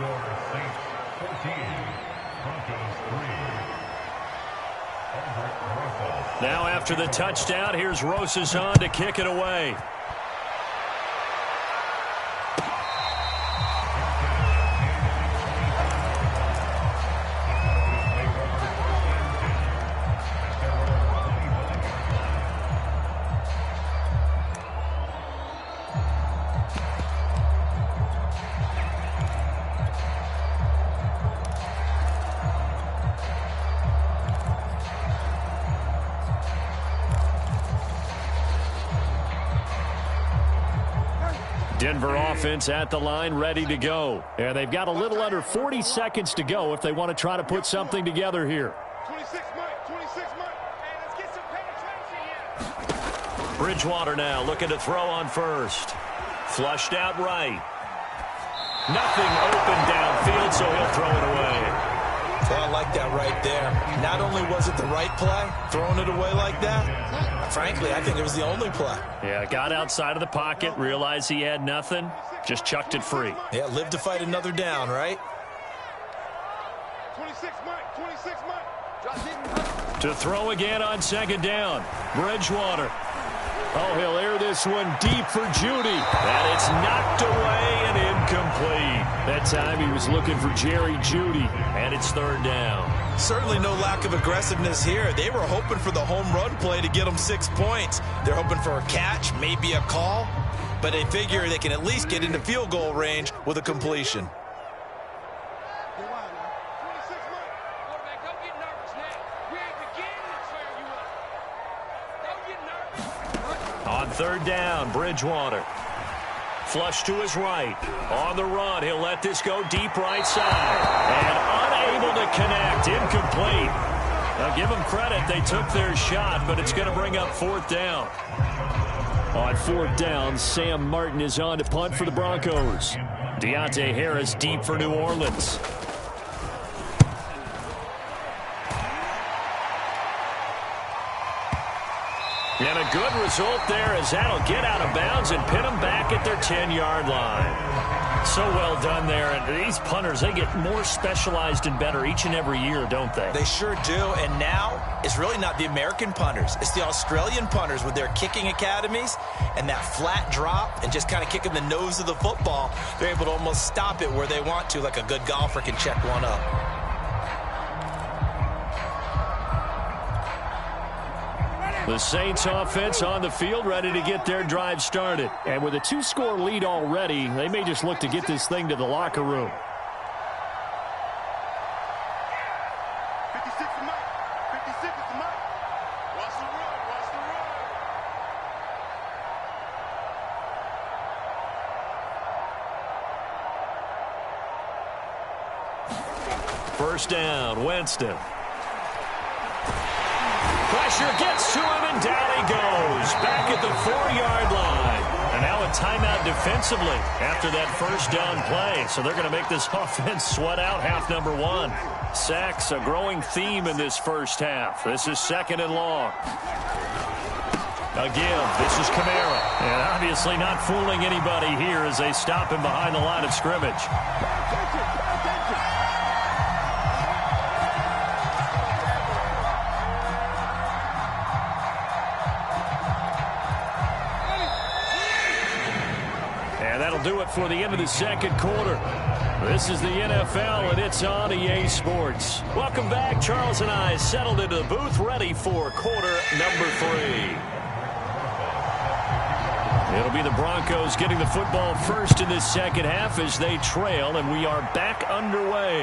Now after the touchdown, here's Rosas on to kick it away. Denver offense at the line, ready to go. And they've got a little under 40 seconds to go if they want to try to put something together here. 26 Mike, 26 Mike. Hey, let's get some penetration here. Bridgewater now looking to throw on first. Flushed out right. Nothing open downfield, so he'll throw it away. So I like that right there. Not only was it the right play, throwing it away like that, frankly, I think it was the only play. Yeah, got outside of the pocket, realized he had nothing, just chucked it free. Yeah, live to fight another down, right? 26 Mike, 26 Mike. Drop it. To throw again on second down. Bridgewater. Oh, he'll air this one deep for Judy. And it's knocked away and incomplete. That time he was looking for Jerry Judy, and it's third down. Certainly no lack of aggressiveness here. They were hoping for the home run play to get them 6 points. They're hoping for a catch, maybe a call, but they figure they can at least get into field goal range with a completion. On third down, Bridgewater. Flush to his right. On the run, he'll let this go deep right side. And unable to connect. Incomplete. Now give them credit. They took their shot, but it's going to bring up fourth down. On fourth down, Sam Martin is on to punt for the Broncos. Deontay Harris deep for New Orleans. And a good result there as that'll get out of bounds and pin them back at their 10-yard line. So well done there. And these punters, they get more specialized and better each and every year, don't they? They sure do. And now it's really not the American punters. It's the Australian punters with their kicking academies and that flat drop and just kind of kicking the nose of the football. They're able to almost stop it where they want to, like a good golfer can check one up. The Saints offense on the field, ready to get their drive started. And with a 2-score lead already, they may just look to get this thing to the locker room. 56 to Mike. 56 to Mike. Watch the run. Watch the run. First down, Winston. Pressure gets to him, and down he goes. Back at the 4-yard line. And now a timeout defensively after that first down play. So they're going to make this offense sweat out half number 1. Sacks, a growing theme in this first half. This is second and long. Again, this is Kamara. And obviously not fooling anybody here as they stop him behind the line of scrimmage. Do it for the end of the second quarter. This is the NFL, and it's on EA Sports. Welcome back. Charles and I settled into the booth, ready for quarter number 3. It'll be the Broncos getting the football first in this second half as they trail, and we are back underway.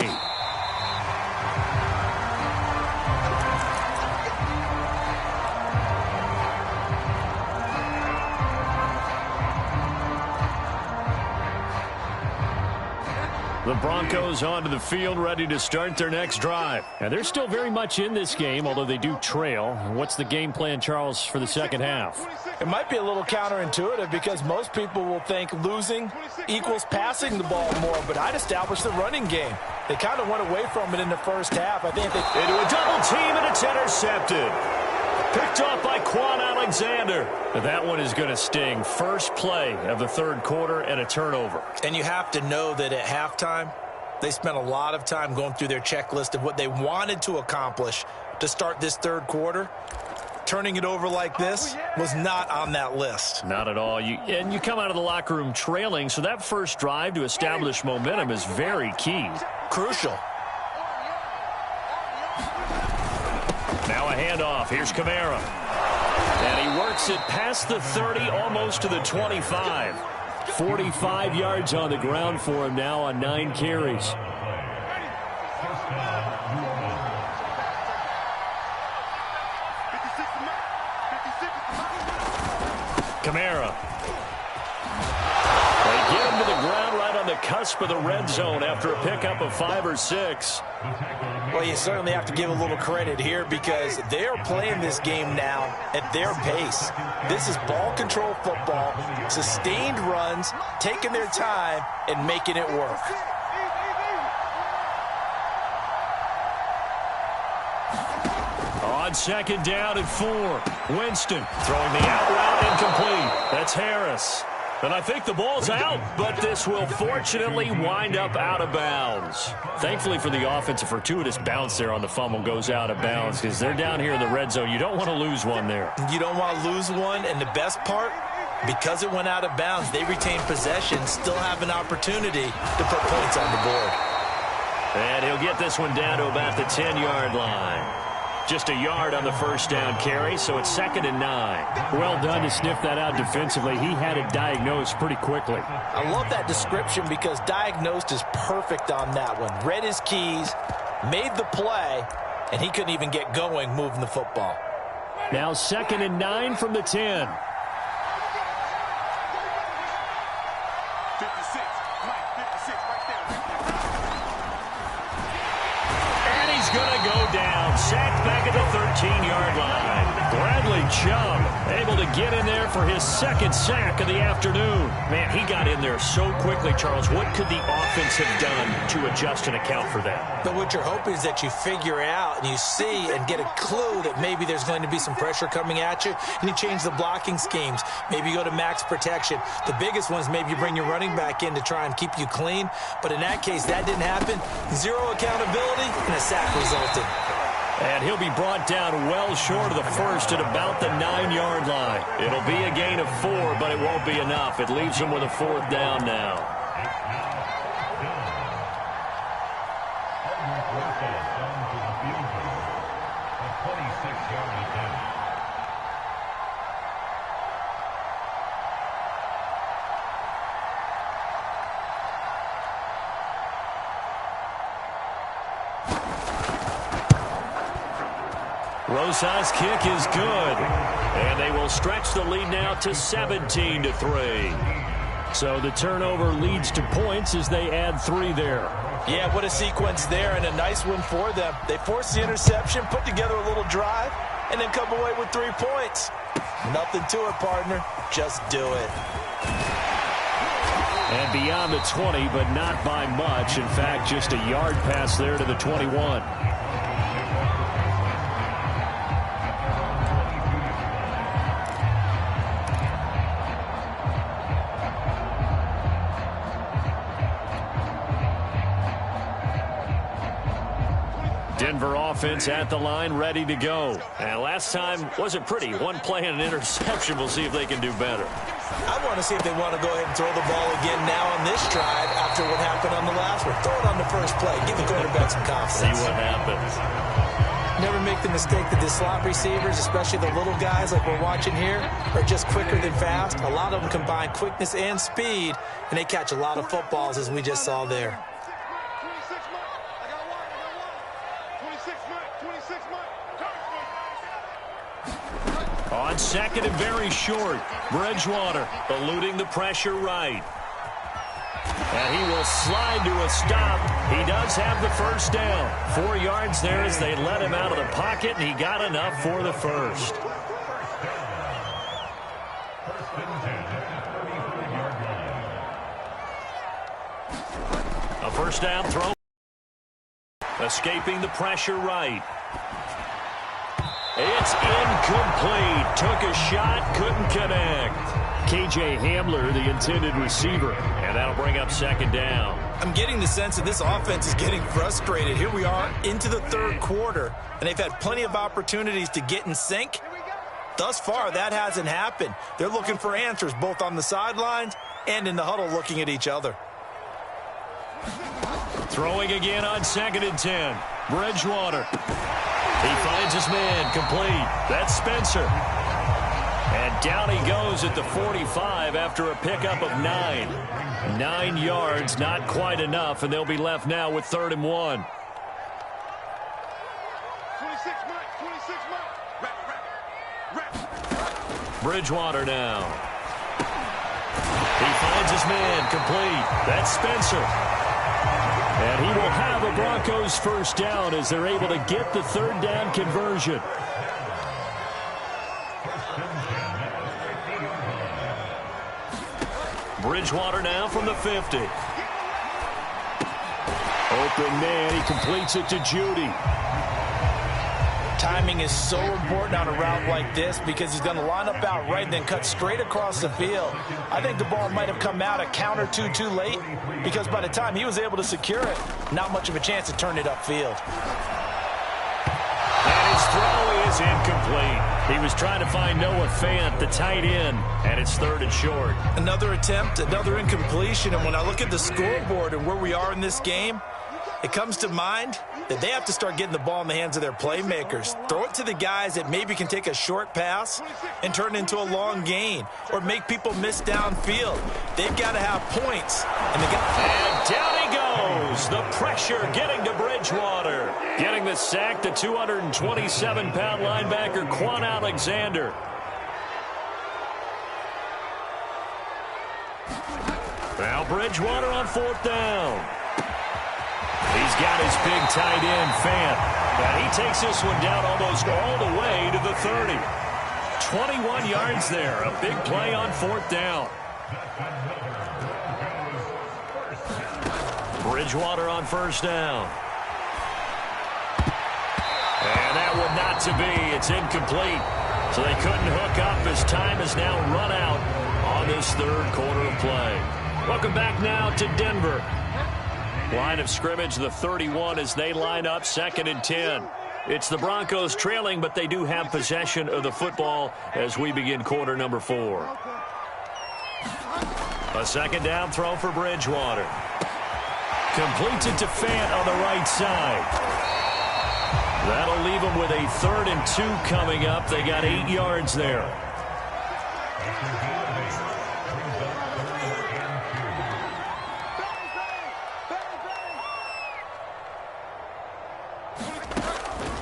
The Broncos onto the field, ready to start their next drive. And they're still very much in this game, although they do trail. What's the game plan, Charles, for the second half? It might be a little counterintuitive because most people will think losing equals passing the ball more, but I'd establish the running game. They kind of went away from it in the first half. I think they into a double team, and it's intercepted. Picked off by Quan Alexander. That one is going to sting. First play of the third quarter and a turnover. And you have to know that at halftime, they spent a lot of time going through their checklist of what they wanted to accomplish to start this third quarter. Turning it over like this was not on that list. Not at all. And you come out of the locker room trailing, so that first drive to establish momentum is very key. Crucial. Now a handoff. Here's Kamara. And he works it past the 30, almost to the 25. 45 yards on the ground for him now on 9 carries. Kamara. They get him to the ground right on the cusp of the red zone after a pickup of 5 or 6. Well, you certainly have to give a little credit here because they are playing this game now at their pace. This is ball control football, sustained runs, taking their time and making it work. On second down and 4, Winston throwing the out route incomplete. That's Harris. And I think the ball's out, but this will fortunately wind up out of bounds. Thankfully for the offense, a fortuitous bounce there on the fumble goes out of bounds because they're down here in the red zone. You don't want to lose one there. You don't want to lose one, and the best part, because it went out of bounds, they retain possession, still have an opportunity to put points on the board. And he'll get this one down to about the 10-yard line. Just a yard on the first down carry, so it's 2nd and 9. Well done to sniff that out defensively. He had it diagnosed pretty quickly. I love that description because diagnosed is perfect on that one. Read his keys, made the play, and he couldn't even get going moving the football. Now 2nd and 9 from the 10. 56, Mike, 56, right there. And he's going to go down. Sacked back at the 13-yard line. Bradley Chubb able to get in there for his second sack of the afternoon. Man, he got in there so quickly, Charles. What could the offense have done to adjust and account for that? But what you're hoping is that you figure out and you see and get a clue that maybe there's going to be some pressure coming at you, and you change the blocking schemes. Maybe you go to max protection. The biggest one is maybe you bring your running back in to try and keep you clean. But in that case, that didn't happen. Zero accountability, and a sack resulted. And he'll be brought down well short of the first at about the 9-yard line. It'll be a gain of 4, but it won't be enough. It leaves him with a 4th down now. Rosa's kick is good. And they will stretch the lead now to 17-3. So the turnover leads to points as they add 3 there. Yeah, what a sequence there, and a nice win for them. They forced the interception, put together a little drive, and then come away with 3 points. Nothing to it, partner. Just do it. And beyond the 20, but not by much. In fact, just a yard pass there to the 21. Denver offense at the line, ready to go. And last time wasn't pretty. One play and an interception. We'll see if they can do better. I want to see if they want to go ahead and throw the ball again now on this drive after what happened on the last one. Throw it on the first play. Give the quarterback some confidence. See what happens. Never make the mistake that the slot receivers, especially the little guys like we're watching here, are just quicker than fast. A lot of them combine quickness and speed, and they catch a lot of footballs, as we just saw there. On second and very short, Bridgewater eluding the pressure right. And he will slide to a stop. He does have the first down. 4 yards there as they let him out of the pocket, and he got enough for the first. A first down throw. Escaping the pressure right. It's incomplete. Took a shot, couldn't connect. KJ Hamler, the intended receiver, and that'll bring up second down. I'm getting the sense that this offense is getting frustrated. Here we are into the third quarter, and they've had plenty of opportunities to get in sync. Thus far, that hasn't happened. They're looking for answers both on the sidelines and in the huddle looking at each other. Throwing again on 2nd and 10. Bridgewater. He finds his man complete. That's Spencer. And down he goes at the 45 after a pickup of 9. 9 yards, not quite enough, and they'll be left now with 3rd and 1. 26 Bridgewater now. He finds his man complete. That's Spencer. And he will have a Broncos first down as they're able to get the 3rd down conversion. Bridgewater now from the 50. Open man, he completes it to Judy. Timing is so important on a route like this because he's going to line up out right and then cut straight across the field. I think the ball might have come out a count or two too late because by the time he was able to secure it, not much of a chance to turn it upfield. And his throw is incomplete. He was trying to find Noah Fant, the tight end, and it's 3rd and short. Another attempt, another incompletion, and when I look at the scoreboard and where we are in this game, it comes to mind that they have to start getting the ball in the hands of their playmakers. Throw it to the guys that maybe can take a short pass and turn it into a long gain or make people miss downfield. They've got to have points. And down he goes. The pressure getting to Bridgewater. Getting the sack, the 227-pound linebacker, Quan Alexander. Now Bridgewater on 4th down. He's got his big tight end, Fant. And he takes this one down almost all the way to the 30. 21 yards there. A big play on 4th down. Bridgewater on 1st down. And that one not to be. It's incomplete. So they couldn't hook up as time has now run out on this 3rd quarter of play. Welcome back now to Denver. Line of scrimmage, the 31 as they line up 2nd and 10. It's the Broncos trailing, but they do have possession of the football as we begin quarter number 4. A 2nd down throw for Bridgewater. Completes it to Fant on the right side. That'll leave them with a 3rd and 2 coming up. They got 8 yards there.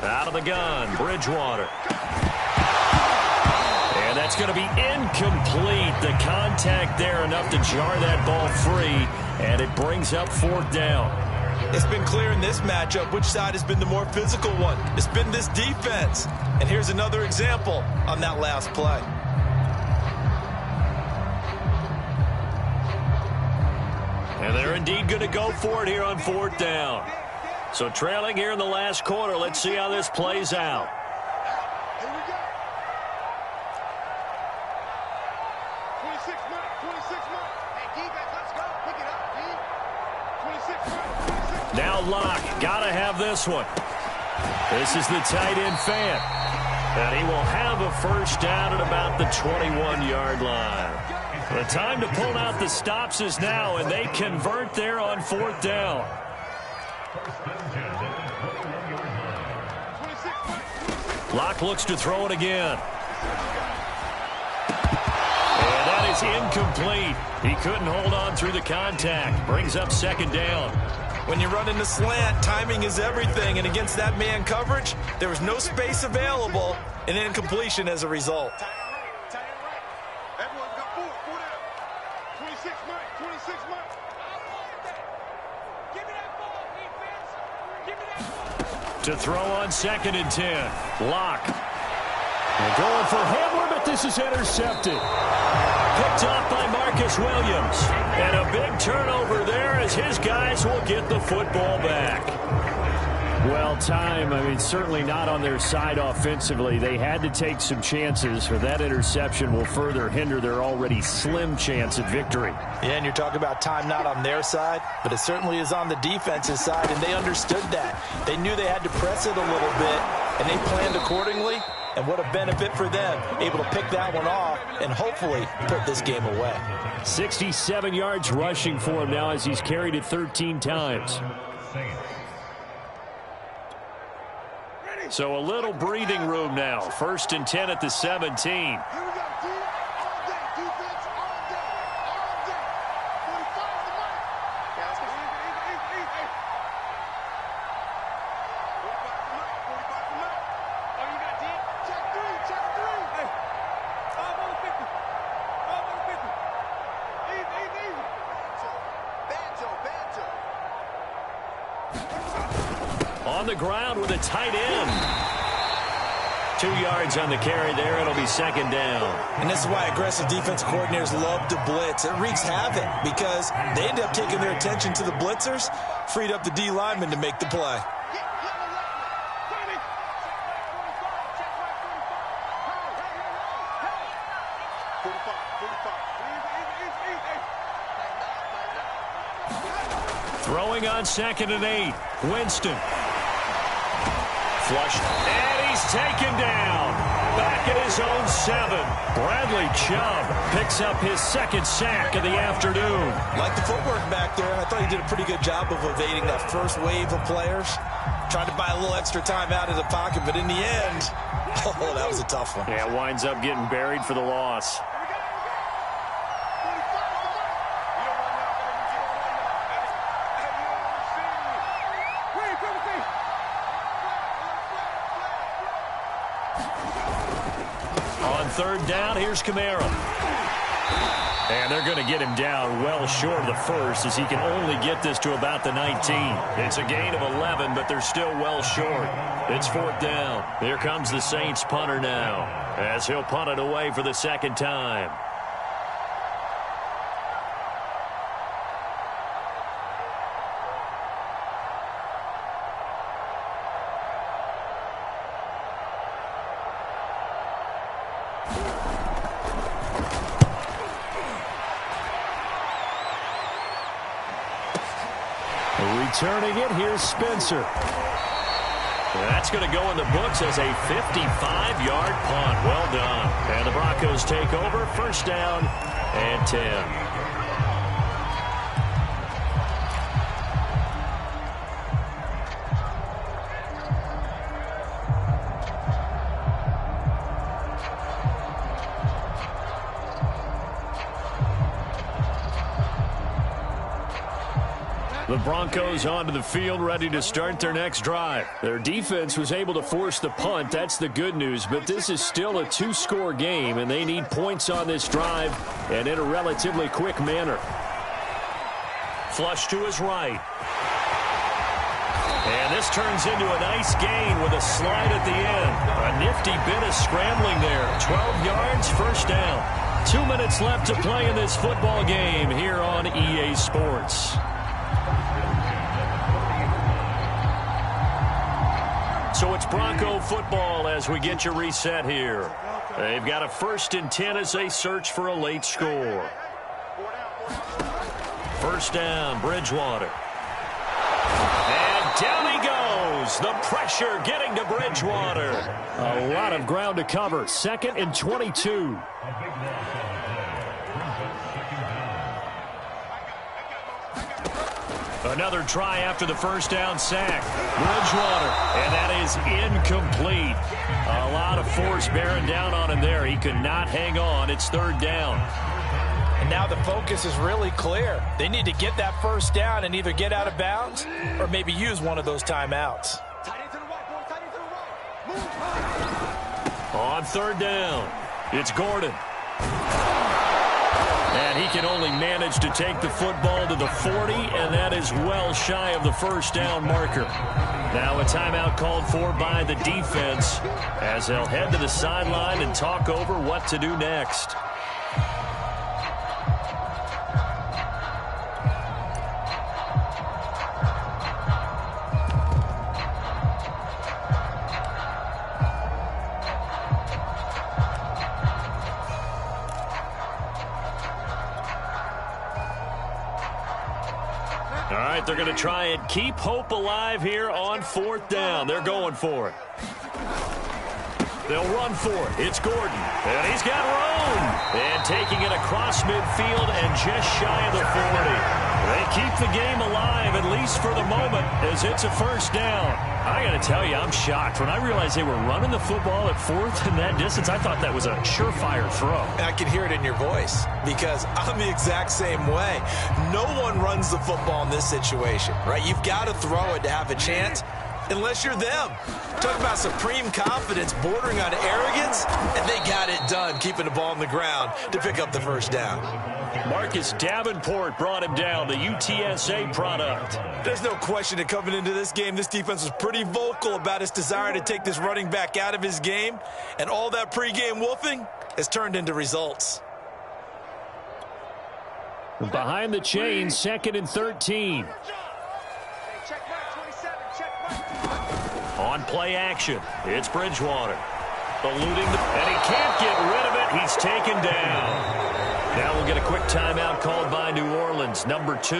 Out of the gun, Bridgewater. And that's going to be incomplete. The contact there enough to jar that ball free, and it brings up 4th down. It's been clear in this matchup which side has been the more physical one. It's been this defense. And here's another example on that last play. And they're indeed going to go for it here on 4th down. So trailing here in the last quarter. Let's see how this plays out. Here we go. 26 minutes. Hey, defense, let's go. Pick it up, D. 26 minutes. Now Locke, got to have this one. This is the tight end Fant. And he will have a first down at about the 21-yard line. The time to pull out the stops is now, and they convert there on 4th down. Locke looks to throw it again. And that is incomplete. He couldn't hold on through the contact. Brings up 2nd down. When you run in the slant, timing is everything. And against that man coverage, there was no space available, and incompletion as a result. Tight end right. Everyone's got 4 down. 26 minutes. To throw on 2nd and 10. Lock. They're going for Hamler, but this is intercepted. Picked off by Marcus Williams. And a big turnover there as his guys will get the football back. Well, time, certainly not on their side offensively. They had to take some chances, or that interception will further hinder their already slim chance at victory. Yeah, and you're talking about time not on their side, but it certainly is on the defensive side, and they understood that. They knew they had to press it a little bit, and they planned accordingly, and what a benefit for them, able to pick that one off and hopefully put this game away. 67 yards rushing for him now as he's carried it 13 times. So a little breathing room now. 1st and 10 at the 17. Here we go, D. All day. Defense all day. All day. 45 the mark. Yeah, let's go. Easy. 45 the mark. Oh, you got D? Check 3. Hey. I'm on the 50. Easy. Banjo. On the ground with a tight end. 2 yards on the carry there. It'll be 2nd down. And this is why aggressive defense coordinators love to blitz. It wreaks havoc because they end up taking their attention to the blitzers, freed up the D lineman to make the play. Throwing on 2nd and 8. Winston. Flushed. And he's taken down. Back at his own 7. Bradley Chubb picks up his 2nd sack of the afternoon. Like the footwork back there, I thought he did a pretty good job of evading that first wave of players. Tried to buy a little extra time out of the pocket, but in the end, oh, that was a tough one. Yeah, winds up getting buried for the loss. On 3rd down, here's Kamara. And they're going to get him down well short of the 1st as he can only get this to about the 19. It's a gain of 11, but they're still well short. It's 4th down. Here comes the Saints punter now as he'll punt it away for the 2nd time. Returning it, here's Spencer. That's going to go in the books as a 55-yard punt. Well done. And the Broncos take over. 1st down and 10. The Broncos onto the field, ready to start their next drive. Their defense was able to force the punt. That's the good news. But this is still a 2-score game, and they need points on this drive and in a relatively quick manner. Flush to his right. And this turns into a nice gain with a slide at the end. A nifty bit of scrambling there. 12 yards, 1st down. 2 minutes left to play in this football game here on EA Sports. So it's Bronco football as we get you reset here. They've got a 1st and 10 as they search for a late score. 1st down, Bridgewater. And down he goes. The pressure getting to Bridgewater. A lot of ground to cover. 2nd and 22. Another try after the 1st down sack. Bridgewater, and that is incomplete. A lot of force bearing down on him there. He could not hang on. It's 3rd down. And now the focus is really clear. They need to get that 1st down and either get out of bounds or maybe use one of those timeouts. On 3rd down, it's Gordon. And he can only manage to take the football to the 40, and that is well shy of the first down marker. Now a timeout called for by the defense as they'll head to the sideline and talk over what to do next. All right, they're going to try and keep hope alive here on fourth down. They're going for it. They'll run for it. It's Gordon. And he's got room. And taking it across midfield and just shy of the 40. They keep the game alive, at least for the moment, as it's a first down. I got to tell you, I'm shocked. When I realized they were running the football at fourth in that distance, I thought that was a surefire throw. I can hear it in your voice because I'm the exact same way. No one runs the football in this situation, right? You've got to throw it to have a chance. Unless you're them. Talk about supreme confidence bordering on arrogance, and they got it done, keeping the ball on the ground to pick up the first down. Marcus Davenport brought him down, the UTSA product. There's no question that coming into this game, this defense was pretty vocal about its desire to take this running back out of his game, and all that pregame woofing has turned into results. Behind the chain, 2nd and 13. On play action, it's Bridgewater. Eluding, and he can't get rid of it. He's taken down. Now we'll get a quick timeout called by New Orleans, number 2.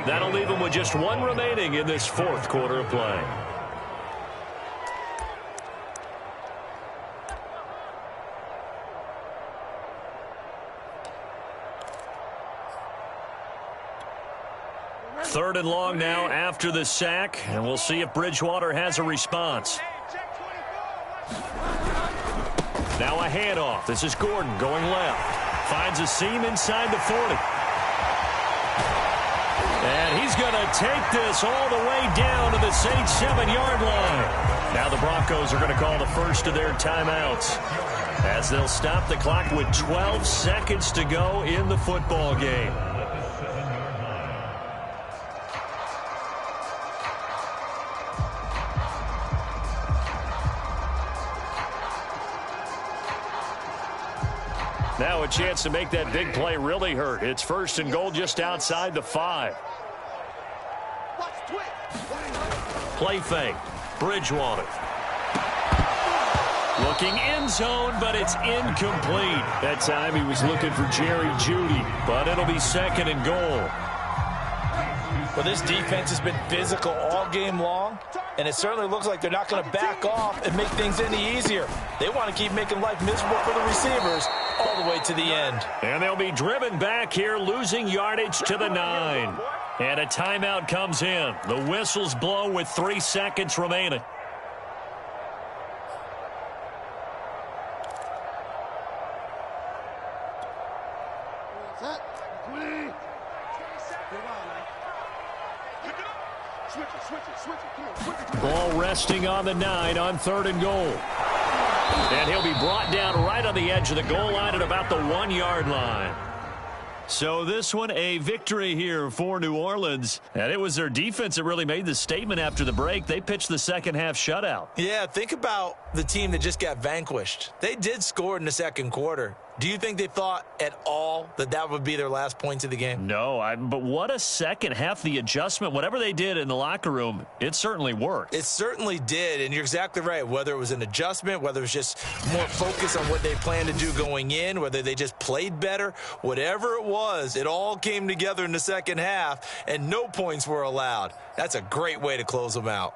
That'll leave them with just 1 remaining in this fourth quarter of play. Third and long now after the sack, and we'll see if Bridgewater has a response. Now a handoff. This is Gordon going left. Finds a seam inside the 40. And he's going to take this all the way down to the Saints' 7-yard line. Now the Broncos are going to call the first of their timeouts as they'll stop the clock with 12 seconds to go in the football game. Now a chance to make that big play really hurt. It's 1st and goal just outside the 5. Play fake. Bridgewater. Looking end zone, but it's incomplete. That time he was looking for Jerry Jeudy, but it'll be 2nd and goal. Well, this defense has been physical all game long, and it certainly looks like they're not going to back off and make things any easier. They want to keep making life miserable for the receivers all the way to the end. And they'll be driven back here, losing yardage to the 9. And a timeout comes in. The whistles blow with 3 seconds remaining. Ball resting on the 9 on 3rd and goal. And he'll be brought down right on the edge of the goal line at about the 1-yard line. So this one, a victory here for New Orleans. And it was their defense that really made the statement after the break. They pitched the second half shutout. Yeah, think about the team that just got vanquished. They did score in the second quarter. Do you think they thought at all that that would be their last points of the game? No, but what a second half. The adjustment, whatever they did in the locker room, it certainly worked. It certainly did, and you're exactly right. Whether it was an adjustment, whether it was just more focus on what they planned to do going in, whether they just played better, whatever it was, it all came together in the second half, and no points were allowed. That's a great way to close them out.